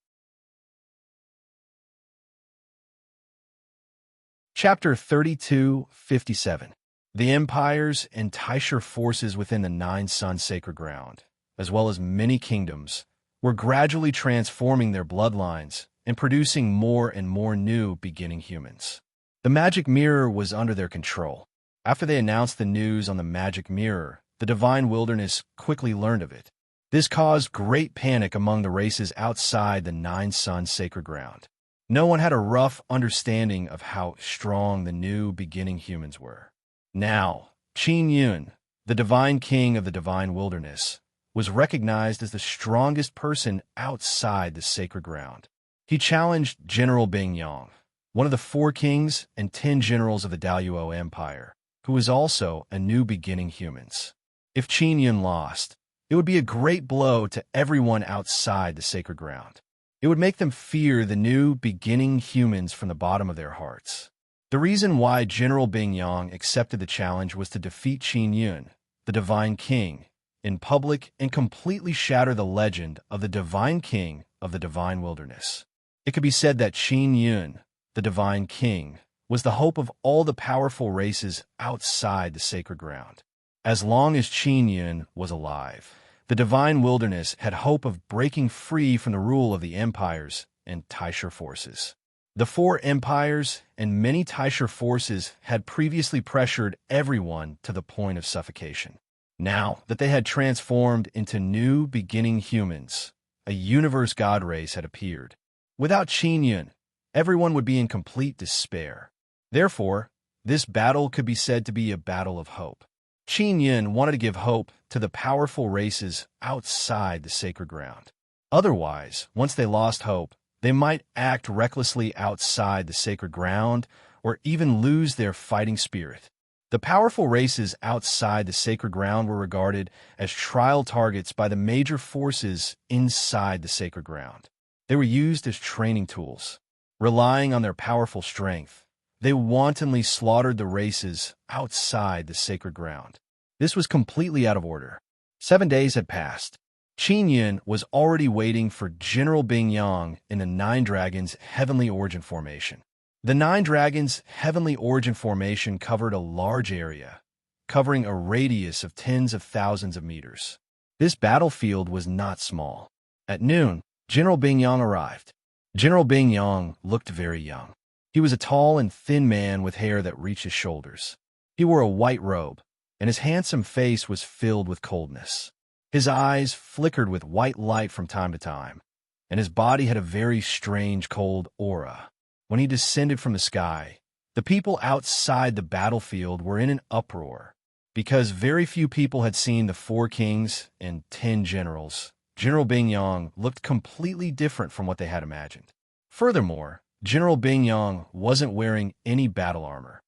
Chapter 32:57 The empires and Taisher forces within the Nine Sun Sacred Ground, as well as many kingdoms, were gradually transforming their bloodlines and producing more and more new beginning humans. The magic mirror was under their control. After they announced the news on the magic mirror, the divine wilderness quickly learned of it. This caused great panic among the races outside the Nine Sun Sacred Ground. No one had a rough understanding of how strong the new beginning humans were. Now, Qin Yun, the divine king of the divine wilderness, was recognized as the strongest person outside the sacred ground. He challenged General Bing Yang, one of the 4 kings and 10 generals of the Daluo Empire, who was also a new beginning humans. If Qin Yun lost, it would be a great blow to everyone outside the sacred ground. It would make them fear the new beginning humans from the bottom of their hearts. The reason why General Bing Yang accepted the challenge was to defeat Qin Yun, the divine king, in public and completely shatter the legend of the divine king of the divine wilderness. It could be said that Qin Yun, the divine king, was the hope of all the powerful races outside the sacred ground. As long as Qin Yun was alive, the divine wilderness had hope of breaking free from the rule of the empires and Taisher forces. The 4 empires and many Taisher forces had previously pressured everyone to the point of suffocation. Now that they had transformed into new beginning humans, a universe god race had appeared. Without Qin Yun, everyone would be in complete despair. Therefore, this battle could be said to be a battle of hope. Qin Yun wanted to give hope to the powerful races outside the sacred ground. Otherwise, once they lost hope, they might act recklessly outside the sacred ground or even lose their fighting spirit. The powerful races outside the sacred ground were regarded as trial targets by the major forces inside the sacred ground. They were used as training tools. Relying on their powerful strength, they wantonly slaughtered the races outside the sacred ground. This was completely out of order. 7 days had passed. Qin Yun was already waiting for General Bing Yang in the Nine Dragons' Heavenly Origin Formation. The Nine Dragons' Heavenly Origin Formation covered a large area, covering a radius of tens of thousands of meters. This battlefield was not small. At noon, General Bing Yang arrived. General Bing Yang looked very young. He was a tall and thin man with hair that reached his shoulders. He wore a white robe, and his handsome face was filled with coldness. His eyes flickered with white light from time to time, and his body had a very strange cold aura. When he descended from the sky, the people outside the battlefield were in an uproar. Because very few people had seen the 4 kings and 10 generals, General Bing Yang looked completely different from what they had imagined. Furthermore, General Bing Yang wasn't wearing any battle armor.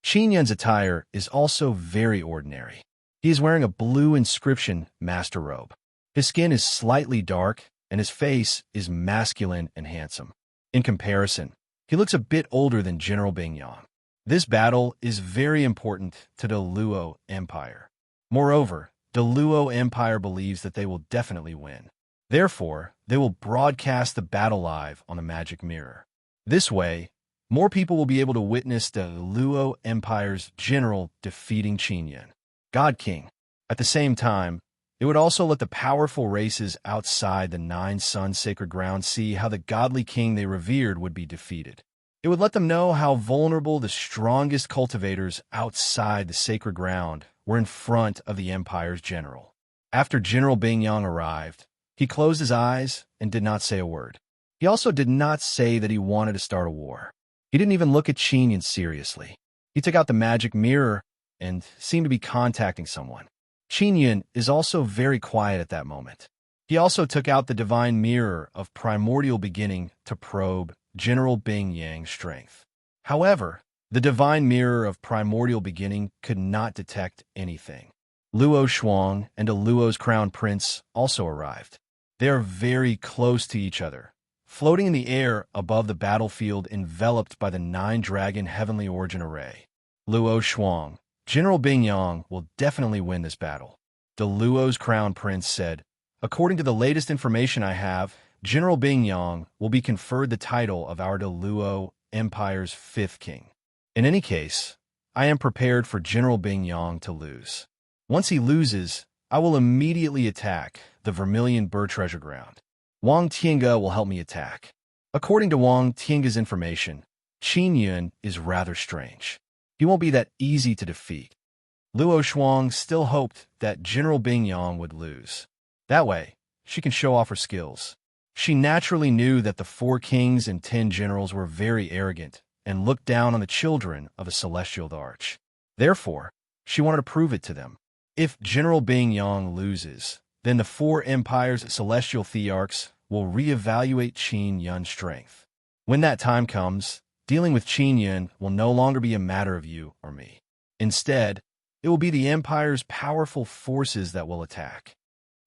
Qin Yun's attire is also very ordinary. He is wearing a blue inscription master robe. His skin is slightly dark, and his face is masculine and handsome. In comparison, he looks a bit older than General Bing Yang. This battle is very important to the Luo Empire. Moreover, the Luo Empire believes that they will definitely win. Therefore, they will broadcast the battle live on the magic mirror. This way, more people will be able to witness the Luo Empire's general defeating Qin Yun, God King. At the same time, it would also let the powerful races outside the Nine Sun Sacred Ground see how the godly king they revered would be defeated. It would let them know how vulnerable the strongest cultivators outside the sacred ground were in front of the empire's general. After General Bing Yang arrived, he closed his eyes and did not say a word. He also did not say that he wanted to start a war. He didn't even look at Qin Yun seriously. He took out the magic mirror and seemed to be contacting someone. Qin Yun is also very quiet at that moment. He also took out the divine mirror of primordial beginning to probe General Bing Yang's strength. However, the divine mirror of primordial beginning could not detect anything. Luo Shuang and a Luo's crown prince also arrived. They are very close to each other, floating in the air above the battlefield enveloped by the 9-dragon heavenly origin array. Luo Shuang, General Bing Yang will definitely win this battle. The Luo's crown prince said, according to the latest information I have, General Bing Yang will be conferred the title of our Luo Empire's 5th king. In any case, I am prepared for General Bing Yang to lose. Once he loses, I will immediately attack the Vermilion Bird Treasure Ground. Wang Tiange will help me attack. According to Wang Tiange's information, Qin Yun is rather strange. He won't be that easy to defeat. Luo Shuang still hoped that General Bing Yang would lose. That way, she can show off her skills. She naturally knew that the 4 kings and 10 generals were very arrogant and looked down on the children of a celestial arch. Therefore, she wanted to prove it to them. If General Bing Yang loses, then the 4 empires' celestial thearchs will reevaluate Qin Yun's strength. When that time comes, dealing with Qin Yun will no longer be a matter of you or me. Instead, it will be the empire's powerful forces that will attack.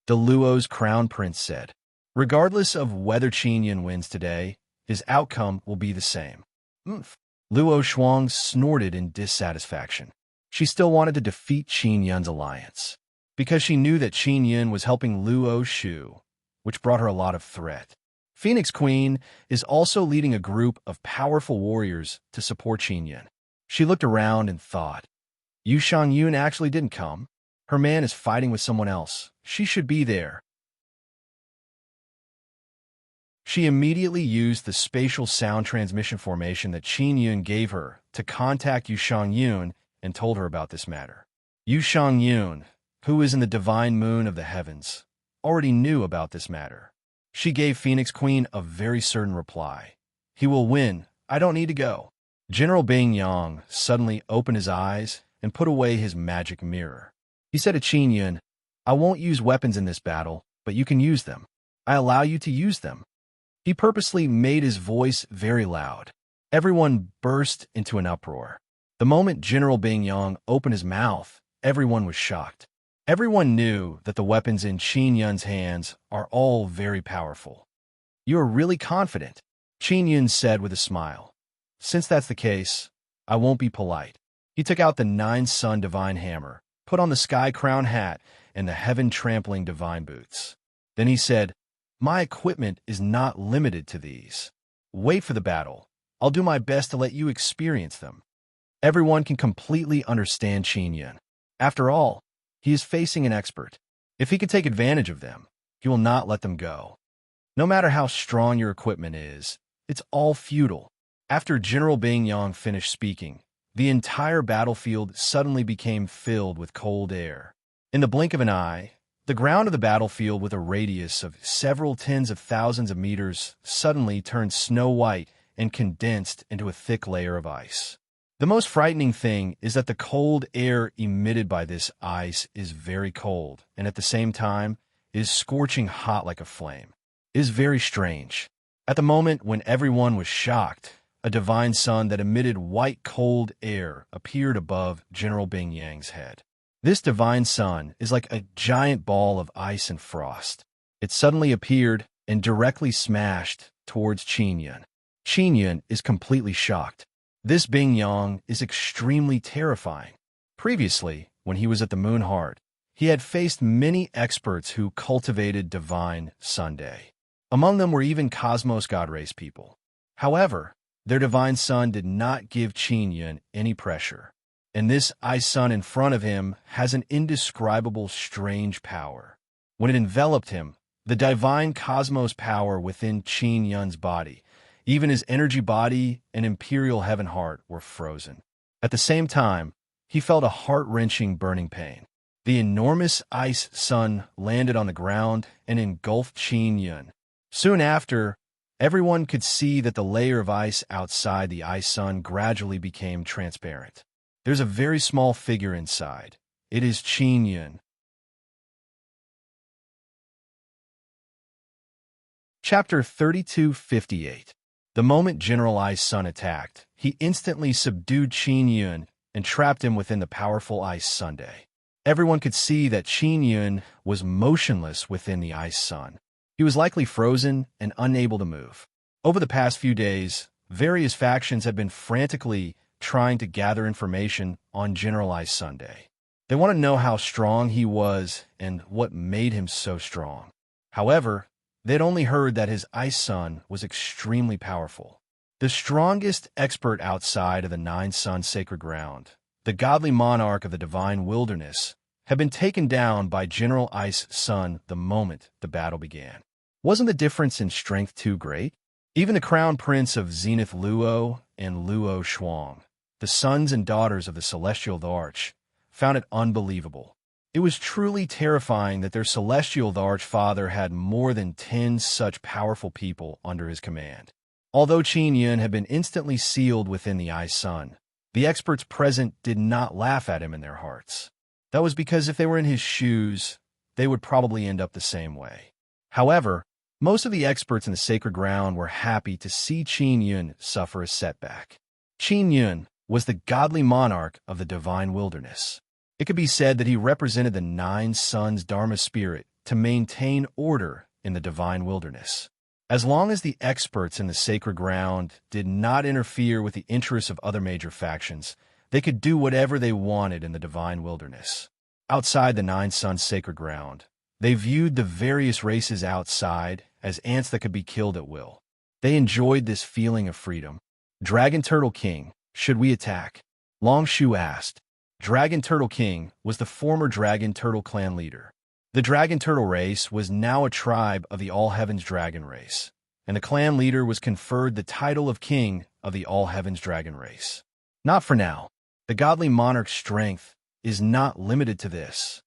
De Luo's crown prince said, regardless of whether Qin Yun wins today, his outcome will be the same. Luo Shuang snorted in dissatisfaction. She still wanted to defeat Qin Yun's alliance, because she knew that Qin Yun was helping Luo Shu, which brought her a lot of threat. Phoenix Queen is also leading a group of powerful warriors to support Qin Yun. She looked around and thought, Yu Shangyun actually didn't come. Her man is fighting with someone else. She should be there. She immediately used the spatial sound transmission formation that Qin Yun gave her to contact Yu Shangyun and told her about this matter. Yu Shangyun, who is in the divine moon of the heavens, already knew about this matter. She gave Phoenix Queen a very certain reply. He will win. I don't need to go. General Bing Yang suddenly opened his eyes and put away his magic mirror. He said to Qin Yun, I won't use weapons in this battle, but you can use them. I allow you to use them. He purposely made his voice very loud. Everyone burst into an uproar. The moment General Bing Yang opened his mouth, everyone was shocked. Everyone knew that the weapons in Qin Yun's hands are all very powerful. You are really confident, Qin Yun said with a smile. Since that's the case, I won't be polite. He took out the 9-sun divine hammer, put on the sky crown hat, and the heaven-trampling divine boots. Then he said, my equipment is not limited to these. Wait for the battle. I'll do my best to let you experience them. Everyone can completely understand Qin Yun. After all, he is facing an expert. If he can take advantage of them, he will not let them go. No matter how strong your equipment is, it's all futile. After General Bing Yang finished speaking, the entire battlefield suddenly became filled with cold air. In the blink of an eye, the ground of the battlefield with a radius of several tens of thousands of meters suddenly turned snow-white and condensed into a thick layer of ice. The most frightening thing is that the cold air emitted by this ice is very cold and at the same time is scorching hot like a flame. It is very strange. At the moment when everyone was shocked, a divine sun that emitted white cold air appeared above General Bing Yang's head. This divine sun is like a giant ball of ice and frost. It suddenly appeared and directly smashed towards Qin Yun. Qin Yun is completely shocked. This Bing Yang is extremely terrifying. Previously, when he was at the Moon Heart, he had faced many experts who cultivated divine Sunday. Among them were even Cosmos God Race people. However, their divine sun did not give Qin Yun any pressure. And this ice sun in front of him has an indescribable strange power. When it enveloped him, the divine cosmos power within Qin Yun's body, even his energy body and imperial heaven heart were frozen. At the same time, he felt a heart-wrenching burning pain. The enormous ice sun landed on the ground and engulfed Qin Yun. Soon after, everyone could see that the layer of ice outside the ice sun gradually became transparent. There's a very small figure inside. It is Qin Yun. Chapter 3258. The moment General Ice Sun attacked, he instantly subdued Qin Yun and trapped him within the powerful Ice Sunday. Everyone could see that Qin Yun was motionless within the Ice Sun. He was likely frozen and unable to move. Over the past few days, various factions have been frantically trying to gather information on General Ice Sunday. They want to know how strong he was and what made him so strong. However, they'd only heard that his ice sun was extremely powerful. The strongest expert outside of the Nine Sun Sacred Ground, the godly monarch of the divine wilderness, had been taken down by General Ice Sun the moment the battle began. Wasn't the difference in strength too great? Even the crown prince of Zenith Luo and Luo Shuang, the sons and daughters of the celestial Arch, found it unbelievable. It was truly terrifying that their celestial Arch father had more than 10 such powerful people under his command. Although Qin Yun had been instantly sealed within the Ice Sun, the experts present did not laugh at him in their hearts. That was because if they were in his shoes, they would probably end up the same way. However, most of the experts in the sacred ground were happy to see Qin Yun suffer a setback. Qin Yun was the godly monarch of the divine wilderness. It could be said that he represented the Nine Suns' Dharma spirit to maintain order in the divine wilderness. As long as the experts in the sacred ground did not interfere with the interests of other major factions, they could do whatever they wanted in the divine wilderness. Outside the Nine Suns' sacred ground, they viewed the various races outside as ants that could be killed at will. They enjoyed this feeling of freedom. Dragon Turtle King, should we attack? Long Shu asked. Dragon Turtle King was the former Dragon Turtle clan leader. The Dragon Turtle race was now a tribe of the All Heavens Dragon race, and the clan leader was conferred the title of King of the All Heavens Dragon race. Not for now. The godly monarch's strength is not limited to this.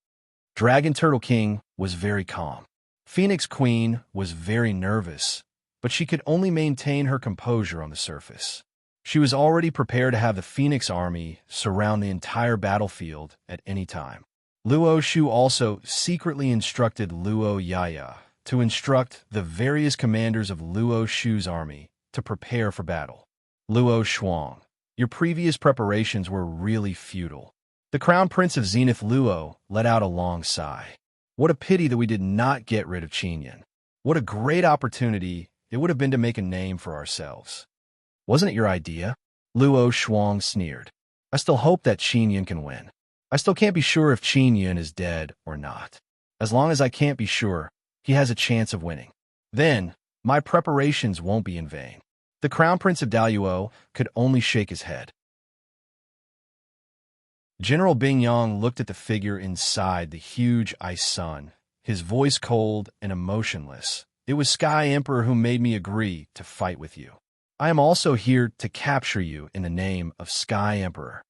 Dragon Turtle King was very calm. Phoenix Queen was very nervous, but she could only maintain her composure on the surface. She was already prepared to have the Phoenix army surround the entire battlefield at any time. Luo Shu also secretly instructed Luo Yaya to instruct the various commanders of Luo Shu's army to prepare for battle. Luo Shuang, your previous preparations were really futile. The Crown Prince of Zenith Luo let out a long sigh. What a pity that we did not get rid of Qin Yun. What a great opportunity it would have been to make a name for ourselves. Wasn't it your idea? Luo Shuang sneered. I still hope that Qin Yun can win. I still can't be sure if Qin Yun is dead or not. As long as I can't be sure, he has a chance of winning. Then, my preparations won't be in vain. The Crown Prince of Daluo could only shake his head. General Bing Yang looked at the figure inside the huge ice sun, his voice cold and emotionless. It was Sky Emperor who made me agree to fight with you. I am also here to capture you in the name of Sky Emperor.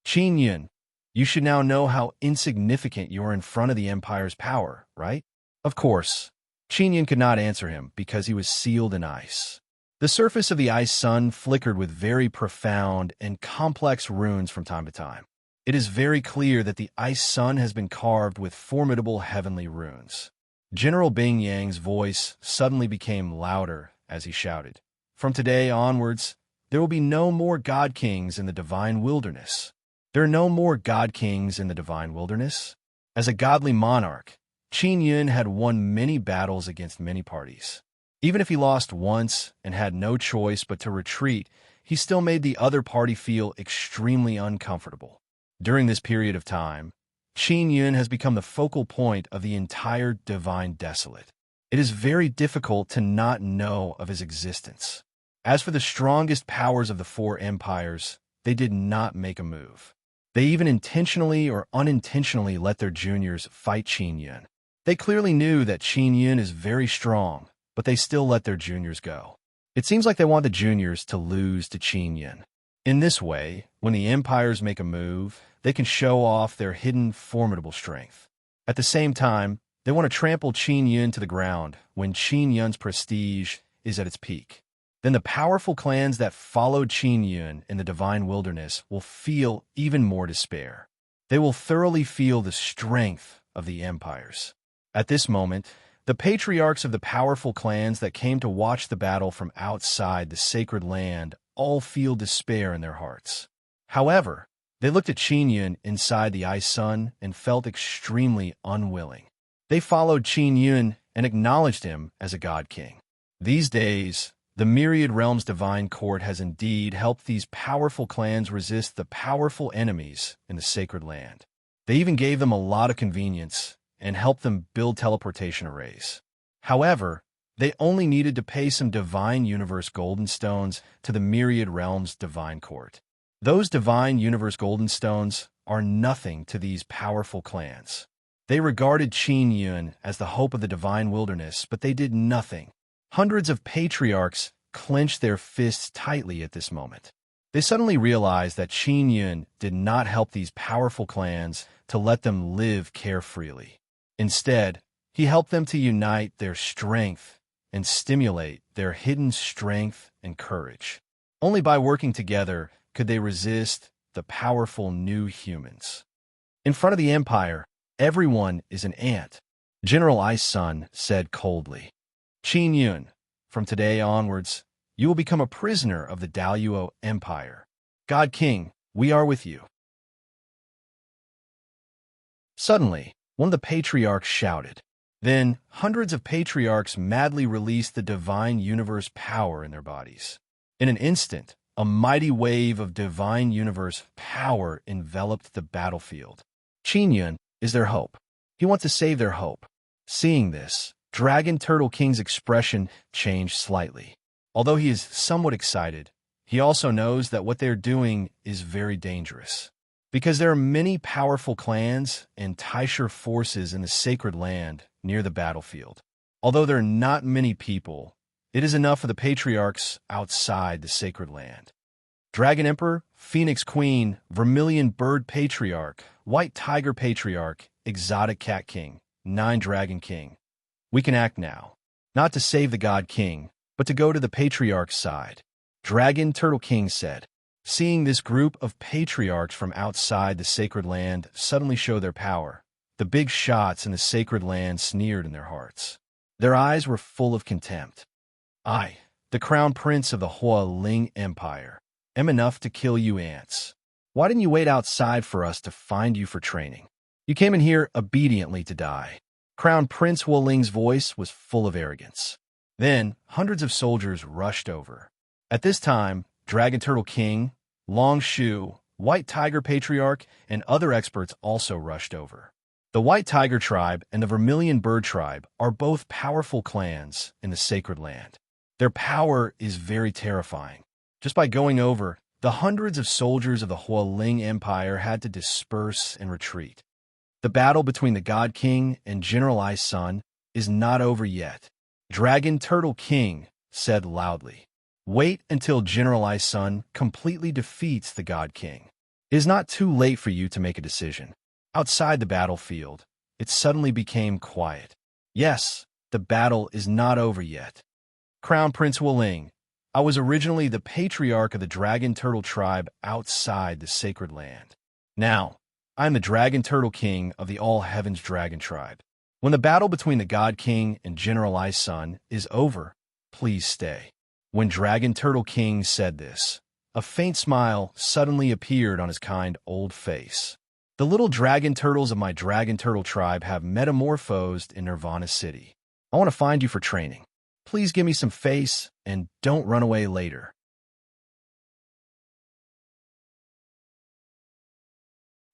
Qin Yun, you should now know how insignificant you are in front of the Empire's power, right? Of course, Qin Yun could not answer him because he was sealed in ice. The surface of the ice sun flickered with very profound and complex runes from time to time. It is very clear that the ice sun has been carved with formidable heavenly runes. General Bing Yang's voice suddenly became louder as he shouted, "From today onwards, there will be no more God Kings in the divine wilderness. There are no more God Kings in the divine wilderness." As a godly monarch, Qin Yun had won many battles against many parties. Even if he lost once and had no choice but to retreat, he still made the other party feel extremely uncomfortable. During this period of time, Qin Yun has become the focal point of the entire divine desolate. It is very difficult to not know of his existence. As for the strongest powers of the four empires, they did not make a move. They even intentionally or unintentionally let their juniors fight Qin Yun. They clearly knew that Qin Yun is very strong, but they still let their juniors go. It seems like they want the juniors to lose to Qin Yun. In this way, when the empires make a move, they can show off their hidden formidable strength. At the same time, they want to trample Qin Yun to the ground when Qin Yun's prestige is at its peak. Then the powerful clans that followed Qin Yun in the divine wilderness will feel even more despair. They will thoroughly feel the strength of the empires. At this moment, the patriarchs of the powerful clans that came to watch the battle from outside the sacred land all feel despair in their hearts. However, they looked at Qin Yun inside the ice sun and felt extremely unwilling. They followed Qin Yun and acknowledged him as a god king. These days, the Myriad Realms Divine Court has indeed helped these powerful clans resist the powerful enemies in the sacred land. They even gave them a lot of convenience and helped them build teleportation arrays. However, They only needed to pay some divine universe golden stones to the myriad realms divine court. Those divine universe golden stones are nothing to these powerful clans. They regarded Qin Yun as the hope of the divine wilderness, but they did nothing. Hundreds of patriarchs clenched their fists tightly at this moment. They suddenly realized that Qin Yun did not help these powerful clans to let them live carefreely. Instead, he helped them to unite their strength and stimulate their hidden strength and courage. Only by working together could they resist the powerful new humans. In front of the Empire, everyone is an ant, General Ice Sun said coldly. Qin Yun, from today onwards, you will become a prisoner of the Daluo Empire. God King, we are with you. Suddenly, one of the patriarchs shouted. Then, hundreds of patriarchs madly released the divine universe power in their bodies. In an instant, a mighty wave of divine universe power enveloped the battlefield. Qin Yun is their hope. He wants to save their hope. Seeing this, Dragon Turtle King's expression changed slightly. Although he is somewhat excited, he also knows that what they're doing is very dangerous. Because there are many powerful clans and Taisher forces in the sacred land near the battlefield. Although there are not many people, it is enough for the patriarchs outside the sacred land. Dragon Emperor, Phoenix Queen, Vermilion Bird Patriarch, White Tiger Patriarch, Exotic Cat King, Nine Dragon King. We can act now. Not to save the God King, but to go to the patriarch's side. Dragon Turtle King said. Seeing this group of patriarchs from outside the sacred land suddenly show their power, the big shots in the sacred land sneered in their hearts. Their eyes were full of contempt. I, the crown prince of the Hualing Empire, am enough to kill you ants. Why didn't you wait outside for us to find you for training? You came in here obediently to die. Crown Prince Hualing's voice was full of arrogance. Then, hundreds of soldiers rushed over. At this time, Dragon Turtle King, Long Shu, White Tiger Patriarch, and other experts also rushed over. The White Tiger Tribe and the Vermilion Bird Tribe are both powerful clans in the sacred land. Their power is very terrifying. Just by going over, the hundreds of soldiers of the Hualing Empire had to disperse and retreat. The battle between the God King and General Ice Sun is not over yet. Dragon Turtle King said loudly. Wait until General Ice Sun completely defeats the God King. It is not too late for you to make a decision. Outside the battlefield, it suddenly became quiet. Yes, the battle is not over yet. Crown Prince Hualing, I was originally the patriarch of the Dragon Turtle Tribe outside the sacred land. Now, I am the Dragon Turtle King of the All Heavens Dragon Tribe. When the battle between the God King and General Ice Sun is over, please stay. When Dragon Turtle King said this, a faint smile suddenly appeared on his kind old face. The little dragon turtles of my Dragon Turtle Tribe have metamorphosed in Nirvana City. I want to find you for training. Please give me some face and don't run away later.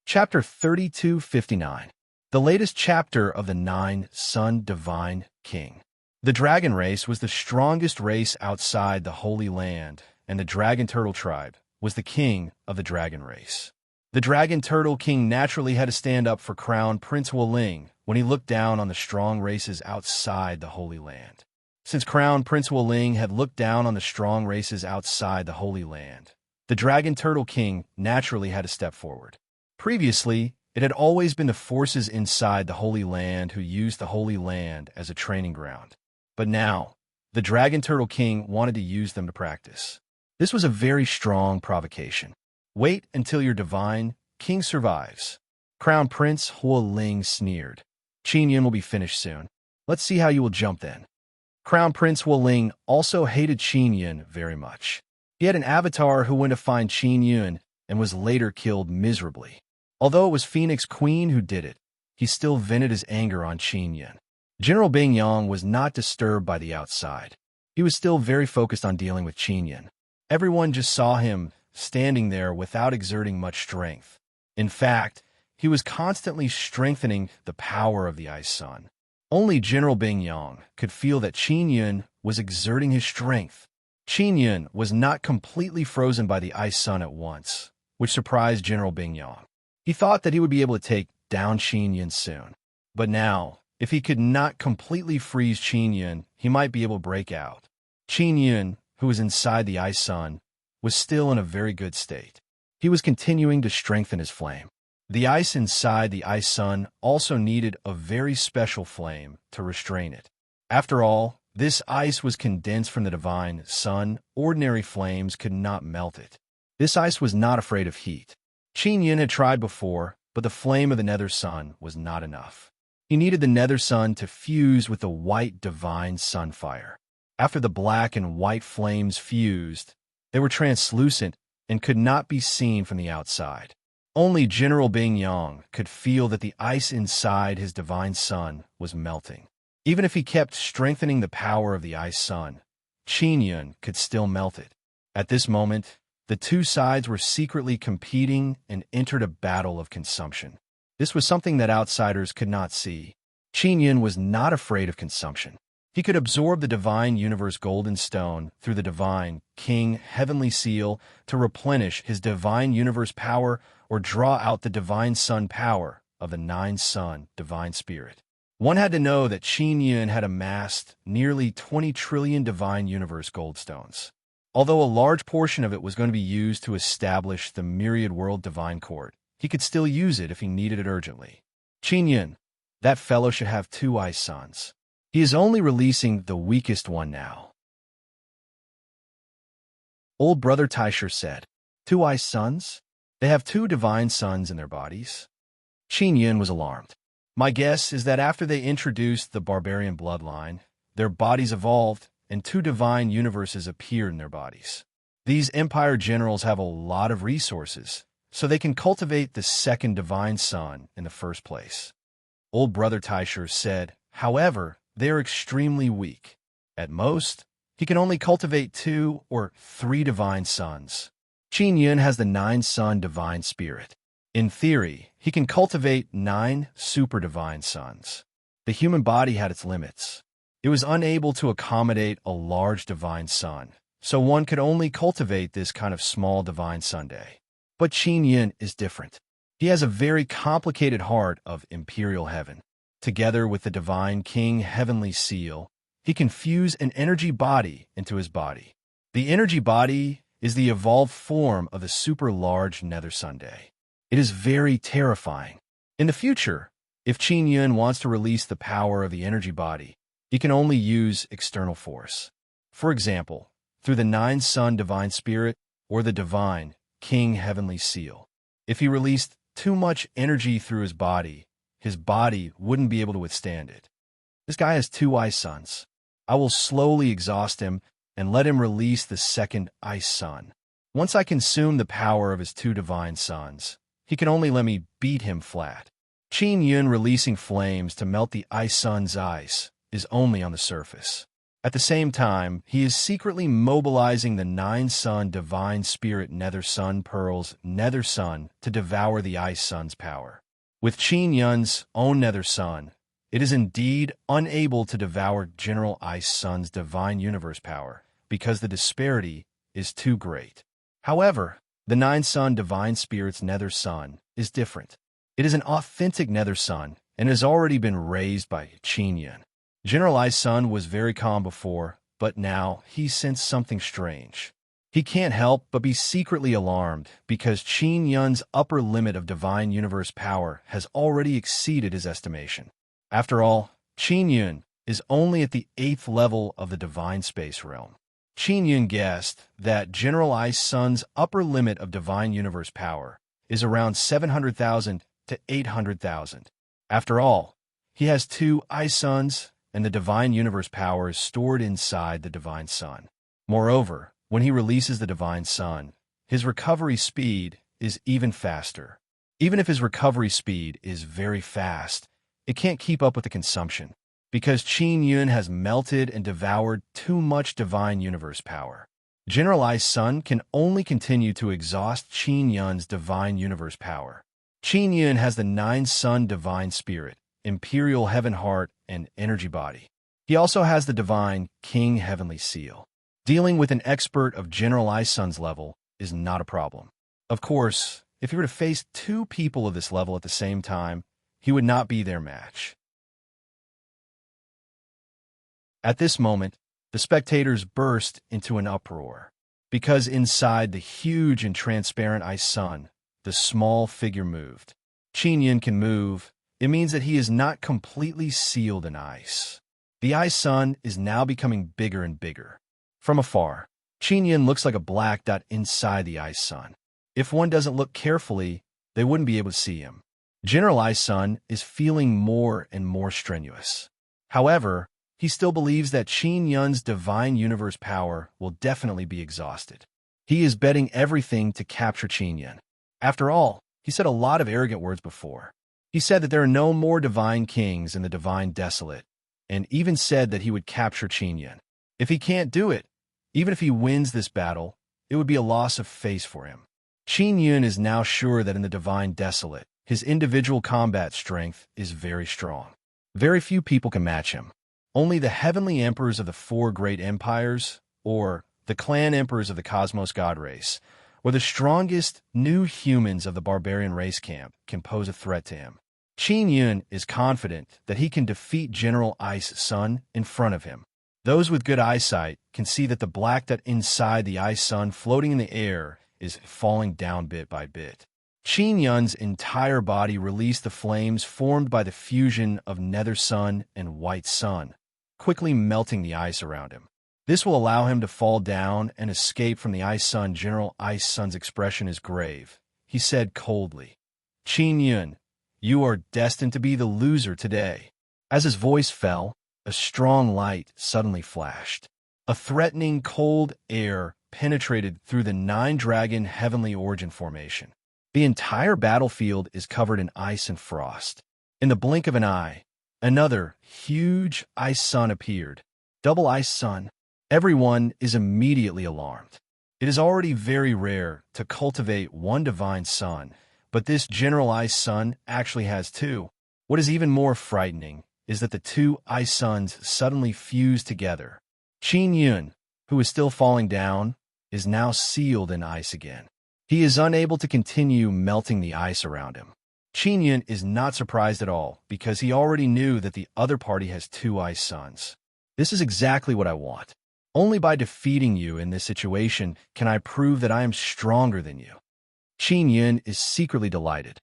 Chapter 3259. The latest chapter of the Nine Sun Divine King. The dragon race was the strongest race outside the Holy Land, and the Dragon Turtle Tribe was the king of the dragon race. The Dragon Turtle King naturally had to stand up for Crown Prince Hualing when he looked down on the strong races outside the Holy Land. Since Crown Prince Hualing had looked down on the strong races outside the Holy Land, the Dragon Turtle King naturally had to step forward. Previously, it had always been the forces inside the Holy Land who used the Holy Land as a training ground. But now, the Dragon Turtle King wanted to use them to practice. This was a very strong provocation. Wait until your divine king survives. Crown Prince Hualing sneered. Qin Yun will be finished soon. Let's see how you will jump then. Crown Prince Hualing also hated Qin Yun very much. He had an avatar who went to find Qin Yun and was later killed miserably. Although it was Phoenix Queen who did it, he still vented his anger on Qin Yun. General Bing Yang was not disturbed by the outside. He was still very focused on dealing with Qin Yun. Everyone just saw him standing there without exerting much strength. In fact, he was constantly strengthening the power of the Ice Sun. Only General Bing Yang could feel that Qin Yun was exerting his strength. Qin Yun was not completely frozen by the ice sun at once, which surprised General Bing Yang. He thought that he would be able to take down Qin Yun soon. But now, if he could not completely freeze Qin Yun, he might be able to break out. Qin Yun, who was inside the ice sun, was still in a very good state. He was continuing to strengthen his flame. The ice inside the ice sun also needed a very special flame to restrain it. After all, this ice was condensed from the divine sun. Ordinary flames could not melt it. This ice was not afraid of heat. Qin Yun had tried before, but the flame of the nether sun was not enough. He needed the nether sun to fuse with the white divine sun fire. After the black and white flames fused, they were translucent and could not be seen from the outside. Only General Bing Yang could feel that the ice inside his divine sun was melting. Even if he kept strengthening the power of the ice sun, Qin Yun could still melt it. At this moment, the two sides were secretly competing and entered a battle of consumption. This was something that outsiders could not see. Qin Yun was not afraid of consumption. He could absorb the divine universe golden stone through the divine king heavenly seal to replenish his divine universe power or draw out the divine sun power of the nine sun divine spirit. One had to know that Qin Yun had amassed nearly 20 trillion divine universe gold stones. Although a large portion of it was going to be used to establish the myriad world divine court, he could still use it if he needed it urgently. Qin Yun, that fellow should have two ice suns. He is only releasing the weakest one now. Old brother Taisher said, "Two ice suns? They have two divine suns in their bodies?" Qin Yun was alarmed. My guess is that after they introduced the barbarian bloodline, their bodies evolved and two divine universes appeared in their bodies. These empire generals have a lot of resources, so they can cultivate the second divine sun in the first place. Old brother Taisher said, however, they are extremely weak. At most, he can only cultivate 2 or 3 divine suns. Qin Yun has the 9-sun divine spirit. In theory, he can cultivate 9 super divine suns. The human body had its limits. It was unable to accommodate a large divine sun, so one could only cultivate this kind of small divine Sunday. But Qin Yun is different. He has a very complicated heart of imperial heaven. Together with the divine king heavenly seal, he can fuse an energy body into his body. The energy body is the evolved form of the super large nether Sunday. It is very terrifying. In the future, if Qin Yun wants to release the power of the energy body, he can only use external force. For example, through the 9-sun divine spirit or the divine king heavenly seal. If he released too much energy through his body wouldn't be able to withstand it. This guy has 2 ice suns. I will slowly exhaust him and let him release the second ice sun. Once I consume the power of his 2 divine suns, he can only let me beat him flat. Qin Yun releasing flames to melt the ice sun's ice is only on the surface. At the same time, he is secretly mobilizing the 9-sun divine spirit nether sun pearls nether sun to devour the ice sun's power. With Qin Yun's own nether sun, it is indeed unable to devour General Ice Sun's divine universe power because the disparity is too great. However, the 9-sun divine spirit's nether sun is different. It is an authentic nether sun and has already been raised by Qin Yun. General Ice Sun was very calm before, but now he sensed something strange. He can't help but be secretly alarmed because Qin Yun's upper limit of divine universe power has already exceeded his estimation. After all, Qin Yun is only at the 8th level of the divine space realm. Qin Yun guessed that General Ice Sun's upper limit of divine universe power is around 700,000 to 800,000. After all, he has 2 ice suns, and the divine universe power is stored inside the divine sun. Moreover, when he releases the divine sun, his recovery speed is even faster. Even if his recovery speed is very fast, it can't keep up with the consumption, because Qin Yun has melted and devoured too much divine universe power. General Ice Sun can only continue to exhaust Qin Yun's divine universe power. Qin Yun has the 9-sun divine spirit, imperial heaven heart, and energy body. He also has the divine king heavenly seal. Dealing with an expert of General Ice Sun's level is not a problem. Of course, if he were to face two people of this level at the same time, he would not be their match. At this moment, the spectators burst into an uproar, because inside the huge and transparent Ice Sun, the small figure moved. Qin Yun can move. It means that he is not completely sealed in ice. The Ice Sun is now becoming bigger and bigger. From afar, Qin Yun looks like a black dot inside the Ice Sun. If one doesn't look carefully, they wouldn't be able to see him. General Ice Sun is feeling more and more strenuous. However, he still believes that Qin Yun's divine universe power will definitely be exhausted. He is betting everything to capture Qin Yun. After all, he said a lot of arrogant words before. He said that there are no more divine kings in the divine desolate, and even said that he would capture Qin Yun. If he can't do it, even if he wins this battle, it would be a loss of face for him. Qin Yun is now sure that in the divine desolate, his individual combat strength is very strong. Very few people can match him. Only the heavenly emperors of the four great empires, or the clan emperors of the cosmos god race, or the strongest new humans of the barbarian race camp can pose a threat to him. Qin Yun is confident that he can defeat General Ice Sun in front of him. Those with good eyesight can see that the black dot inside the Ice Sun floating in the air is falling down bit by bit. Qin Yun's entire body released the flames formed by the fusion of Nether Sun and White Sun, quickly melting the ice around him. This will allow him to fall down and escape from the Ice Sun. General Ice Sun's expression is grave. He said coldly, "Qin Yun, you are destined to be the loser today." As his voice fell, a strong light suddenly flashed. A threatening cold air penetrated through the nine-dragon heavenly origin formation. The entire battlefield is covered in ice and frost. In the blink of an eye, another huge Ice Sun appeared. Double Ice Sun. Everyone is immediately alarmed. It is already very rare to cultivate one divine sun, but this General Ice Sun actually has two. What is even more frightening is that the two Ice Suns suddenly fuse together. Qin Yun, who is still falling down, is now sealed in ice again. He is unable to continue melting the ice around him. Qin Yun is not surprised at all because he already knew that the other party has two Ice Suns. This is exactly what I want. Only by defeating you in this situation can I prove that I am stronger than you. Qin Yun is secretly delighted.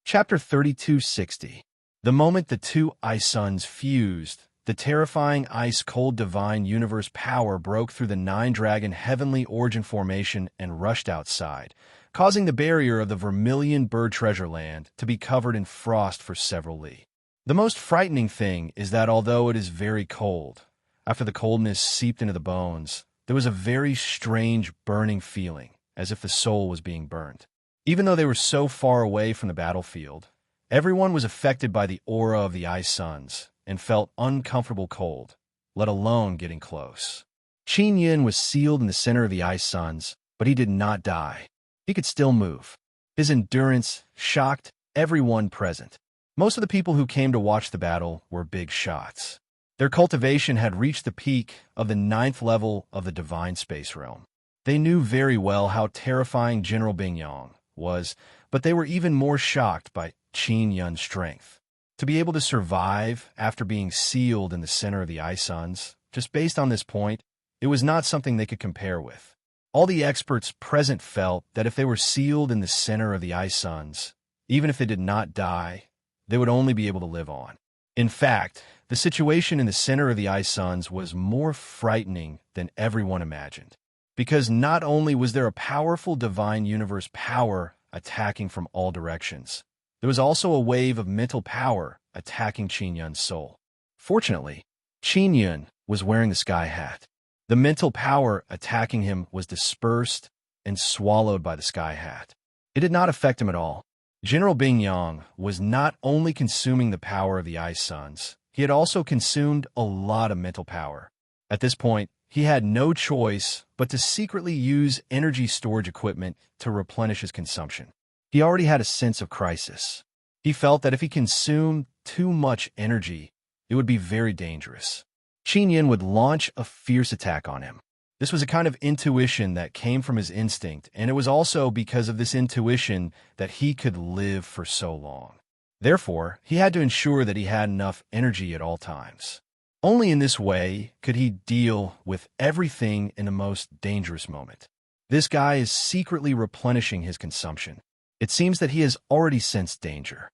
Chapter 3260. The moment the two Ice Suns fused, the terrifying ice-cold divine universe power broke through the nine-dragon heavenly origin formation and rushed outside, causing the barrier of the Vermilion Bird Treasure Land to be covered in frost for several li. The most frightening thing is that although it is very cold, after the coldness seeped into the bones, there was a very strange burning feeling, as if the soul was being burned. Even though they were so far away from the battlefield, everyone was affected by the aura of the Ice Suns and felt uncomfortable cold, let alone getting close. Qin Yun was sealed in the center of the Ice Suns, but he did not die. He could still move. His endurance shocked everyone present. Most of the people who came to watch the battle were big shots. Their cultivation had reached the peak of the 9th level of the divine space realm. They knew very well how terrifying General Bingyang was, but they were even more shocked by Qin Yun's strength. To be able to survive after being sealed in the center of the Ice Suns, just based on this point, it was not something they could compare with. All the experts present felt that if they were sealed in the center of the Ice Suns, even if they did not die, they would only be able to live on. In fact, the situation in the center of the Ice Suns was more frightening than everyone imagined, because not only was there a powerful divine universe power attacking from all directions, there was also a wave of mental power attacking Qin Yun's soul. Fortunately, Qin Yun was wearing the sky hat. The mental power attacking him was dispersed and swallowed by the sky hat. It did not affect him at all. General Bingyang was not only consuming the power of the Ice Suns, he had also consumed a lot of mental power. At this point, he had no choice but to secretly use energy storage equipment to replenish his consumption. He already had a sense of crisis. He felt that if he consumed too much energy, it would be very dangerous. Qin Yin would launch a fierce attack on him. This was a kind of intuition that came from his instinct, and it was also because of this intuition that he could live for so long. Therefore, he had to ensure that he had enough energy at all times. Only in this way could he deal with everything in the most dangerous moment. This guy is secretly replenishing his consumption. It seems that he has already sensed danger.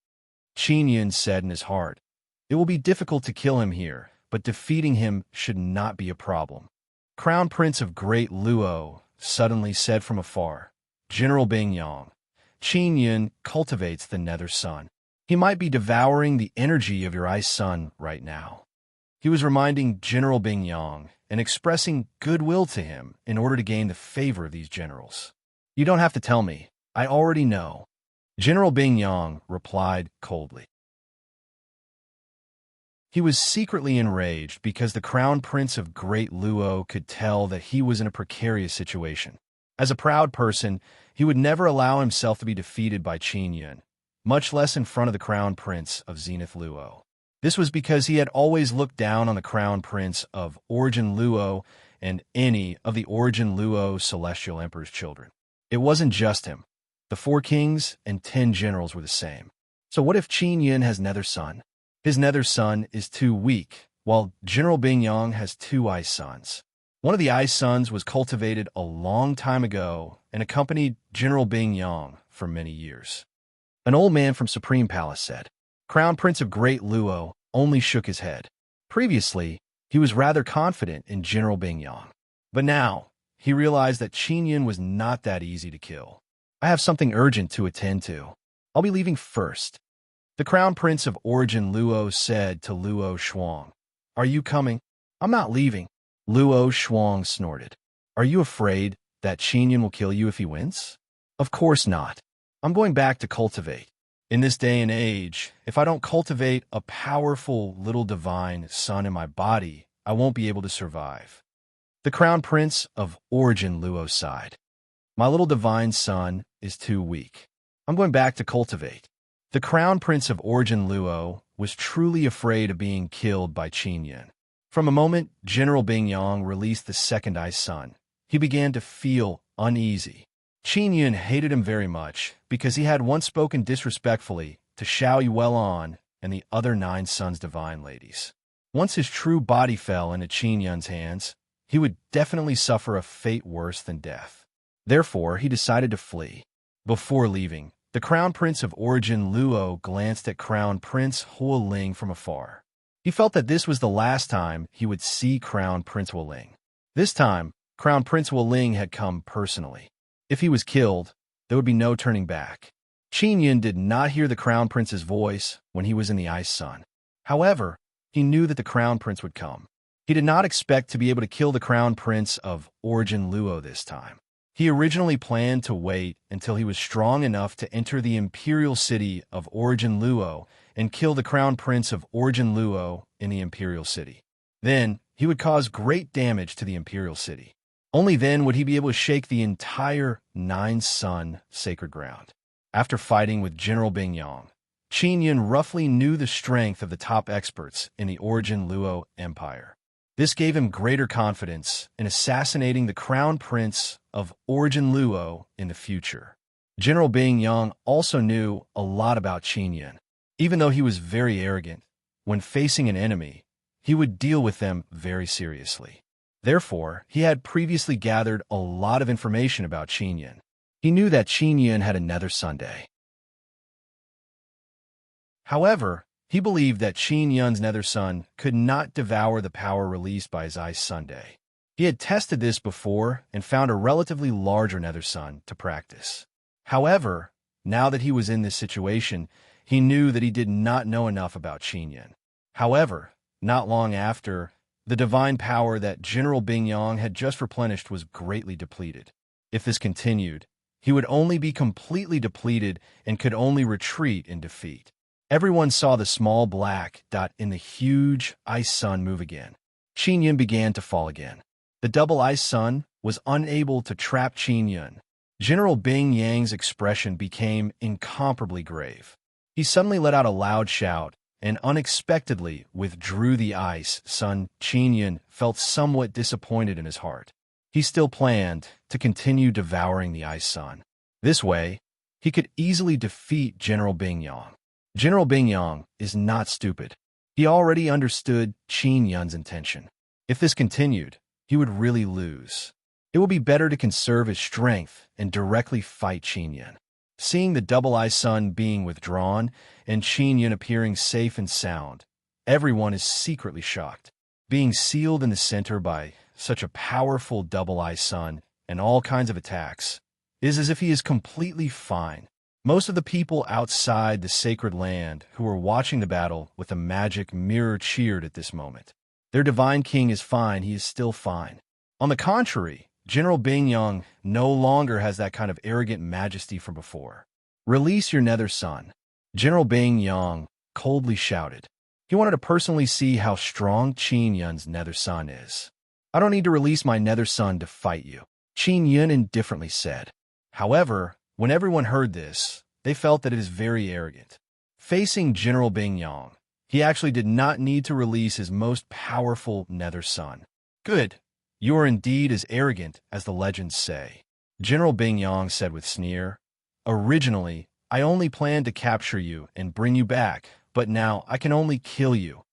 Qin Yin said in his heart, "It will be difficult to kill him here, but defeating him should not be a problem." Crown Prince of Great Luo suddenly said from afar, "General Bing Yang, Qin Yin cultivates the Nether Sun. He might be devouring the energy of your Ice Sun right now." He was reminding General Bing Yang and expressing goodwill to him in order to gain the favor of these generals. "You don't have to tell me. I already know." General Bing Yang replied coldly. He was secretly enraged because the Crown Prince of Great Luo could tell that he was in a precarious situation. As a proud person, he would never allow himself to be defeated by Qin Yin, much less in front of the Crown Prince of Zenith Luo. This was because he had always looked down on the Crown Prince of Origin Luo and any of the Origin Luo Celestial Emperor's children. It wasn't just him. The 4 kings and 10 generals were the same. So what if Qin Yin has Nether Sun? His Nether Sun is too weak, while General Bing Yang has 2 Ice Suns. One of the Ice Suns was cultivated a long time ago and accompanied General Bing Yang for many years. An old man from Supreme Palace said. Crown Prince of Great Luo only shook his head. Previously, he was rather confident in General Bing Yang. But now, he realized that Qin Yin was not that easy to kill. "I have something urgent to attend to. I'll be leaving first." The Crown Prince of Origin Luo said to Luo Shuang, "Are you coming?" "I'm not leaving." Luo Shuang snorted. "Are you afraid that Qin Yin will kill you if he wins?" "Of course not. I'm going back to cultivate. In this day and age, if I don't cultivate a powerful little divine sun in my body, I won't be able to survive." The Crown Prince of Origin Luo sighed. "My little divine sun is too weak. I'm going back to cultivate." The Crown Prince of Origin Luo was truly afraid of being killed by Qin Yin. From the moment General Bing Yang released the second Ice Sun, he began to feel uneasy. Qin Yin hated him very much because he had once spoken disrespectfully to Xiao Yuelon and the other 9 Suns divine ladies. Once his true body fell into Qin Yin's hands, he would definitely suffer a fate worse than death. Therefore, he decided to flee. Before leaving, the Crown Prince of Origin Luo glanced at Crown Prince Huoling from afar. He felt that this was the last time he would see Crown Prince Huoling. This time, Crown Prince Huoling had come personally. If he was killed, there would be no turning back. Qin Yin did not hear the Crown Prince's voice when he was in the Ice Sun. However, he knew that the Crown Prince would come. He did not expect to be able to kill the Crown Prince of Origin Luo this time. He originally planned to wait until he was strong enough to enter the imperial city of Origin Luo and kill the Crown Prince of Origin Luo in the imperial city. Then, he would cause great damage to the imperial city. Only then would he be able to shake the entire 9-Sun sacred ground. After fighting with General Bing Yang, Qin Yin roughly knew the strength of the top experts in the Origin Luo Empire. This gave him greater confidence in assassinating the Crown Prince of Origin Luo in the future. General Bing Yang also knew a lot about Qin Yin. Even though he was very arrogant, when facing an enemy, he would deal with them very seriously. Therefore, he had previously gathered a lot of information about Qin Yin. He knew that Qin Yin had a Nether Sunday. However, he believed that Qin Yin's Nether Sun could not devour the power released by his Ice Sunday. He had tested this before and found a relatively larger Nether Sun to practice. However, now that he was in this situation, he knew that he did not know enough about Qin Yin. However, not long after, the divine power that General Bing Yang had just replenished was greatly depleted. If this continued, he would only be completely depleted and could only retreat in defeat. Everyone saw the small black dot in the huge Ice Sun move again. Qin Yin began to fall again. The double Ice Sun was unable to trap Qin Yin. General Bing Yang's expression became incomparably grave. He suddenly let out a loud shout and unexpectedly withdrew the ice. Sun Qingyun felt somewhat disappointed in his heart. He still planned to continue devouring the ice sun. This way, he could easily defeat General Bing Yang. General Bing Yang is not stupid. He already understood Qin Yun's intention. If this continued, he would really lose. It would be better to conserve his strength and directly fight Qin Yun. Seeing the double ice sun being withdrawn and Qin Yun appearing safe and sound, everyone is secretly shocked. Being sealed in the center by such a powerful double ice sun and all kinds of attacks is as if he is completely fine. Most of the people outside the sacred land who were watching the battle with a magic mirror cheered at this moment. Their divine king is fine, he is still fine. On the contrary, General Bing Yang no longer has that kind of arrogant majesty from before. Release your nether sun. General Bing Yang coldly shouted. He wanted to personally see how strong Qin Yun's nether sun is. I don't need to release my nether sun to fight you, Qin Yun indifferently said. However, when everyone heard this, they felt that it is very arrogant. Facing General Bing Yang, he actually did not need to release his most powerful nether sun. Good. You are indeed as arrogant as the legends say, General Bing Yang said with sneer. Originally, I only planned to capture you and bring you back, but now I can only kill you.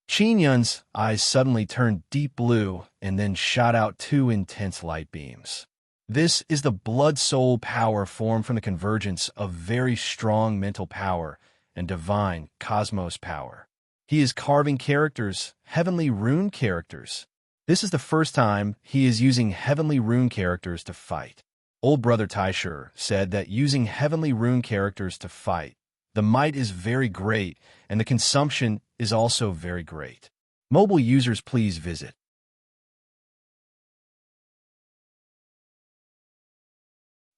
Qin Yun's eyes suddenly turned deep blue and then shot out two intense light beams. This is the blood-soul power formed from the convergence of very strong mental power and divine cosmos power. He is carving characters, heavenly rune characters. This is the first time he is using heavenly rune characters to fight. Old Brother Taisher said that using heavenly rune characters to fight, the might is very great and the consumption is also very great. Mobile users, please visit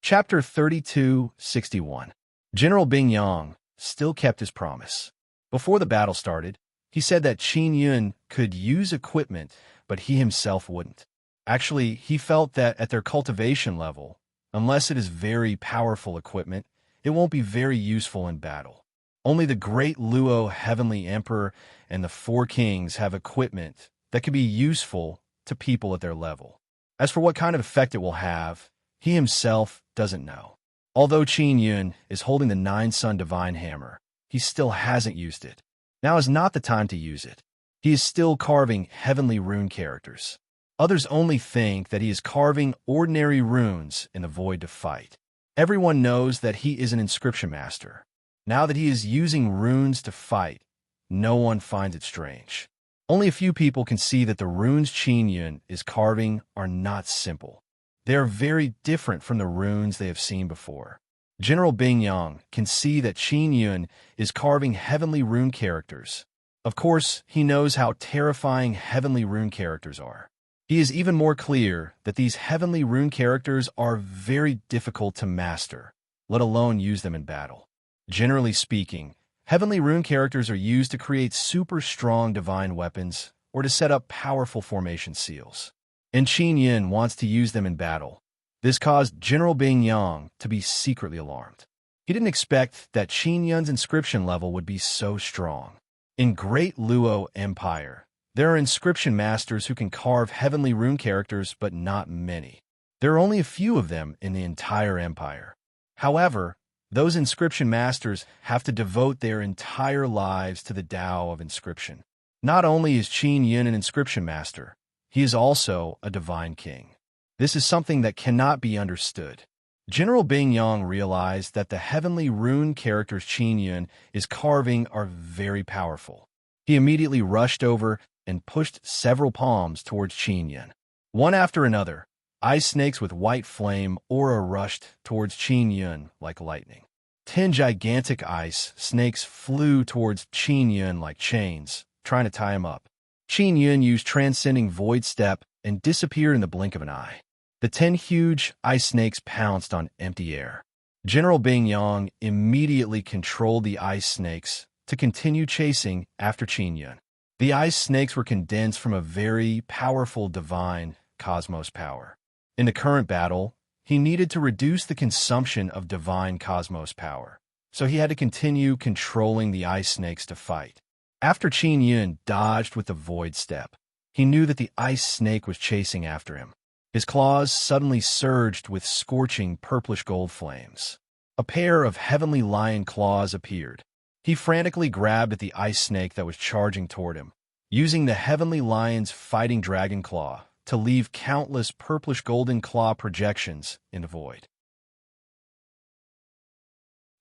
Chapter 3261. General Bing Yang still kept his promise. Before the battle started, he said that Qin Yun could use equipment, but he himself wouldn't. Actually, he felt that at their cultivation level, unless it is very powerful equipment, it won't be very useful in battle. Only the great Luo Heavenly Emperor and the Four Kings have equipment that can be useful to people at their level. As for what kind of effect it will have, he himself doesn't know. Although Qin Yun is holding the Nine Sun Divine Hammer, he still hasn't used it. Now is not the time to use it. He is still carving heavenly rune characters. Others only think that he is carving ordinary runes in the void to fight. Everyone knows that he is an inscription master. Now that he is using runes to fight, no one finds it strange. Only a few people can see that the runes Qin Yun is carving are not simple. They are very different from the runes they have seen before. General Bing Yang can see that Qin Yun is carving heavenly rune characters. Of course, he knows how terrifying heavenly rune characters are. He is even more clear that these heavenly rune characters are very difficult to master, let alone use them in battle. Generally speaking, heavenly rune characters are used to create super strong divine weapons or to set up powerful formation seals. And Qin Yun wants to use them in battle. This caused General Bing Yang to be secretly alarmed. He didn't expect that Qin Yun's inscription level would be so strong. In Great Luo Empire, there are inscription masters who can carve heavenly rune characters, but not many. There are only a few of them in the entire empire. However, those inscription masters have to devote their entire lives to the Tao of inscription. Not only is Qin Yun an inscription master, he is also a divine king. This is something that cannot be understood. General Bing Yang realized that the heavenly rune characters Qin Yun is carving are very powerful. He immediately rushed over and pushed several palms towards Qin Yun. One after another, ice snakes with white flame aura rushed towards Qin Yun like lightning. 10 gigantic ice snakes flew towards Qin Yun like chains, trying to tie him up. Qin Yun used transcending void step and disappeared in the blink of an eye. The 10 huge ice snakes pounced on empty air. General Bing Yang immediately controlled the ice snakes to continue chasing after Qin Yun. The ice snakes were condensed from a very powerful divine cosmos power. In the current battle, he needed to reduce the consumption of divine cosmos power, so he had to continue controlling the ice snakes to fight. After Qin Yun dodged with the void step, he knew that the ice snake was chasing after him. His claws suddenly surged with scorching purplish gold flames. A pair of heavenly lion claws appeared. He frantically grabbed at the ice snake that was charging toward him, using the heavenly lion's fighting dragon claw to leave countless purplish golden claw projections in the void.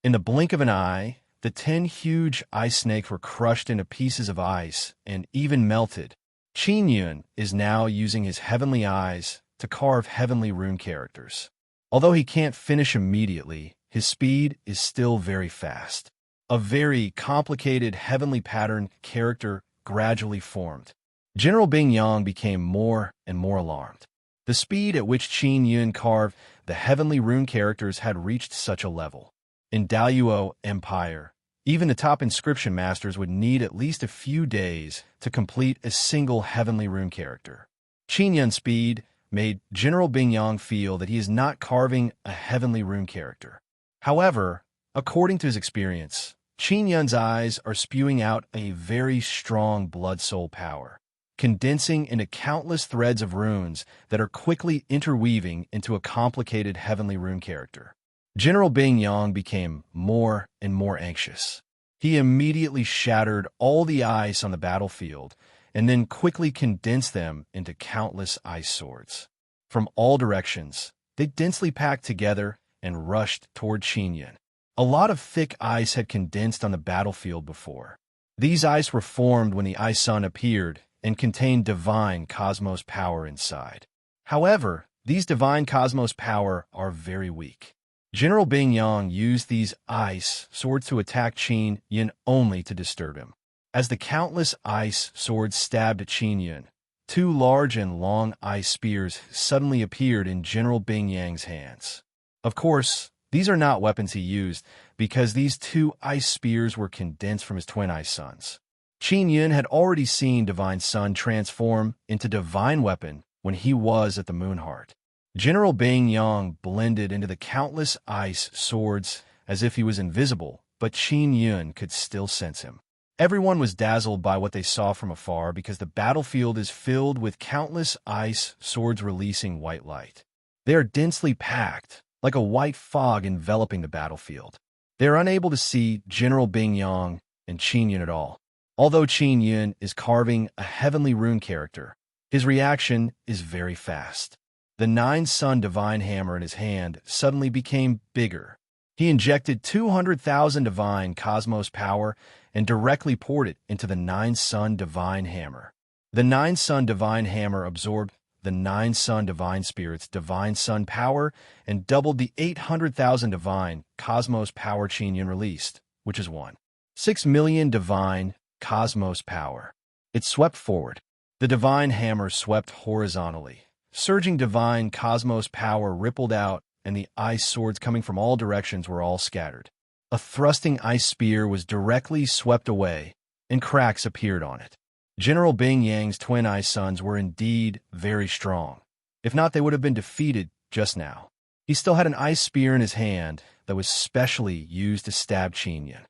In the blink of an eye, the 10 huge ice snakes were crushed into pieces of ice and even melted. Qin Yun is now using his heavenly eyes to carve heavenly rune characters. Although he can't finish immediately, his speed is still very fast. A very complicated heavenly pattern character gradually formed. General Bing Yang became more and more alarmed. The speed at which Qin Yun carved the heavenly rune characters had reached such a level. In Daluo Empire, even the top inscription masters would need at least a few days to complete a single heavenly rune character. Qin Yun's speed made General Bing Yang feel that he is not carving a heavenly rune character. However, according to his experience, Qin Yun's eyes are spewing out a very strong blood-soul power, condensing into countless threads of runes that are quickly interweaving into a complicated heavenly rune character. General Bing Yang became more and more anxious. He immediately shattered all the ice on the battlefield and then quickly condensed them into countless ice swords. From all directions, they densely packed together and rushed toward Qin Yun. A lot of thick ice had condensed on the battlefield before. These ice were formed when the ice sun appeared and contained divine cosmos power inside. However, these divine cosmos power are very weak. General Bing Yang used these ice swords to attack Qin Yun only to disturb him. As the countless ice swords stabbed at Qin Yun, 2 large and long ice spears suddenly appeared in General Bing Yang's hands. Of course, these are not weapons he used, because these 2 ice spears were condensed from his twin ice suns. Qin Yun had already seen Divine Sun transform into divine weapon when he was at the Moonheart. General Bing Yang blended into the countless ice swords as if he was invisible, but Qin Yun could still sense him. Everyone was dazzled by what they saw from afar because the battlefield is filled with countless ice swords releasing white light. They are densely packed, like a white fog enveloping the battlefield. They are unable to see General Bing Yang and Qin Yun at all. Although Qin Yun is carving a heavenly rune character, his reaction is very fast. The 9-sun divine hammer in his hand suddenly became bigger. He injected 200,000 divine cosmos power and directly poured it into the 9-sun divine hammer. The 9-sun divine hammer absorbed the 9-sun divine spirit's divine sun power and doubled the 800,000 divine cosmos power Qin Yun released, which is 1.6 million divine cosmos power. It swept forward. The divine hammer swept horizontally. Surging divine cosmos power rippled out, and the ice swords coming from all directions were all scattered. A thrusting ice spear was directly swept away, and cracks appeared on it. General Bing Yang's twin ice suns were indeed very strong. If not, they would have been defeated just now. He still had an ice spear in his hand that was specially used to stab Qin Yun.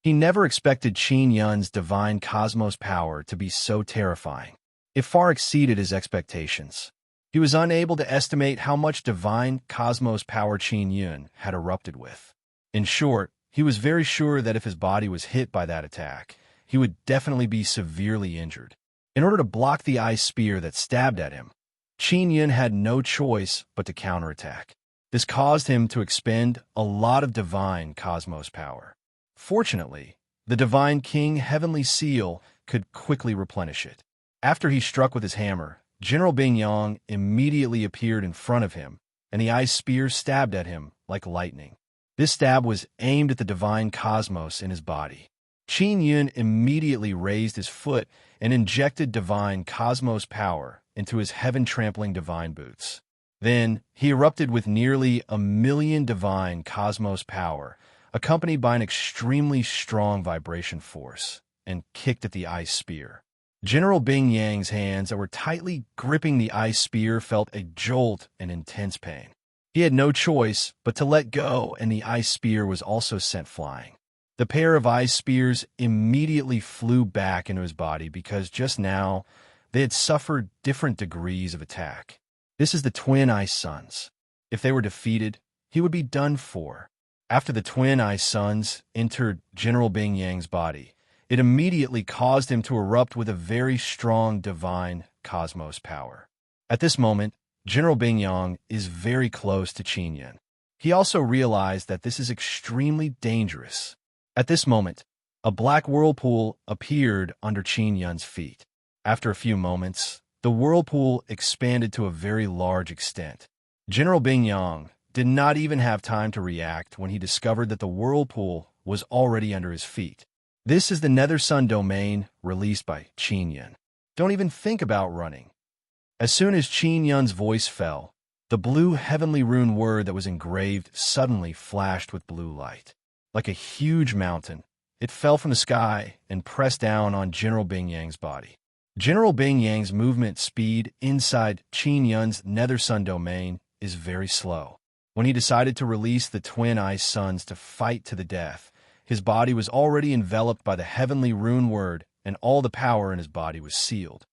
He never expected Qin Yun's divine cosmos power to be so terrifying. It far exceeded his expectations. He was unable to estimate how much divine cosmos power Qin Yun had erupted with. In short, he was very sure that if his body was hit by that attack, he would definitely be severely injured. In order to block the ice spear that stabbed at him, Qin Yun had no choice but to counterattack. This caused him to expend a lot of divine cosmos power. Fortunately, the Divine King Heavenly Seal could quickly replenish it. After he struck with his hammer, General Bing Yang immediately appeared in front of him, and the ice spear stabbed at him like lightning. This stab was aimed at the divine cosmos in his body. Qin Yun immediately raised his foot and injected divine cosmos power into his heaven-trampling divine boots. Then, he erupted with nearly 1 million divine cosmos power, accompanied by an extremely strong vibration force, and kicked at the ice spear. General Bing Yang's hands that were tightly gripping the ice spear felt a jolt and intense pain. He had no choice but to let go, and the ice spear was also sent flying. The pair of ice spears immediately flew back into his body because just now they had suffered different degrees of attack. This is the twin ice suns. If they were defeated, he would be done for. After the twin ice suns entered General Bing Yang's body, it immediately caused him to erupt with a very strong divine cosmos power. At this moment, General Bing Yang is very close to Qin Yan. He also realized that this is extremely dangerous. At this moment, a black whirlpool appeared under Qin Yan's feet. After a few moments, the whirlpool expanded to a very large extent. General Bing Yang did not even have time to react when he discovered that the whirlpool was already under his feet. This is the Nether Sun domain released by Qin Yan. Don't even think about running. As soon as Qin Yan's voice fell, the blue heavenly rune word that was engraved suddenly flashed with blue light. Like a huge mountain, it fell from the sky and pressed down on General Bing Yang's body. General Bing Yang's movement speed inside Qin Yan's Nether Sun domain is very slow. When he decided to release the twin ice suns to fight to the death, his body was already enveloped by the heavenly rune word, and all the power in his body was sealed.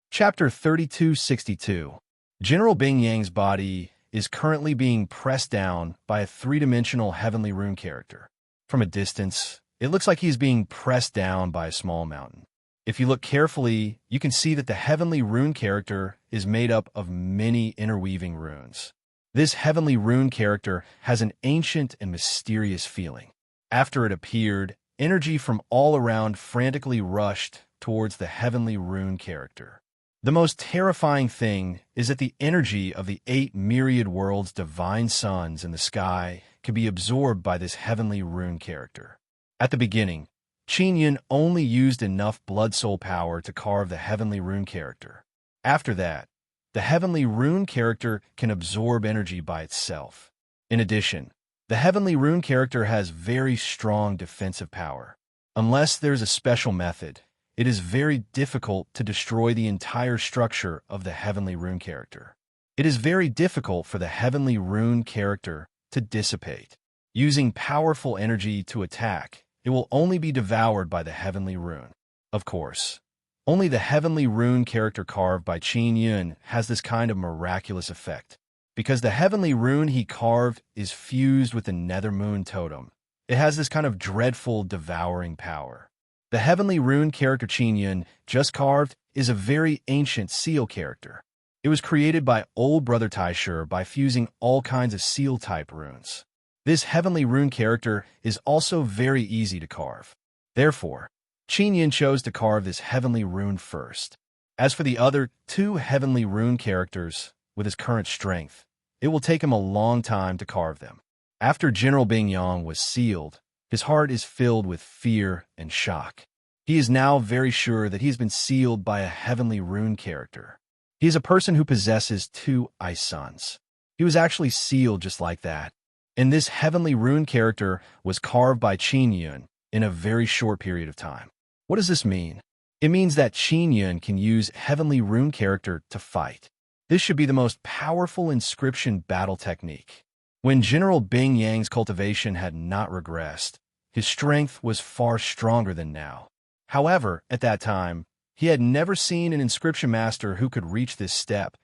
Chapter 3262. General Bing Yang's body is currently being pressed down by a three-dimensional heavenly rune character. From a distance, it looks like he's being pressed down by a small mountain. If you look carefully, you can see that the heavenly rune character is made up of many interweaving runes. This heavenly rune character has an ancient and mysterious feeling. After it appeared, energy from all around frantically rushed towards the heavenly rune character. The most terrifying thing is that the energy of the 8 myriad worlds' divine suns in the sky can be absorbed by this heavenly rune character. At the beginning, Qin Yan only used enough blood soul power to carve the heavenly rune character. After that, the heavenly rune character can absorb energy by itself. In addition, the heavenly rune character has very strong defensive power. Unless there's a special method, it is very difficult to destroy the entire structure of the heavenly rune character. It is very difficult for the heavenly rune character to dissipate. Using powerful energy to attack, it will only be devoured by the heavenly rune. Of course, only the heavenly rune character carved by Qin Yan has this kind of miraculous effect. Because the heavenly rune he carved is fused with the nether moon totem, it has this kind of dreadful devouring power. The heavenly rune character Qin Yan just carved is a very ancient seal character. It was created by old brother Taisher by fusing all kinds of seal-type runes. This heavenly rune character is also very easy to carve. Therefore, Qin Yan chose to carve this heavenly rune first. As for the other 2 heavenly rune characters, with his current strength, it will take him a long time to carve them. After General Bing Yang was sealed, his heart is filled with fear and shock. He is now very sure that he has been sealed by a heavenly rune character. He is a person who possesses 2 ice suns. He was actually sealed just like that. And this heavenly rune character was carved by Qin Yan in a very short period of time. What does this mean? It means that Qin Yan can use heavenly rune character to fight. This should be the most powerful inscription battle technique. When General Bing Yang's cultivation had not regressed, his strength was far stronger than now. However, at that time, he had never seen an inscription master who could reach this step,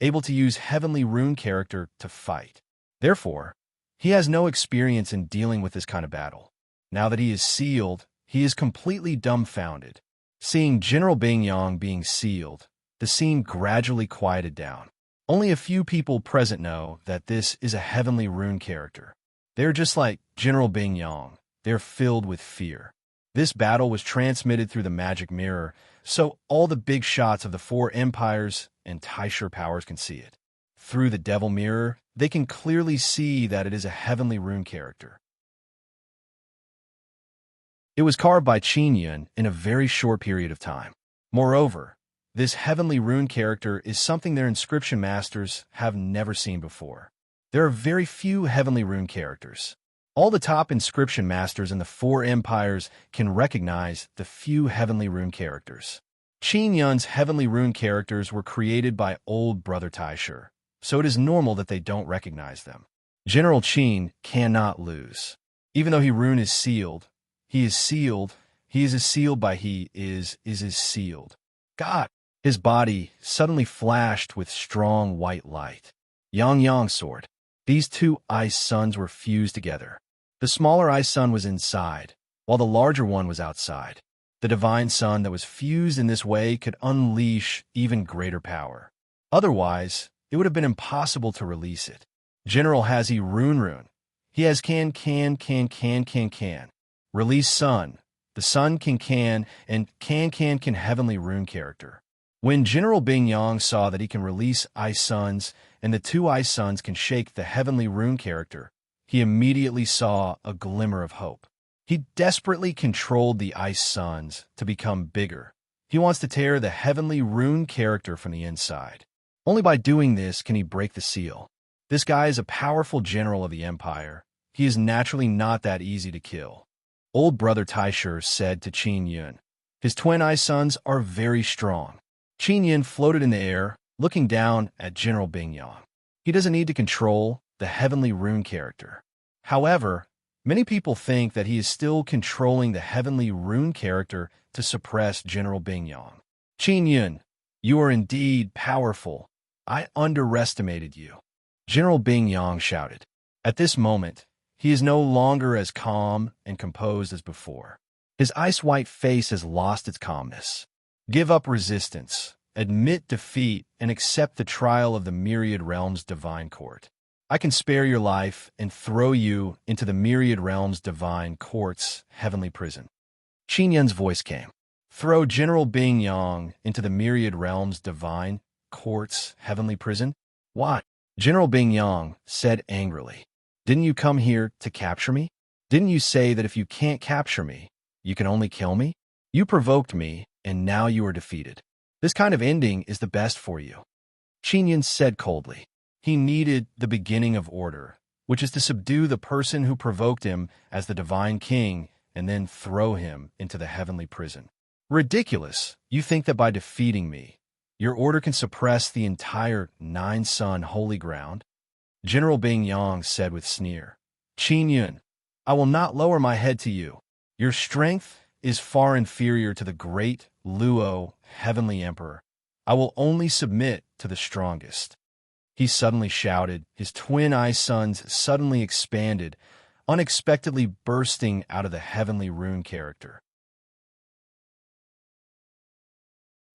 able to use heavenly rune character to fight. Therefore, he has no experience in dealing with this kind of battle. Now that he is sealed, he is completely dumbfounded. Seeing General Bing Yang being sealed, the scene gradually quieted down. Only a few people present know that this is a heavenly rune character. They're just like General Bing Yang. They're filled with fear. This battle was transmitted through the magic mirror, so all the big shots of the 4 empires and Taisher powers can see it. Through the devil mirror, they can clearly see that it is a heavenly rune character. It was carved by Qin Yan in a very short period of time. Moreover, this heavenly rune character is something their inscription masters have never seen before. There are very few heavenly rune characters. All the top inscription masters in the four empires can recognize the few heavenly rune characters. Qin Yun's heavenly rune characters were created by old brother Taisher, so it is normal that they don't recognize them. General Qin cannot lose. Even though rune is sealed, he is sealed, he is sealed by he is sealed. God! His body suddenly flashed with strong white light. Yang sword. These two ice suns were fused together. The smaller ice sun was inside, while the larger one was outside. The divine sun that was fused in this way could unleash even greater power. Otherwise, it would have been impossible to release it. General has rune. He has can. Release sun. The sun can, and can heavenly rune character. When General Bing Yang saw that he can release ice suns and the two ice suns can shake the heavenly rune character, he immediately saw a glimmer of hope. He desperately controlled the ice suns to become bigger. He wants to tear the heavenly rune character from the inside. Only by doing this can he break the seal. This guy is a powerful general of the empire. He is naturally not that easy to kill. Old brother Taisher said to Qin Yun, his twin ice suns are very strong. Qin Yun floated in the air, looking down at General Bing Yang. He doesn't need to control the heavenly rune character. However, many people think that he is still controlling the heavenly rune character to suppress General Bing Yang. Qin Yun, you are indeed powerful. I underestimated you. General Bing Yang shouted. At this moment, he is no longer as calm and composed as before. His ice-white face has lost its calmness. Give up resistance, admit defeat, and accept the trial of the Myriad Realms Divine Court. I can spare your life and throw you into the Myriad Realms Divine Court's heavenly prison. Qin Yun's voice came. Throw General Bing Yang into the Myriad Realms Divine Court's heavenly prison? Why? General Bing Yang said angrily. Didn't you come here to capture me? Didn't you say that if you can't capture me, you can only kill me? You provoked me, and now you are defeated. This kind of ending is the best for you. Qin Yun said coldly. He needed the beginning of order, which is to subdue the person who provoked him as the divine king and then throw him into the heavenly prison. Ridiculous! You think that by defeating me, your order can suppress the entire nine-sun holy ground? General Bing Yang said with sneer. Qin Yun, I will not lower my head to you. Your strength is far inferior to the great Luo, heavenly emperor. I will only submit to the strongest. He suddenly shouted. His twin ice suns suddenly expanded, unexpectedly bursting out of the heavenly rune character.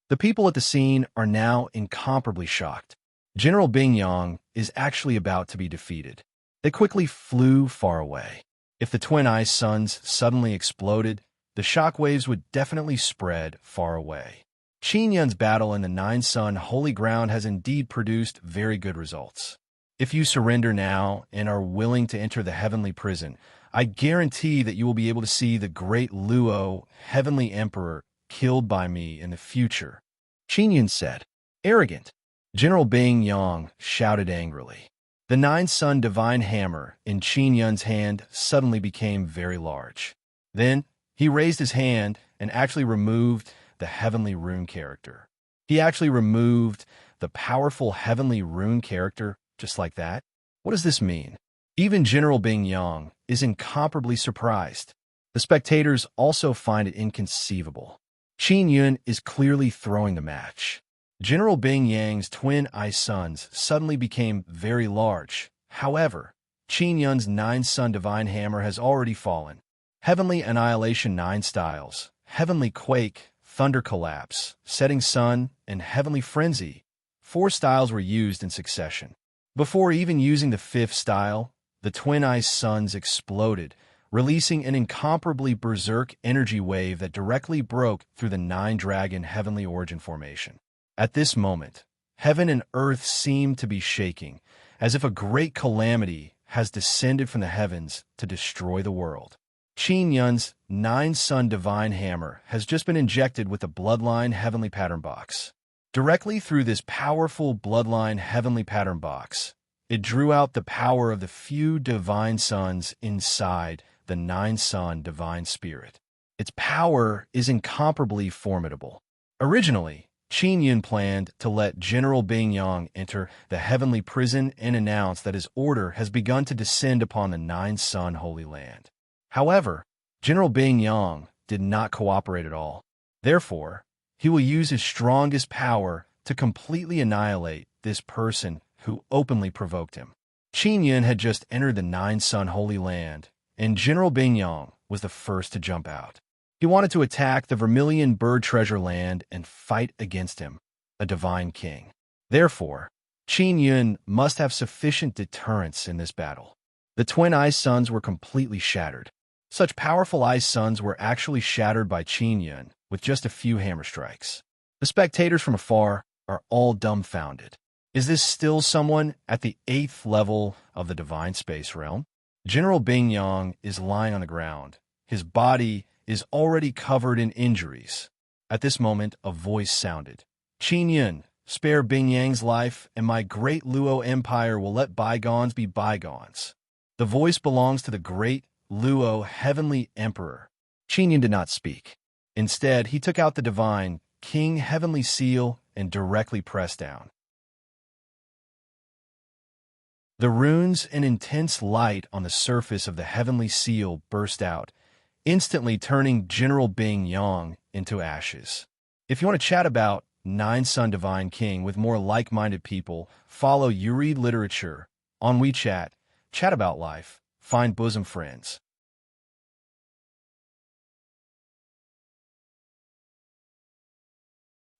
The people at the scene are now incomparably shocked. General Bing Yang is actually about to be defeated. They quickly flew far away. If the twin ice suns suddenly exploded, the shockwaves would definitely spread far away. Qin Yun's battle in the nine-sun holy ground has indeed produced very good results. If you surrender now and are willing to enter the heavenly prison, I guarantee that you will be able to see the great Luo, heavenly emperor, killed by me in the future. Qin Yun said. Arrogant. General Bing Yang shouted angrily. The nine-sun divine hammer in Qin Yun's hand suddenly became very large. Then, he raised his hand and actually removed the heavenly rune character. He actually removed the powerful heavenly rune character just like that? What does this mean? Even General Bing Yang is incomparably surprised. The spectators also find it inconceivable. Qin Yun is clearly throwing the match. General Bing Yang's twin ice suns suddenly became very large. However, Qin Yun's nine-sun divine hammer has already fallen. Heavenly Annihilation 9 styles, Heavenly Quake, Thunder Collapse, Setting Sun, and Heavenly Frenzy. 4 styles were used in succession. Before even using the 5th style, the twin ice suns exploded, releasing an incomparably berserk energy wave that directly broke through the 9-dragon heavenly origin formation. At this moment, heaven and earth seemed to be shaking, as if a great calamity has descended from the heavens to destroy the world. Qin Yun's 9-sun divine hammer has just been injected with the bloodline heavenly pattern box. Directly through this powerful bloodline heavenly pattern box, It drew out the power of the few divine suns inside the nine-sun divine spirit. Its power is incomparably formidable. Originally, Qin Yun planned to let General Bing Yang enter the heavenly prison and announce that his order has begun to descend upon the nine-sun Holy Land. However, General Bing Yang did not cooperate at all. Therefore, he will use his strongest power to completely annihilate this person who openly provoked him. Qin Yun had just entered the nine-sun Holy Land, and General Bing Yang was the first to jump out. He wanted to attack the Vermilion Bird Treasure Land and fight against him, a divine king. Therefore, Qin Yun must have sufficient deterrence in this battle. The twin ice suns were completely shattered. Such powerful ice suns were actually shattered by Qin Yun with just a few hammer strikes. The spectators from afar are all dumbfounded. Is this still someone at the 8th level of the divine space realm? General Bing Yang is lying on the ground. His body is already covered in injuries. At this moment, a voice sounded. Qin Yun, spare Bing Yang's life, and my great Luo Empire will let bygones be bygones. The voice belongs to the great Luo Heavenly Emperor. Qin Yun did not speak. Instead, he took out the divine King Heavenly Seal and directly pressed down. The runes and intense light on the surface of the Heavenly Seal burst out, instantly turning General Bing Yang into ashes. If you want to chat about Nine-Sun Divine King with more like-minded people, follow You Read Literature on WeChat, chat about life, find bosom friends.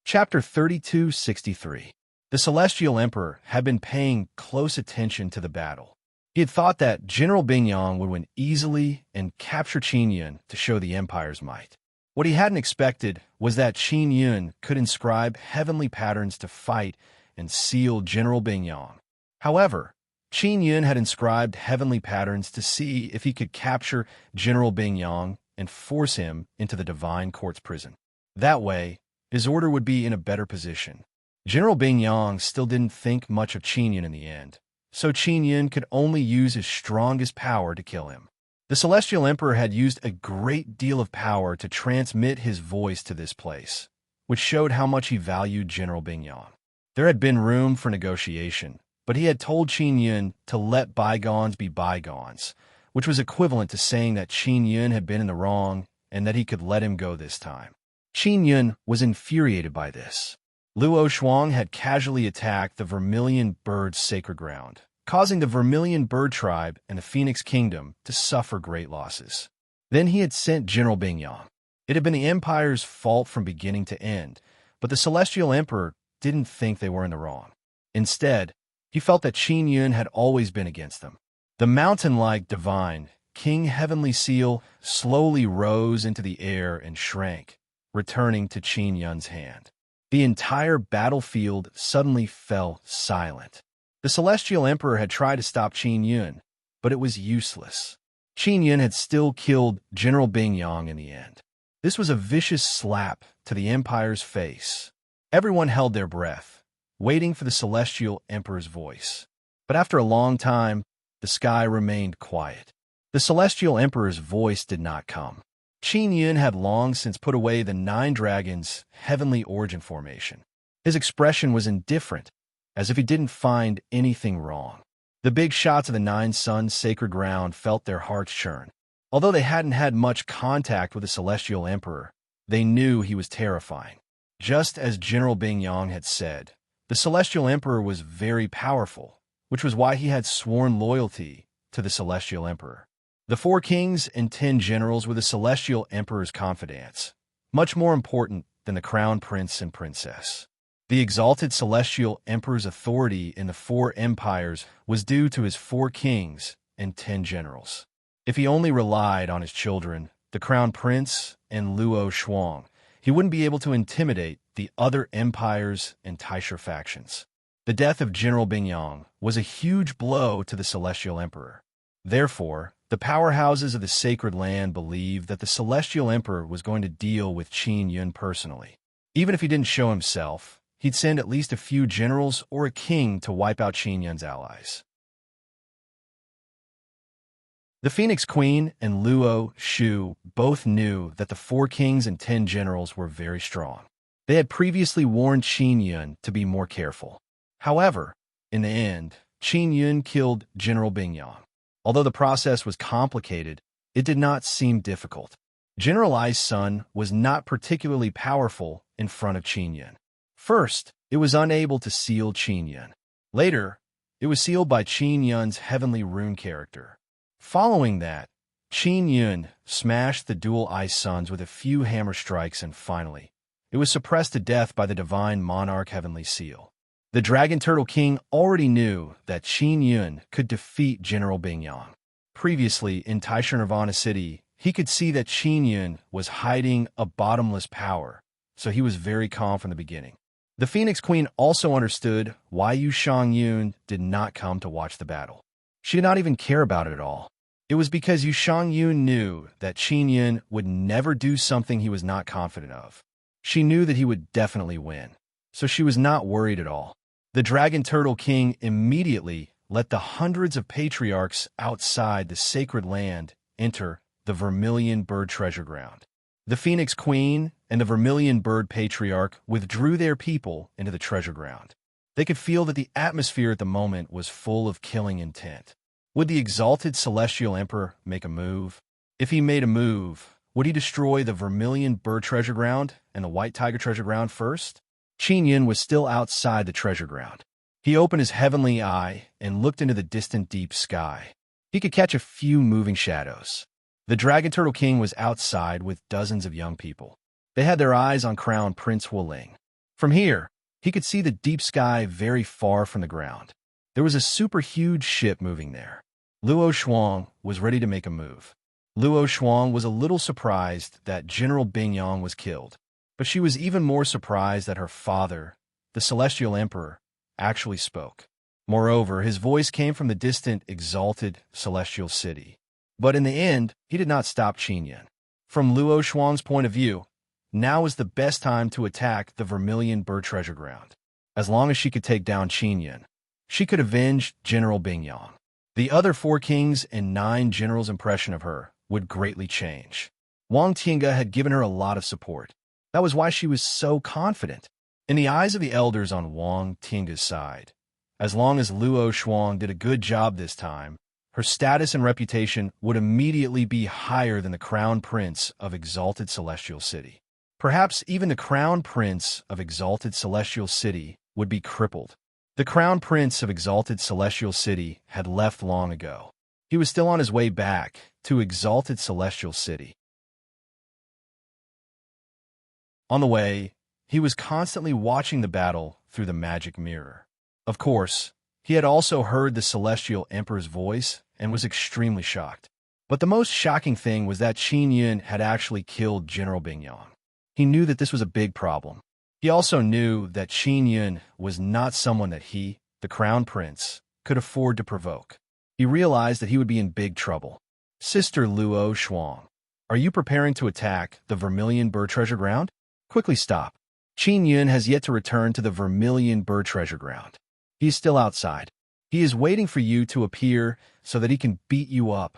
Chapter 3263. The Celestial Emperor had been paying close attention to the battle. He had thought that General Bing Yang would win easily and capture Qin Yun to show the Empire's might. What he hadn't expected was that Qin Yun could inscribe heavenly patterns to fight and seal General Bing Yang. However, Qin Yun had inscribed heavenly patterns to see if he could capture General Bing Yang and force him into the Divine Court's prison. That way, his order would be in a better position. General Bing Yang still didn't think much of Qin Yun in the end, so Qin Yun could only use his strongest power to kill him. The Celestial Emperor had used a great deal of power to transmit his voice to this place, which showed how much he valued General Bing Yang. There had been room for negotiation, but he had told Qin Yun to let bygones be bygones, which was equivalent to saying that Qin Yun had been in the wrong and that he could let him go this time. Qin Yun was infuriated by this. Luo Shuang had casually attacked the Vermilion Bird's sacred ground, causing the Vermilion Bird tribe and the Phoenix Kingdom to suffer great losses. Then he had sent General Bing Yang. It had been the Empire's fault from beginning to end, but the Celestial Emperor didn't think they were in the wrong. Instead, he felt that Qin Yun had always been against them. The mountain-like divine King Heavenly Seal slowly rose into the air and shrank, returning to Qin Yun's hand. The entire battlefield suddenly fell silent. The Celestial Emperor had tried to stop Qin Yun, but it was useless. Qin Yun had still killed General Bing Yang in the end. This was a vicious slap to the Empire's face. Everyone held their breath, waiting for the Celestial Emperor's voice. But after a long time, the sky remained quiet. The Celestial Emperor's voice did not come. Qin Yun had long since put away the Nine Dragons' heavenly origin formation. His expression was indifferent, as if he didn't find anything wrong. The big shots of the Nine Suns' sacred ground felt their hearts churn. Although they hadn't had much contact with the Celestial Emperor, they knew he was terrifying. Just as General Bing Yang had said, the Celestial Emperor was very powerful, which was why he had sworn loyalty to the Celestial Emperor. The 4 kings and 10 generals were the Celestial Emperor's confidants, much more important than the crown prince and princess. The exalted Celestial Emperor's authority in the 4 empires was due to his 4 kings and 10 generals. If he only relied on his children, the crown prince and Luo Shuang, he wouldn't be able to intimidate the other empires and Taisha factions. The death of General Bing Yang was a huge blow to the Celestial Emperor. Therefore, the powerhouses of the Sacred Land believed that the Celestial Emperor was going to deal with Qin Yun personally. Even if he didn't show himself, he'd send at least a few generals or a king to wipe out Qin Yun's allies. The Phoenix Queen and Luo Shu both knew that the 4 kings and 10 generals were very strong. They had previously warned Qin Yun to be more careful. However, in the end, Qin Yun killed General Bingyang. Although the process was complicated, it did not seem difficult. General Ai's son was not particularly powerful in front of Qin Yun. First, it was unable to seal Qin Yun. Later, it was sealed by Qin Yun's heavenly rune character. Following that, Qin Yun smashed the dual ice suns with a few hammer strikes, and finally, it was suppressed to death by the divine Monarch heavenly seal. The Dragon Turtle King already knew that Qin Yun could defeat General Bingyang. Previously, in Taisha Nirvana City, he could see that Qin Yun was hiding a bottomless power, so he was very calm from the beginning. The Phoenix Queen also understood why Yu Shangyun did not come to watch the battle. She did not even care about it at all. It was because Yu Shangyun knew that Qin Yun would never do something he was not confident of. She knew that he would definitely win, so she was not worried at all. The Dragon Turtle King immediately let the hundreds of patriarchs outside the sacred land enter the Vermilion Bird Treasure Ground. The Phoenix Queen and the Vermilion Bird Patriarch withdrew their people into the treasure ground. They could feel that the atmosphere at the moment was full of killing intent. Would the exalted Celestial Emperor make a move? If he made a move, would he destroy the Vermilion Bird Treasure Ground and the White Tiger Treasure Ground first? Qin Yun was still outside the treasure ground. He opened his heavenly eye and looked into the distant deep sky. He could catch a few moving shadows. The Dragon Turtle King was outside with dozens of young people. They had their eyes on Crown Prince Wuling. From here, he could see the deep sky very far from the ground. There was a super huge ship moving there. Luo Shuang was ready to make a move. Luo Shuang was a little surprised that General Bingyang was killed, but she was even more surprised that her father, the Celestial Emperor, actually spoke. Moreover, his voice came from the distant, exalted Celestial City. But in the end, he did not stop Qin Yun. From Luo Shuang's point of view, now was the best time to attack the Vermilion Bird Treasure Ground. As long as she could take down Qin Yun, she could avenge General Bingyang. The other 4 kings and 9 generals' impression of her would greatly change. Wang Tinga had given her a lot of support. That was why she was so confident. In the eyes of the elders on Wang Tinga's side, as long as Luo Shuang did a good job this time, her status and reputation would immediately be higher than the Crown Prince of Exalted Celestial City. Perhaps even the Crown Prince of Exalted Celestial City would be crippled. The Crown Prince of Exalted Celestial City had left long ago. He was still on his way back to Exalted Celestial City. On the way, he was constantly watching the battle through the magic mirror. Of course, he had also heard the Celestial Emperor's voice and was extremely shocked. But the most shocking thing was that Qin Yun had actually killed General Bingyang. He knew that this was a big problem. He also knew that Qin Yun was not someone that he, the Crown Prince, could afford to provoke. He realized that he would be in big trouble. Sister Luo Shuang, are you preparing to attack the Vermilion Bird Treasure Ground? Quickly stop. Qin Yun has yet to return to the Vermilion Bird Treasure Ground. He is still outside. He is waiting for you to appear so that he can beat you up.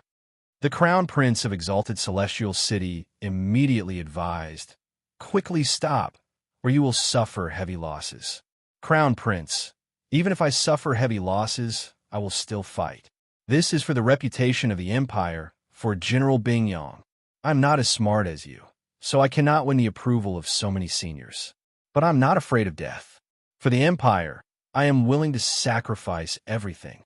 The Crown Prince of Exalted Celestial City immediately advised, quickly stop, or you will suffer heavy losses. Crown Prince, even if I suffer heavy losses, I will still fight. This is for the reputation of the Empire, for General Bingyang. I'm not as smart as you, so I cannot win the approval of so many seniors. But I'm not afraid of death. For the Empire, I am willing to sacrifice everything.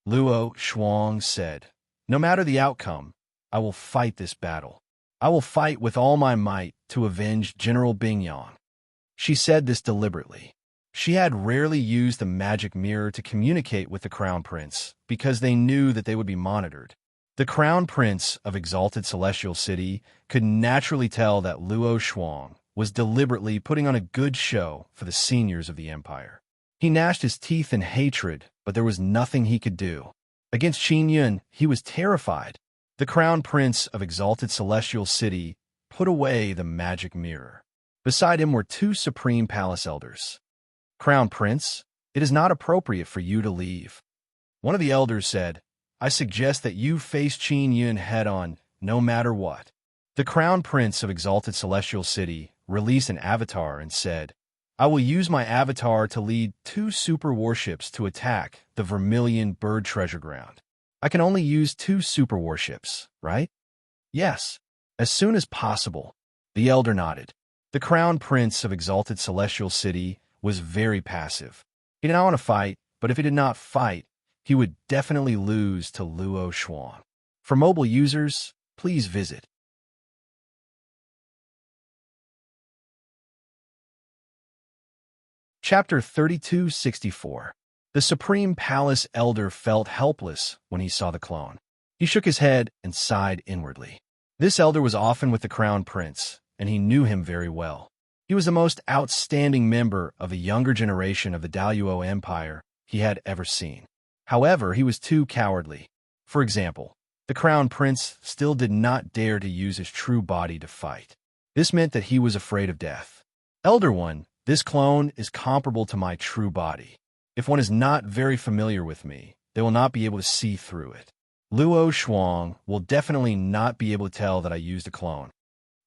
Luo Shuang said, no matter the outcome, I will fight this battle. I will fight with all my might to avenge General Bingyang. She said this deliberately. She had rarely used the magic mirror to communicate with the Crown Prince because they knew that they would be monitored. The Crown Prince of Exalted Celestial City could naturally tell that Luo Shuang was deliberately putting on a good show for the seniors of the Empire. He gnashed his teeth in hatred, but there was nothing he could do. Against Qin Yun, he was terrified. The Crown Prince of Exalted Celestial City put away the magic mirror. Beside him were 2 Supreme Palace Elders. Crown Prince, it is not appropriate for you to leave. One of the elders said, I suggest that you face Qin Yun head-on, no matter what. The Crown Prince of Exalted Celestial City released an avatar and said, I will use my avatar to lead 2 super warships to attack the Vermilion Bird Treasure Ground. I can only use 2 super warships, right? Yes. As soon as possible. The Elder nodded. The Crown Prince of Exalted Celestial City was very passive. He did not want to fight, but if he did not fight, he would definitely lose to Luo Shuang. For mobile users, please visit Chapter 3264. The Supreme Palace Elder felt helpless when he saw the clone. He shook his head and sighed inwardly. This elder was often with the Crown Prince, and he knew him very well. He was the most outstanding member of a younger generation of the Daluo Empire he had ever seen. However, he was too cowardly. For example, the Crown Prince still did not dare to use his true body to fight. This meant that he was afraid of death. Elder One, this clone is comparable to my true body. If one is not very familiar with me, they will not be able to see through it. Luo Shuang will definitely not be able to tell that I used a clone.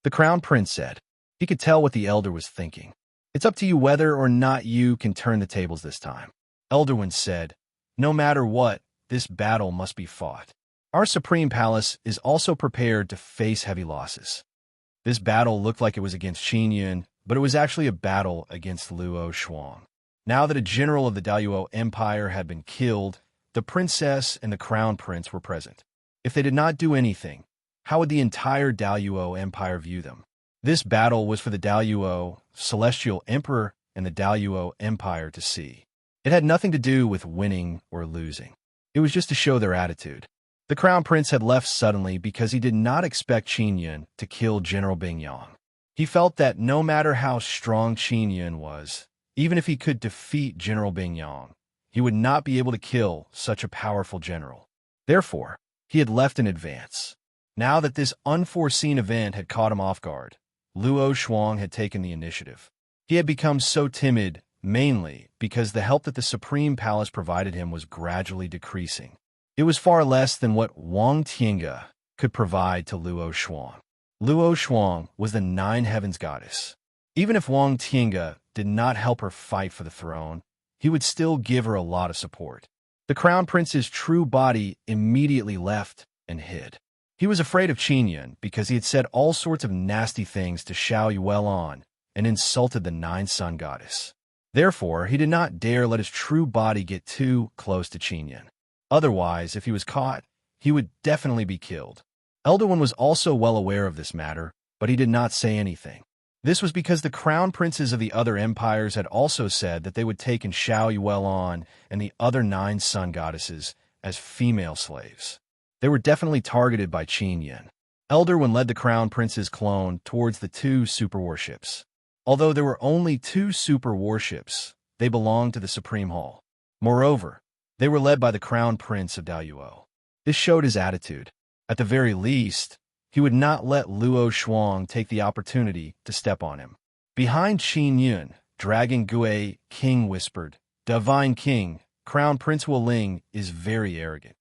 The Crown Prince said. He could tell what the Elder was thinking. It's up to you whether or not you can turn the tables this time. Elder One said, no matter what, this battle must be fought. Our Supreme Palace is also prepared to face heavy losses. This battle looked like it was against Qin Yun, but it was actually a battle against Luo Shuang. Now that a general of the Daluo Empire had been killed, the princess and the crown prince were present. If they did not do anything, how would the entire Daluo Empire view them? This battle was for the Daluo Celestial Emperor and the Daluo Empire to see. It had nothing to do with winning or losing. It was just to show their attitude. The crown prince had left suddenly because he did not expect Qin Yun to kill General Bingyang. He felt that no matter how strong Qin Yun was, even if he could defeat General Bingyang, he would not be able to kill such a powerful general. Therefore, he had left in advance. Now that this unforeseen event had caught him off guard, Luo Shuang had taken the initiative. He had become so timid, mainly because the help that the Supreme Palace provided him was gradually decreasing. It was far less than what Wang Tiange could provide to Luo Shuang. Luo Shuang was the 9 Heavens goddess. Even if Wang Tiange did not help her fight for the throne, he would still give her a lot of support. The crown prince's true body immediately left and hid. He was afraid of Qin Yun because he had said all sorts of nasty things to Xiao Yuelon and insulted the 9 Sun goddess. Therefore, he did not dare let his true body get too close to Qin Yun. Otherwise, if he was caught, he would definitely be killed. Elder One was also well aware of this matter, but he did not say anything. This was because the crown princes of the other empires had also said that they would take in Xiao Yuelon and the other 9 sun goddesses as female slaves. They were definitely targeted by Qin Yun. Elder One led the crown prince's clone towards the 2 super warships. Although there were only 2 super warships, they belonged to the Supreme Hall. Moreover, they were led by the crown prince of Daluo. This showed his attitude. At the very least, he would not let Luo Shuang take the opportunity to step on him. Behind Qin Yun, Dragon Gui King whispered, Divine King, Crown Prince Wuling is very arrogant.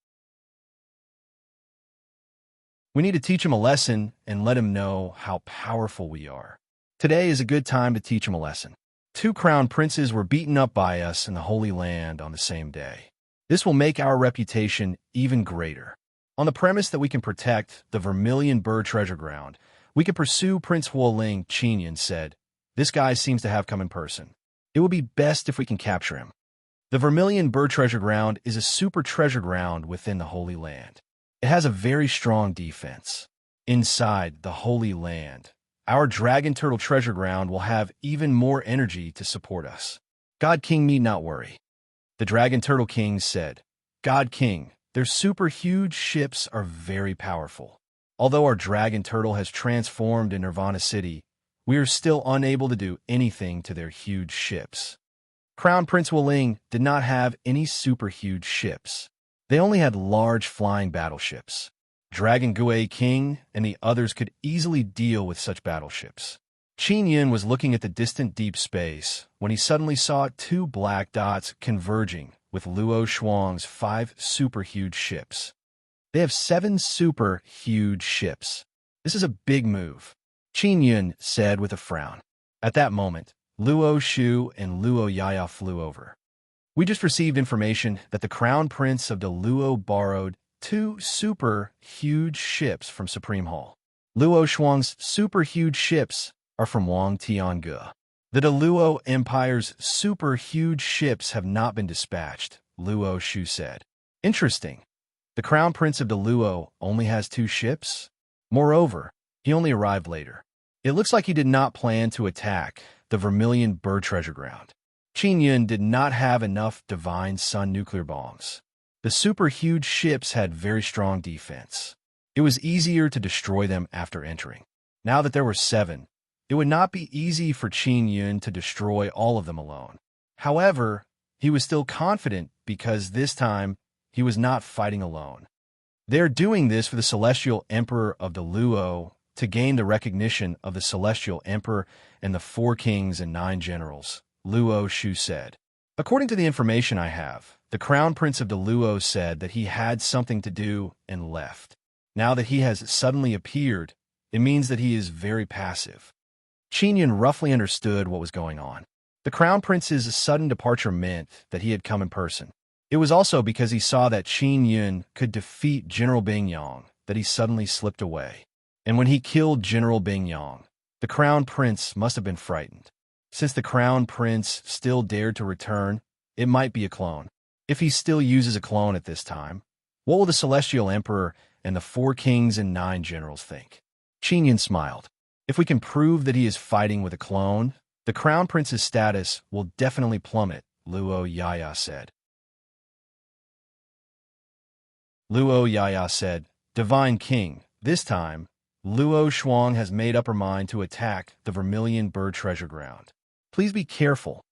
We need to teach him a lesson and let him know how powerful we are. Today is a good time to teach him a lesson. 2 crown princes were beaten up by us in the Holy Land on the same day. This will make our reputation even greater. On the premise that we can protect the Vermilion Bird Treasure Ground, we can pursue Prince Wuling, Qin Yun said. This guy seems to have come in person. It would be best if we can capture him. The Vermilion Bird Treasure Ground is a super treasure ground within the Holy Land. It has a very strong defense. Inside the Holy Land, our Dragon Turtle Treasure Ground will have even more energy to support us. God King need not worry. The Dragon Turtle King said, God King, their super huge ships are very powerful. Although our Dragon Turtle has transformed in Nirvana City, we are still unable to do anything to their huge ships. Crown Prince Wuling did not have any super huge ships. They only had large flying battleships. Dragon Gui King and the others could easily deal with such battleships. Qin Yun was looking at the distant deep space when he suddenly saw 2 black dots converging with Luo Shuang's 5 super huge ships. They have 7 super huge ships. This is a big move, Qin Yun said with a frown. At that moment, Luo Shu and Luo Yaya flew over. We just received information that the Crown Prince of the Luo borrowed 2 super huge ships from Supreme Hall. Luo Shuang's super huge ships are from Wang Tiange. The Luo Empire's super huge ships have not been dispatched, Luo Shu said. Interesting. The Crown Prince of the Luo only has 2 ships? Moreover, he only arrived later. It looks like he did not plan to attack the Vermilion Bird Treasure Ground. Qin Yun did not have enough Divine Sun nuclear bombs. The super huge ships had very strong defense. It was easier to destroy them after entering. Now that there were 7, it would not be easy for Qin Yun to destroy all of them alone. However, he was still confident because this time he was not fighting alone. They're doing this for the Celestial Emperor of the Luo to gain the recognition of the Celestial Emperor and the 4 kings and 9 generals, Luo Shu said. According to the information I have, the Crown Prince of the Luo said that he had something to do and left. Now that he has suddenly appeared, it means that he is very passive. Qin Yun roughly understood what was going on. The Crown Prince's sudden departure meant that he had come in person. It was also because he saw that Qin Yun could defeat General Bingyang that he suddenly slipped away. And when he killed General Bingyang, the Crown Prince must have been frightened. Since the Crown Prince still dared to return, it might be a clone. If he still uses a clone at this time, what will the Celestial Emperor and the 4 kings and 9 generals think? Qin Yun smiled. If we can prove that he is fighting with a clone, the Crown Prince's status will definitely plummet, Luo Yaya said. Luo Yaya said, Divine King, this time, Luo Shuang has made up her mind to attack the Vermilion Bird Treasure Ground. Please be careful.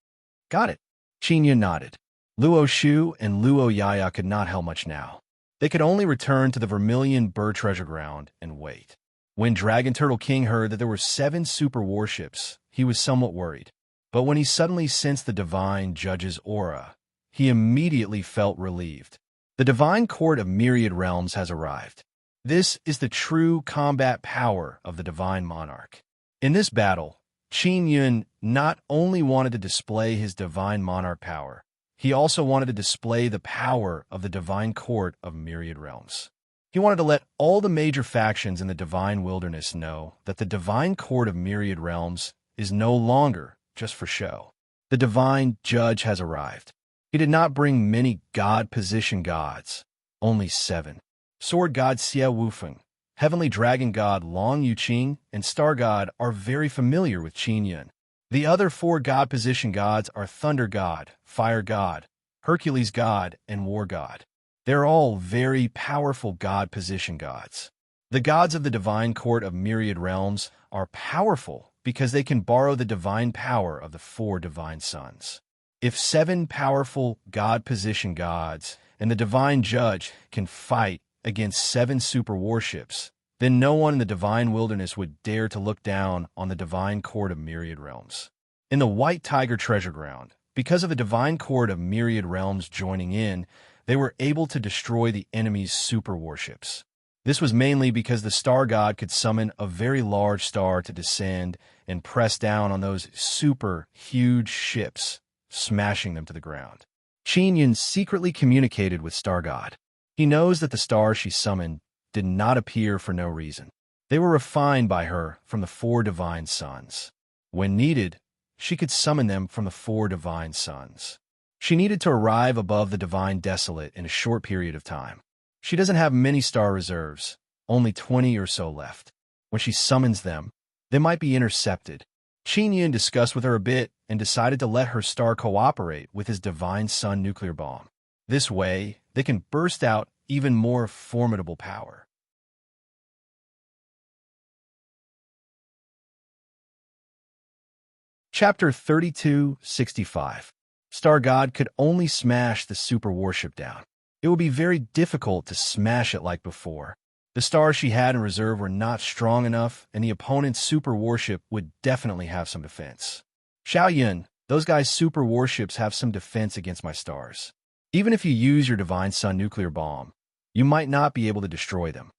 Got it. Qin Yun nodded. Luo Shu and Luo Yaya could not help much now. They could only return to the Vermilion Bird Treasure Ground and wait. When Dragon Turtle King heard that there were 7 super warships, he was somewhat worried. But when he suddenly sensed the Divine Judge's aura, he immediately felt relieved. The Divine Court of Myriad Realms has arrived. This is the true combat power of the Divine Monarch. In this battle, Qin Yun not only wanted to display his Divine Monarch power, he also wanted to display the power of the Divine Court of Myriad Realms. He wanted to let all the major factions in the Divine Wilderness know that the Divine Court of Myriad Realms is no longer just for show. The Divine Judge has arrived. He did not bring many God-position gods, only 7. Sword God Xie Wufeng, Heavenly Dragon God Long Yuqing, and Star God are very familiar with Qin Yun. The other 4 God-position gods are Thunder God, Fire God, Hercules God, and War God. They're all very powerful God-position gods. The gods of the Divine Court of Myriad Realms are powerful because they can borrow the divine power of the 4 divine sons. If 7 powerful God-position gods and the Divine Judge can fight against 7 super warships, then no one in the Divine Wilderness would dare to look down on the Divine Court of Myriad Realms. In the White Tiger Treasure Ground, because of the Divine Court of Myriad Realms joining in, they were able to destroy the enemy's super warships. This was mainly because the Star God could summon a very large star to descend and press down on those super huge ships, smashing them to the ground. Qin Yun secretly communicated with Star God. He knows that the stars she summoned did not appear for no reason. They were refined by her from the 4 divine sons. When needed, she could summon them from the 4 divine sons. She needed to arrive above the Divine Desolate in a short period of time. She doesn't have many star reserves, only 20 or so left. When she summons them, they might be intercepted. Qin Yun discussed with her a bit and decided to let her star cooperate with his Divine Sun nuclear bomb. This way, they can burst out even more formidable power. Chapter 3265. Star God could only smash the super warship down. It would be very difficult to smash it like before. The stars she had in reserve were not strong enough, and the opponent's super warship would definitely have some defense. Xiao Yun, those guys' super warships have some defense against my stars. Even if you use your Divine Sun nuclear bomb, you might not be able to destroy them.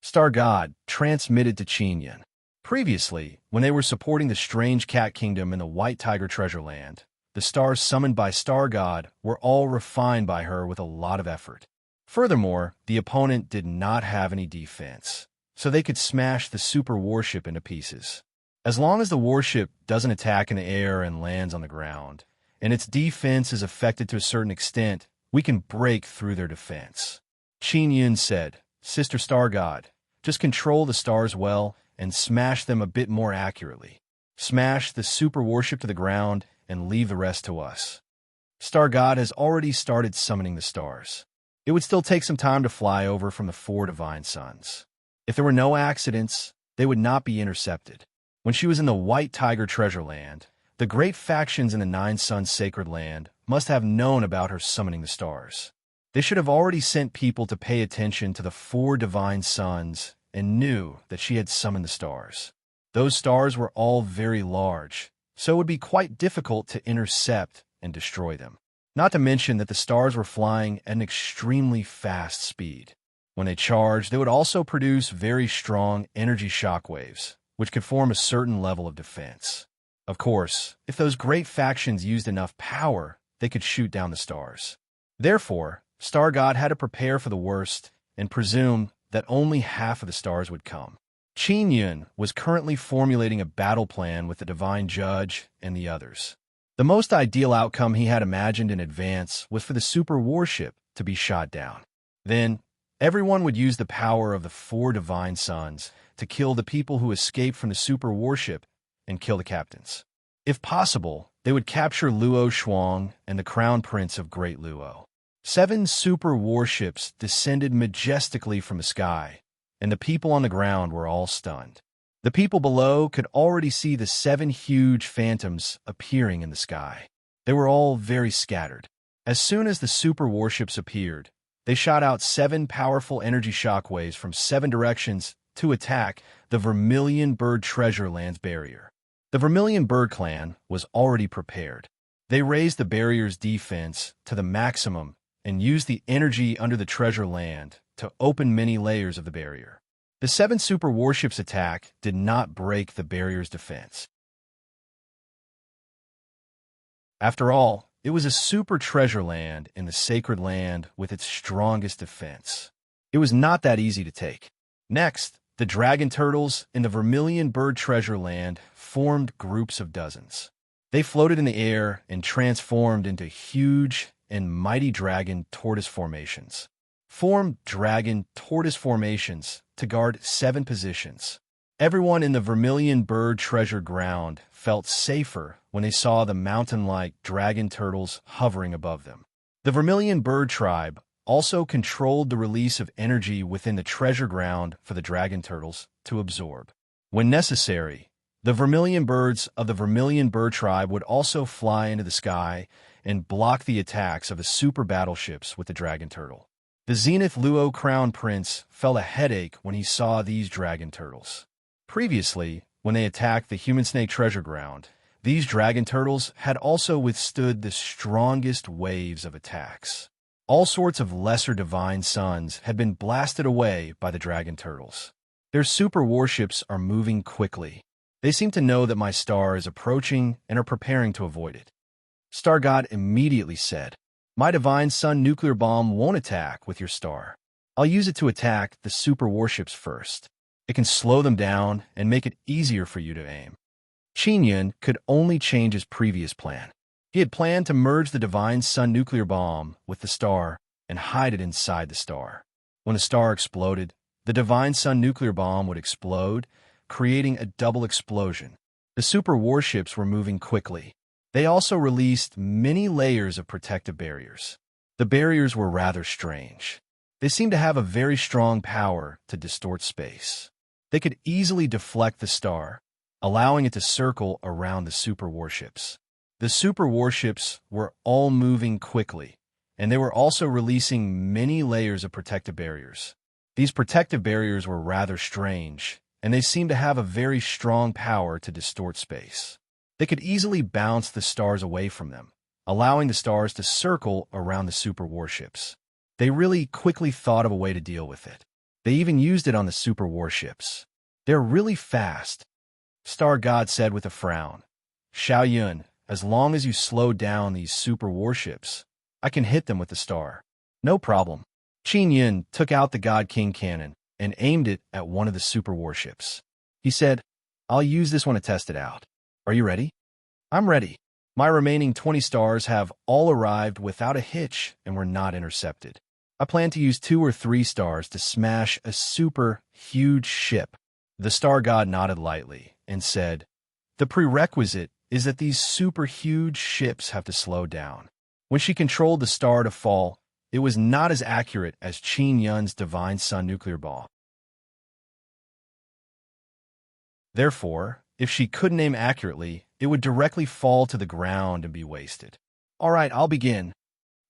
Star God transmitted to Qin. Previously, when they were supporting the strange cat kingdom in the White Tiger Treasure Land, the stars summoned by Star God were all refined by her with a lot of effort. Furthermore, the opponent did not have any defense, so they could smash the super warship into pieces. As long as the warship doesn't attack in the air and lands on the ground, and its defense is affected to a certain extent, we can break through their defense. Qin Yun said, Sister Star God, just control the stars well and smash them a bit more accurately. Smash the super warship to the ground and leave the rest to us. Star God has already started summoning the stars. It would still take some time to fly over from the 4 divine suns. If there were no accidents, they would not be intercepted. When she was in the White Tiger Treasure Land, the great factions in the 9 Suns Sacred Land must have known about her summoning the stars. They should have already sent people to pay attention to the 4 divine suns and knew that she had summoned the stars. Those stars were all very large, so it would be quite difficult to intercept and destroy them. Not to mention that the stars were flying at an extremely fast speed. When they charged, they would also produce very strong energy shockwaves, which could form a certain level of defense. Of course, if those great factions used enough power, they could shoot down the stars. Therefore, Star God had to prepare for the worst and presume that only half of the stars would come. Qin Yun was currently formulating a battle plan with the Divine Judge and the others. The most ideal outcome he had imagined in advance was for the super warship to be shot down. Then, everyone would use the power of the 4 divine suns to kill the people who escaped from the super warship and kill the captains. If possible, they would capture Luo Shuang and the Crown Prince of Great Luo. 7 super warships descended majestically from the sky, and the people on the ground were all stunned. The people below could already see the 7 huge phantoms appearing in the sky. They were all very scattered. As soon as the super warships appeared, they shot out 7 powerful energy shockwaves from 7 directions to attack the Vermilion Bird Treasure Land's barrier. The Vermilion Bird clan was already prepared. They raised the barrier's defense to the maximum and used the energy under the treasure land to open many layers of the barrier. The 7 super warships' attack did not break the barrier's defense. After all, it was a super treasure land in the sacred land with its strongest defense. It was not that easy to take. Next, the dragon turtles in the Vermilion Bird Treasure Land formed groups of dozens. They floated in the air and transformed into huge and mighty dragon tortoise formations. Formed dragon tortoise formations to guard 7 positions. Everyone in the Vermilion Bird Treasure Ground felt safer when they saw the mountain-like dragon turtles hovering above them. The Vermilion Bird tribe also controlled the release of energy within the treasure ground for the dragon turtles to absorb. When necessary, the vermilion birds of the Vermilion Bird tribe would also fly into the sky and block the attacks of the super battleships with the dragon turtle. The Zenith Luo Crown Prince felt a headache when he saw these dragon turtles. Previously, when they attacked the Human Snake Treasure Ground, these dragon turtles had also withstood the strongest waves of attacks. All sorts of lesser divine suns had been blasted away by the dragon turtles. Their super warships are moving quickly. They seem to know that my star is approaching and are preparing to avoid it. Star God immediately said, My divine sun nuclear bomb won't attack with your star. I'll use it to attack the super warships first. It can slow them down and make it easier for you to aim. Qin Yun could only change his previous plan. He had planned to merge the divine sun nuclear bomb with the star and hide it inside the star. When the star exploded, the divine sun nuclear bomb would explode, creating a double explosion. The super warships were moving quickly. They also released many layers of protective barriers. The barriers were rather strange. They seemed to have a very strong power to distort space. They could easily deflect the star, allowing it to circle around the super warships. The super warships were all moving quickly, and they were also releasing many layers of protective barriers. These protective barriers were rather strange, and they seemed to have a very strong power to distort space. They could easily bounce the stars away from them, allowing the stars to circle around the super warships. They really quickly thought of a way to deal with it. They even used it on the super warships. They're really fast, Star God said with a frown. Xiao Yun, as long as you slow down these super warships, I can hit them with the star. No problem. Qin Yun took out the God King cannon and aimed it at one of the super warships. He said, I'll use this one to test it out. Are you ready? I'm ready. My remaining 20 stars have all arrived without a hitch and were not intercepted. I plan to use 2 or 3 stars to smash a super huge ship. The star god nodded lightly and said, the prerequisite is that these super huge ships have to slow down. When she controlled the star to fall, it was not as accurate as Qin Yun's Divine Sun nuclear bomb. Therefore, if she couldn't aim accurately, it would directly fall to the ground and be wasted. All right, I'll begin.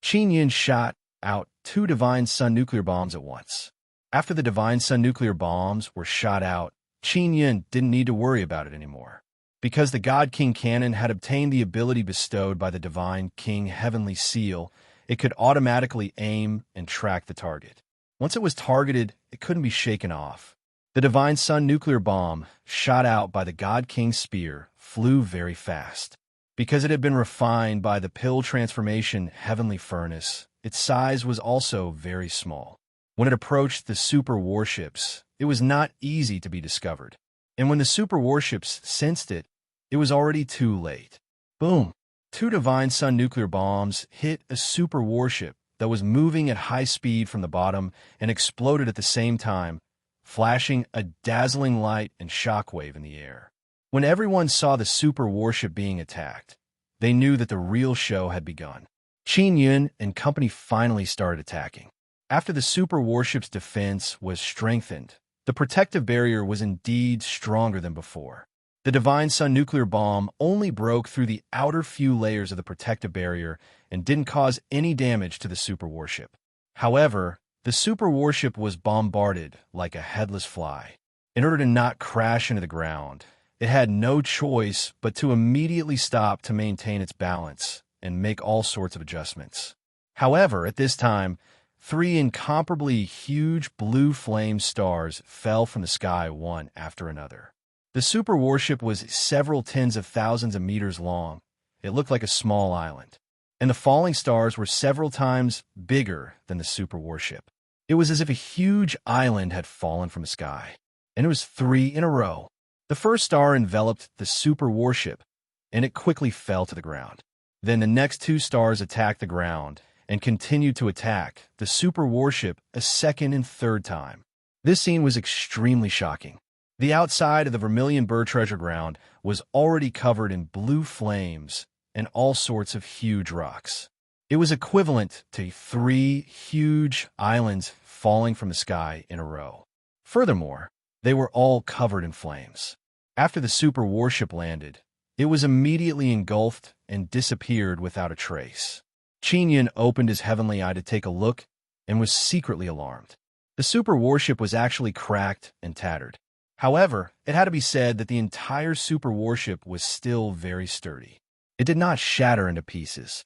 Qin Yun shot out 2 Divine Sun nuclear bombs at once. After the Divine Sun nuclear bombs were shot out, Qin Yun didn't need to worry about it anymore. Because the God King cannon had obtained the ability bestowed by the Divine King Heavenly Seal, it could automatically aim and track the target. Once it was targeted, it couldn't be shaken off. The Divine Sun nuclear bomb, shot out by the God King's spear, flew very fast. Because it had been refined by the pill transformation Heavenly Furnace, its size was also very small. When it approached the super warships, it was not easy to be discovered. And when the super warships sensed it, it was already too late. Boom! 2 Divine Sun nuclear bombs hit a super warship that was moving at high speed from the bottom and exploded at the same time, flashing a dazzling light and shockwave in the air. When everyone saw the super warship being attacked, they knew that the real show had begun. Qin Yun and company finally started attacking. After the super warship's defense was strengthened, the protective barrier was indeed stronger than before. The Divine Sun nuclear bomb only broke through the outer few layers of the protective barrier and didn't cause any damage to the super warship. However, the super warship was bombarded like a headless fly. In order to not crash into the ground, it had no choice but to immediately stop to maintain its balance and make all sorts of adjustments. However, at this time, 3 incomparably huge blue flame stars fell from the sky one after another. The super warship was several tens of thousands of meters long. It looked like a small island. And the falling stars were several times bigger than the super warship. It was as if a huge island had fallen from the sky. And it was 3 in a row. The first star enveloped the super warship, and it quickly fell to the ground. Then the next 2 stars attacked the ground and continued to attack the super warship a second and third time. This scene was extremely shocking. The outside of the Vermilion Bird Treasure Ground was already covered in blue flames and all sorts of huge rocks. It was equivalent to 3 huge islands falling from the sky in a row. Furthermore, they were all covered in flames. After the super warship landed, it was immediately engulfed and disappeared without a trace. Qin Yun opened his heavenly eye to take a look and was secretly alarmed. The super warship was actually cracked and tattered. However, it had to be said that the entire super warship was still very sturdy. It did not shatter into pieces.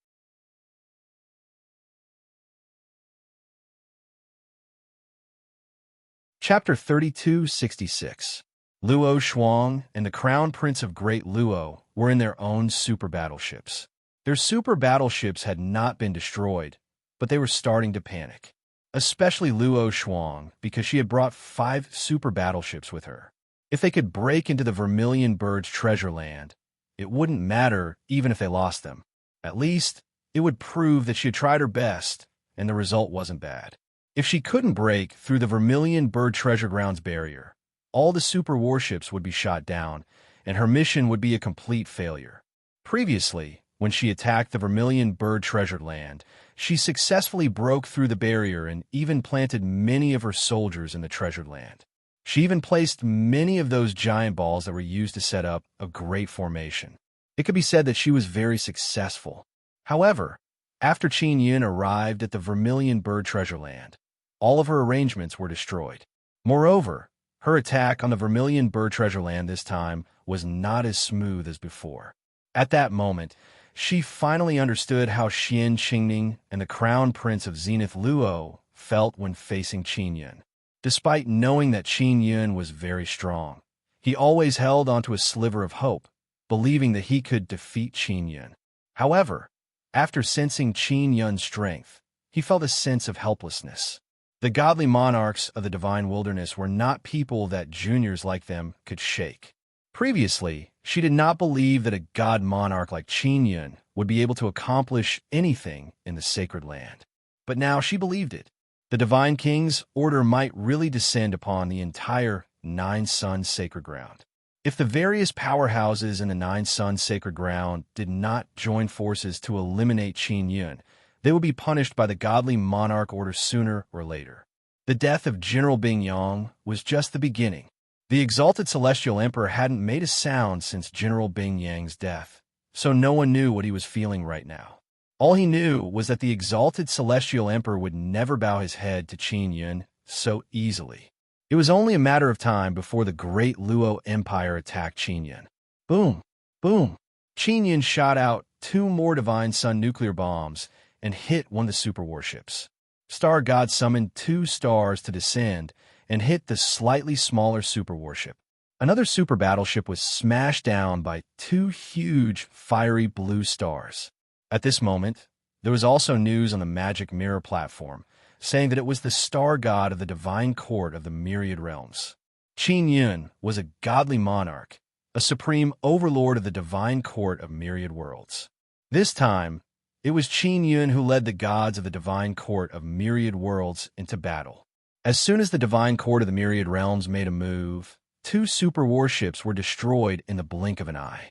Chapter 3266. Luo Shuang and the Crown Prince of Great Luo were in their own super battleships. Their super battleships had not been destroyed, but they were starting to panic. Especially Luo Shuang, because she had brought 5 super battleships with her. If they could break into the Vermilion Bird's treasure land, it wouldn't matter even if they lost them. At least, it would prove that she had tried her best, and the result wasn't bad. If she couldn't break through the Vermilion Bird Treasure Ground's barrier, all the super warships would be shot down, and her mission would be a complete failure. Previously, when she attacked the Vermilion Bird Treasured Land, she successfully broke through the barrier and even planted many of her soldiers in the treasured land. She even placed many of those giant balls that were used to set up a great formation. It could be said that she was very successful. However, after Qin Yun arrived at the Vermilion Bird Treasure Land, all of her arrangements were destroyed. Moreover, her attack on the Vermilion Bird Treasure Land this time was not as smooth as before. At that moment, She finally understood how Xian Qingning and the Crown Prince of Zenith Luo felt when facing Qin Yun. Despite knowing that Qin Yun was very strong, he always held onto a sliver of hope, believing that he could defeat Qin Yun. However, after sensing Qin Yun's strength, he felt a sense of helplessness. The godly monarchs of the divine wilderness were not people that juniors like them could shake. Previously, she did not believe that a god monarch like Qin Yun would be able to accomplish anything in the sacred land. But now she believed it. The divine king's order might really descend upon the entire Nine Suns sacred ground. If the various powerhouses in the Nine Suns sacred ground did not join forces to eliminate Qin Yun, they would be punished by the godly monarch order sooner or later. The death of General Bing Yang was just the beginning. The exalted celestial emperor hadn't made a sound since General Bing Yang's death, so no one knew what he was feeling right now. All he knew was that the exalted celestial emperor would never bow his head to Qin Yun so easily. It was only a matter of time before the great Luo Empire attacked Qin Yun. Boom! Boom! Qin Yun shot out 2 more Divine Sun nuclear bombs and hit one of the super warships. Star God summoned 2 stars to descend and hit the slightly smaller super warship. Another super battleship was smashed down by 2 huge, fiery blue stars. At this moment, there was also news on the Magic Mirror platform, saying that it was the star god of the divine court of the myriad realms. Qin Yun was a godly monarch, a supreme overlord of the divine court of myriad worlds. This time, it was Qin Yun who led the gods of the divine court of myriad worlds into battle. As soon as the divine court of the myriad realms made a move, 2 super warships were destroyed in the blink of an eye.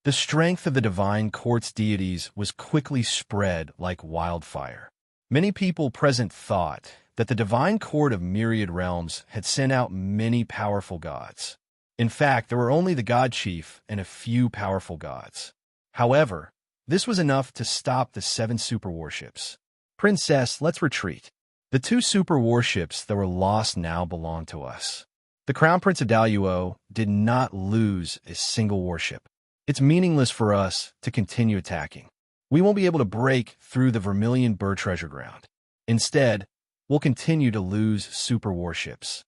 The strength of the divine court's deities was quickly spread like wildfire. Many people present thought that the divine court of myriad realms had sent out many powerful gods. In fact, there were only the god chief and a few powerful gods. However, this was enough to stop the 7 super warships. Princess, let's retreat. The 2 super warships that were lost now belong to us. The Crown Prince of Daluo did not lose a single warship. It's meaningless for us to continue attacking. We won't be able to break through the Vermilion Bird treasure ground. Instead, we'll continue to lose super warships.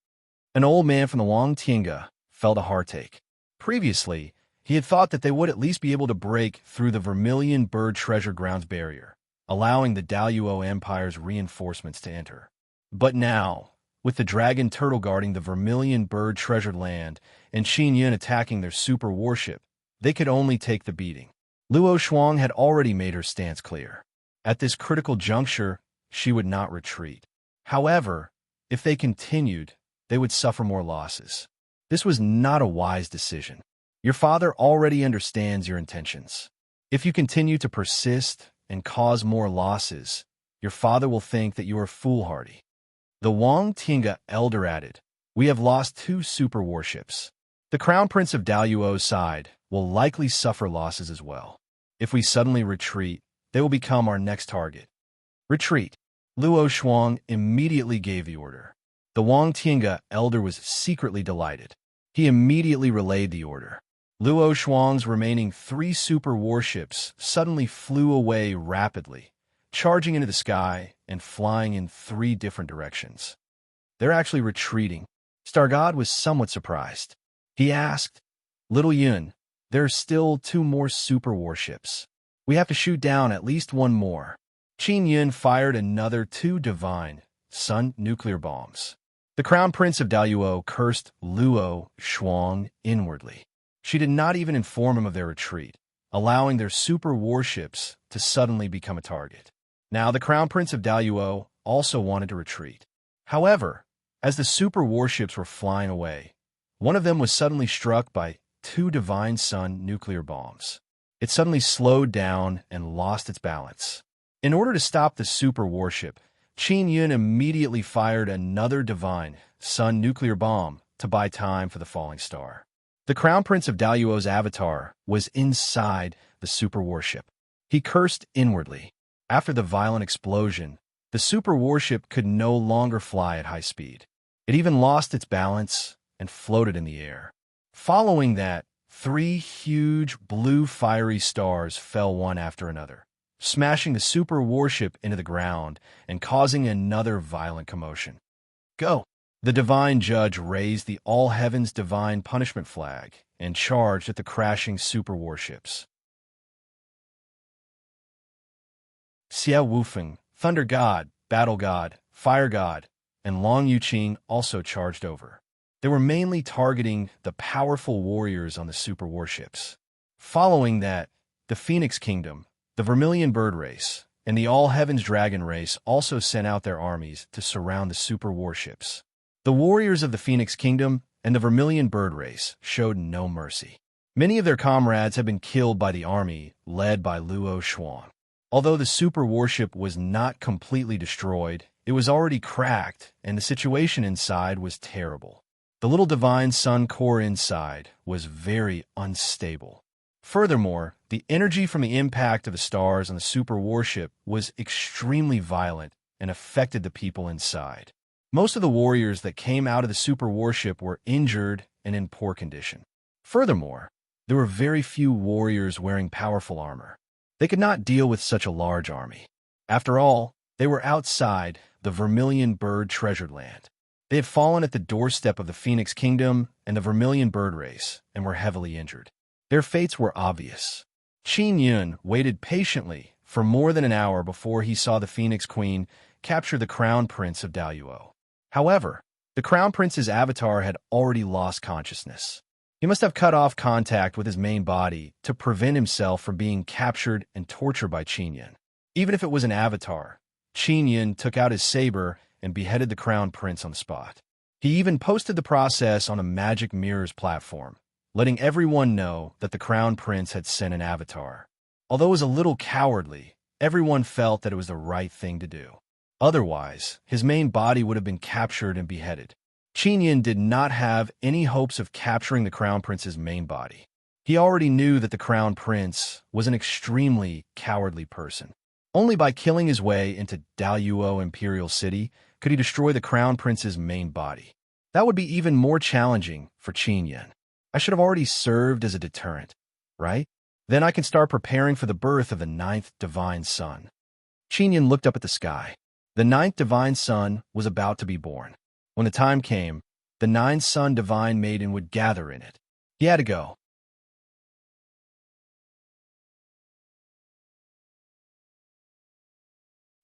An old man from the Wang Tinga felt a heartache. Previously, he had thought that they would at least be able to break through the Vermilion Bird treasure ground's barrier, allowing the Daluo Empire's reinforcements to enter. But now, with the dragon turtle guarding the Vermilion Bird treasured land and Qin Yun attacking their super warship, they could only take the beating. Luo Shuang had already made her stance clear. At this critical juncture, she would not retreat. However, if they continued, they would suffer more losses. This was not a wise decision. Your father already understands your intentions. If you continue to persist and cause more losses, your father will think that you are foolhardy. The Wang Tinga elder added, "We have lost 2 super warships. The Crown Prince of Daluo's side will likely suffer losses as well. If we suddenly retreat, they will become our next target." Retreat. Luo Shuang immediately gave the order. The Wang Tinga elder was secretly delighted. He immediately relayed the order. Luo Shuang's remaining 3 super warships suddenly flew away rapidly, charging into the sky and flying in 3 different directions. They're actually retreating. Star God was somewhat surprised. He asked, "Little Yun, there are still 2 more super warships. We have to shoot down at least 1 more." Qin Yun fired another 2 divine sun nuclear bombs. The Crown Prince of Daluo cursed Luo Shuang inwardly. She did not even inform him of their retreat, allowing their super warships to suddenly become a target. Now the Crown Prince of Daluo also wanted to retreat. However, as the super warships were flying away, one of them was suddenly struck by 2 divine sun nuclear bombs. It suddenly slowed down and lost its balance. In order to stop the super warship, Qin Yun immediately fired another divine sun nuclear bomb to buy time for the falling star. The Crown Prince of Daluo's avatar was inside the super warship. He cursed inwardly. After the violent explosion, the super warship could no longer fly at high speed. It even lost its balance and floated in the air. Following that, 3 huge blue fiery stars fell one after another, smashing the super warship into the ground and causing another violent commotion. Go! The divine judge raised the all heavens divine punishment flag and charged at the crashing super warships. Xia Wufeng, Thunder God, Battle God, Fire God, and Long Yuqing also charged over. They were mainly targeting the powerful warriors on the super warships. Following that, the Phoenix Kingdom, the Vermilion Bird Race, and the All Heavens Dragon Race also sent out their armies to surround the super warships. The warriors of the Phoenix Kingdom and the Vermilion Bird Race showed no mercy. Many of their comrades had been killed by the army led by Luo Shuang. Although the super warship was not completely destroyed, it was already cracked, and the situation inside was terrible. The little divine sun core inside was very unstable. Furthermore, the energy from the impact of the stars on the super warship was extremely violent and affected the people inside. Most of the warriors that came out of the super warship were injured and in poor condition. Furthermore, there were very few warriors wearing powerful armor. They could not deal with such a large army. After all, they were outside the Vermilion Bird Treasured Land. They had fallen at the doorstep of the Phoenix Kingdom and the Vermilion Bird Race and were heavily injured. Their fates were obvious. Qin Yun waited patiently for more than an hour before he saw the Phoenix Queen capture the Crown Prince of Daluo. However, the Crown Prince's avatar had already lost consciousness. He must have cut off contact with his main body to prevent himself from being captured and tortured by Qin Yun. Even if it was an avatar, Qin Yun took out his saber and beheaded the Crown Prince on the spot. He even posted the process on a magic mirrors platform, letting everyone know that the Crown Prince had sent an avatar. Although it was a little cowardly, everyone felt that it was the right thing to do. Otherwise, his main body would have been captured and beheaded. Qin Yun did not have any hopes of capturing the Crown Prince's main body. He already knew that the Crown Prince was an extremely cowardly person. Only by killing his way into Daluo Imperial City could he destroy the Crown Prince's main body. That would be even more challenging for Qin Yun. I should have already served as a deterrent, right? Then I can start preparing for the birth of the 9th Divine Sun. Qin Yun looked up at the sky. The 9th Divine Sun was about to be born. When the time came, the 9th Sun Divine Maiden would gather in it. He had to go.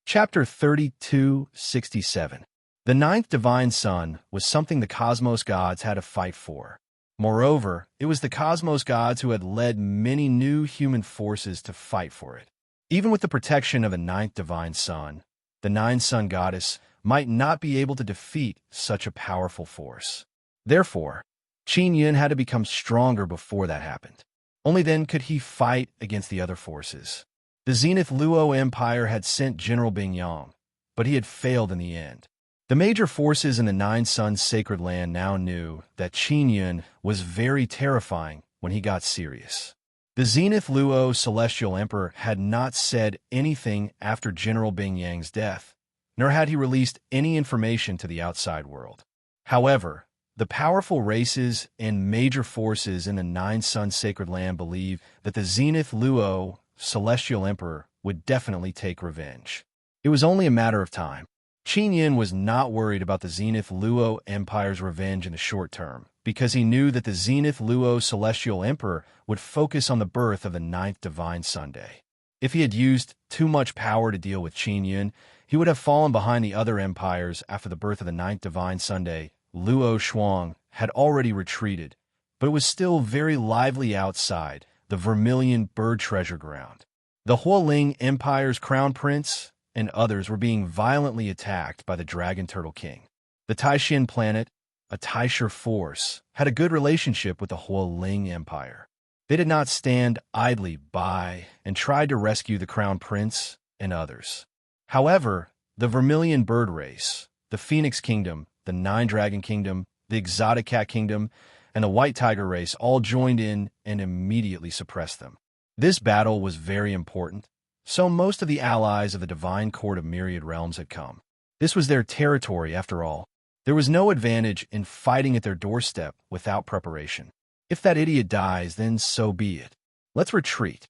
Chapter 3267. The 9th Divine Sun was something the Cosmos Gods had to fight for. Moreover, it was the Cosmos Gods who had led many new human forces to fight for it. Even with the protection of the 9th Divine Sun, the 9 Sun Goddess might not be able to defeat such a powerful force. Therefore, Qin Yun had to become stronger before that happened. Only then could he fight against the other forces. The Zenith Luo Empire had sent General Bingyang, but he had failed in the end. The major forces in the 9 Suns Sacred Land now knew that Qin Yun was very terrifying when he got serious. The Zenith Luo Celestial Emperor had not said anything after General Bingyang's death, nor had he released any information to the outside world. However, the powerful races and major forces in the 9 Sun Sacred Land believe that the Zenith Luo Celestial Emperor would definitely take revenge. It was only a matter of time. Qin Yun was not worried about the Zenith Luo Empire's revenge in the short term, because he knew that the Zenith Luo Celestial Emperor would focus on the birth of the 9th Divine Sunday. If he had used too much power to deal with Qin Yun, he would have fallen behind the other empires after the birth of the 9th Divine Sunday. Luo Shuang had already retreated, but it was still very lively outside the Vermilion Bird Treasure Ground. The Hualing Empire's Crown Prince and others were being violently attacked by the Dragon Turtle King. The Taishin planet, a Taisher force, had a good relationship with the Hualing Empire. They did not stand idly by and tried to rescue the Crown Prince and others. However, the Vermilion Bird Race, the Phoenix Kingdom, the 9 Dragon Kingdom, the Exotic Cat Kingdom, and the White Tiger Race all joined in and immediately suppressed them. This battle was very important, so most of the allies of the Divine Court of Myriad Realms had come. This was their territory, after all. There was no advantage in fighting at their doorstep without preparation. If that idiot dies, then so be it. Let's retreat.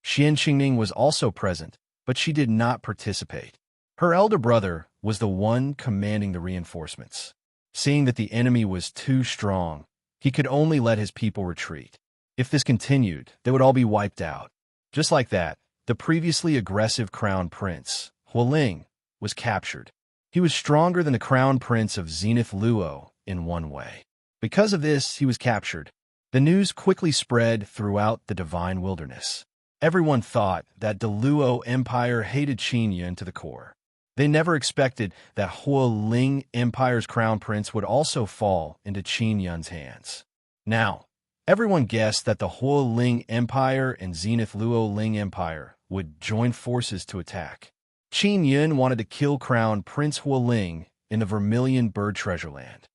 Xian Qingning was also present, but she did not participate. Her elder brother was the one commanding the reinforcements. Seeing that the enemy was too strong, he could only let his people retreat. If this continued, they would all be wiped out. Just like that, the previously aggressive crown prince, Hualing, was captured. He was stronger than the crown prince of Zenith Luo in one way. Because of this, he was captured. The news quickly spread throughout the divine wilderness. Everyone thought that the Luo Empire hated Qin Yun to the core. They never expected that Hualing Empire's crown prince would also fall into Qin Yun's hands. Now, everyone guessed that the Hualing Empire and Zenith Luo Ling Empire would join forces to attack. Qin Yun wanted to kill Crown Prince Hualing in the Vermilion Bird Treasure Land.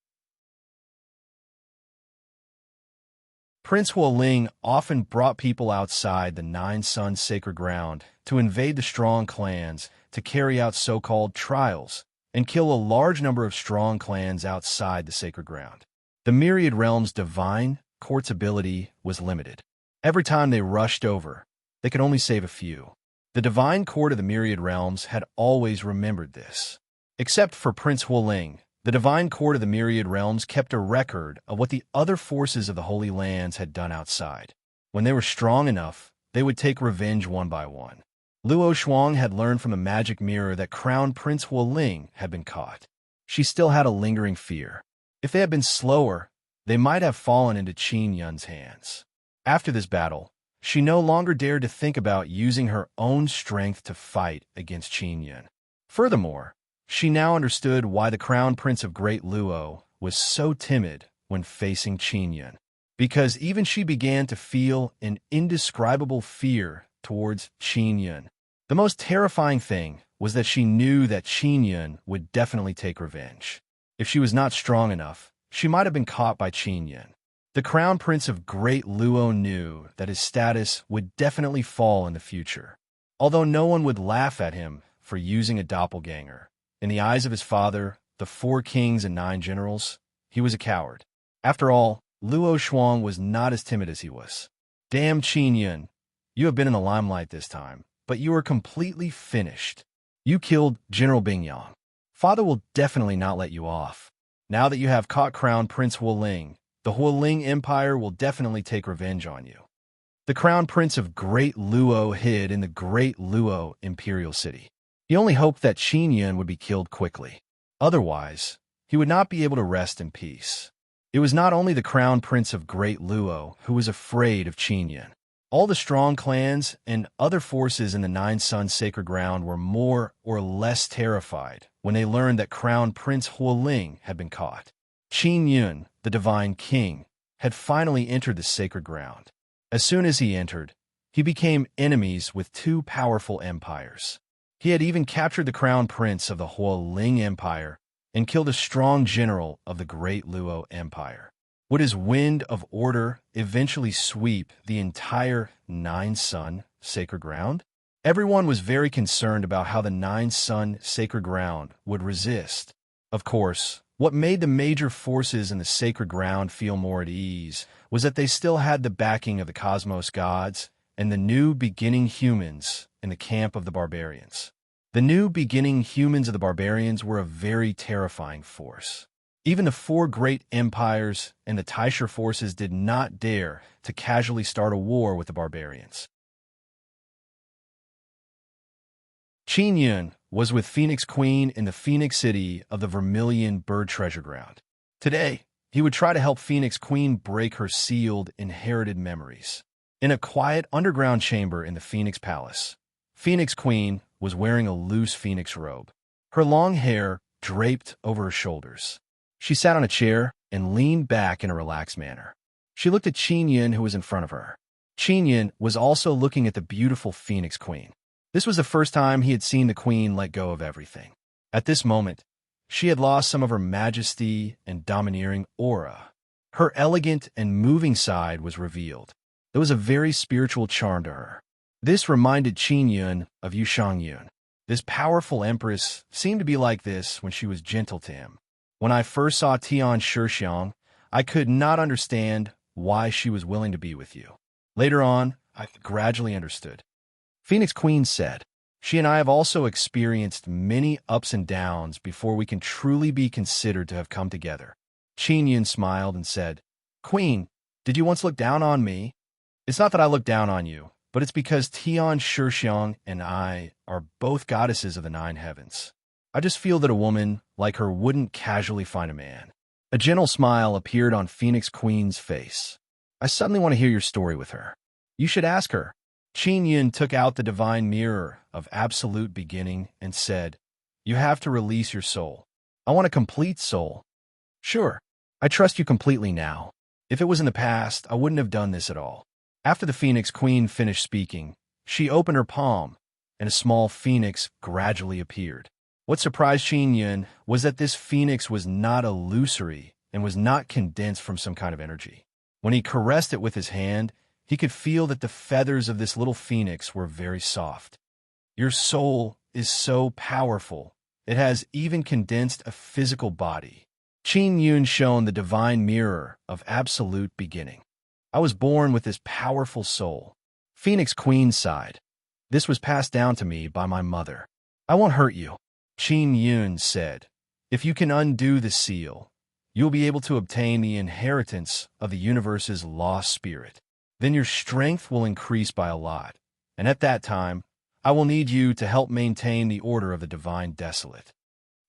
Prince Hualing often brought people outside the Nine Suns sacred ground to invade the strong clans, to carry out so-called trials, and kill a large number of strong clans outside the sacred ground. The Myriad Realm's divine court's ability was limited. Every time they rushed over, they could only save a few. The divine court of the Myriad Realms had always remembered this. Except for Prince Hualing, the divine court of the Myriad Realms kept a record of what the other forces of the Holy Lands had done outside. When they were strong enough, they would take revenge one by one. Luo Shuang had learned from the magic mirror that Crown Prince Hualing had been caught. She still had a lingering fear. If they had been slower, they might have fallen into Qin Yun's hands. After this battle, she no longer dared to think about using her own strength to fight against Qin Yun. Furthermore, she now understood why the Crown Prince of Great Luo was so timid when facing Qin Yun. Because even she began to feel an indescribable fear towards Qin Yun. The most terrifying thing was that she knew that Qin Yun would definitely take revenge. If she was not strong enough, she might have been caught by Qin Yun. The Crown Prince of Great Luo knew that his status would definitely fall in the future. Although no one would laugh at him for using a doppelganger, in the eyes of his father, the 4 kings and 9 generals, he was a coward. After all, Luo Shuang was not as timid as he was. Damn Qin Yun, you have been in the limelight this time, but you are completely finished. You killed General Bingyang. Father will definitely not let you off. Now that you have caught Crown Prince Hualing, the Hualing Empire will definitely take revenge on you. The Crown Prince of Great Luo hid in the Great Luo Imperial City. He only hoped that Qin Yun would be killed quickly. Otherwise, he would not be able to rest in peace. It was not only the Crown Prince of Great Luo who was afraid of Qin Yun. All the strong clans and other forces in the Nine Suns sacred ground were more or less terrified when they learned that Crown Prince Hualing had been caught. Qin Yun, the divine king, had finally entered the sacred ground. As soon as he entered, he became enemies with 2 powerful empires. He had even captured the crown prince of the Hualing Empire and killed a strong general of the Great Luo Empire. Would his wind of order eventually sweep the entire Nine Sun sacred ground? Everyone was very concerned about how the Nine Sun sacred ground would resist. Of course, what made the major forces in the sacred ground feel more at ease was that they still had the backing of the cosmos gods and the new beginning humans in the camp of the barbarians. The new beginning humans of the barbarians were a very terrifying force. Even the 4 great empires and the Taisha forces did not dare to casually start a war with the barbarians. Qin Yun was with Phoenix Queen in the Phoenix City of the Vermilion Bird Treasure Ground. Today, he would try to help Phoenix Queen break her sealed, inherited memories. In a quiet underground chamber in the Phoenix Palace, Phoenix Queen was wearing a loose phoenix robe, her long hair draped over her shoulders. She sat on a chair and leaned back in a relaxed manner. She looked at Qin Yun, who was in front of her. Qin Yun was also looking at the beautiful Phoenix Queen. This was the first time he had seen the queen let go of everything. At this moment, she had lost some of her majesty and domineering aura. Her elegant and moving side was revealed. There was a very spiritual charm to her. This reminded Qin Yun of Yu Shangyun. This powerful empress seemed to be like this when she was gentle to him. When I first saw Tian Shixiang, I could not understand why she was willing to be with you. Later on, I gradually understood. Phoenix Queen said, she and I have also experienced many ups and downs before we can truly be considered to have come together. Qin Yun smiled and said, Queen, did you once look down on me? It's not that I look down on you, but it's because Tian Shixiang and I are both goddesses of the 9 heavens. I just feel that a woman like her wouldn't casually find a man. A gentle smile appeared on Phoenix Queen's face. I suddenly want to hear your story with her. You should ask her. Qin Yun took out the divine mirror of absolute beginning and said, you have to release your soul. I want a complete soul. Sure, I trust you completely now. If it was in the past, I wouldn't have done this at all. After the Phoenix Queen finished speaking, she opened her palm, and a small phoenix gradually appeared. What surprised Qin Yun was that this phoenix was not illusory and was not condensed from some kind of energy. When he caressed it with his hand, he could feel that the feathers of this little phoenix were very soft. Your soul is so powerful. It has even condensed a physical body. Qin Yun shone the divine mirror of absolute beginning. I was born with this powerful soul. Phoenix Queen sighed. This was passed down to me by my mother. I won't hurt you. Qin Yun said, if you can undo the seal, you'll be able to obtain the inheritance of the universe's lost spirit. Then your strength will increase by a lot, and at that time, I will need you to help maintain the order of the Divine Desolate.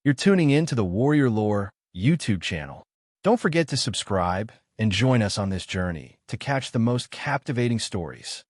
You're tuning in to the Warrior Lore YouTube channel. Don't forget to subscribe and join us on this journey to catch the most captivating stories.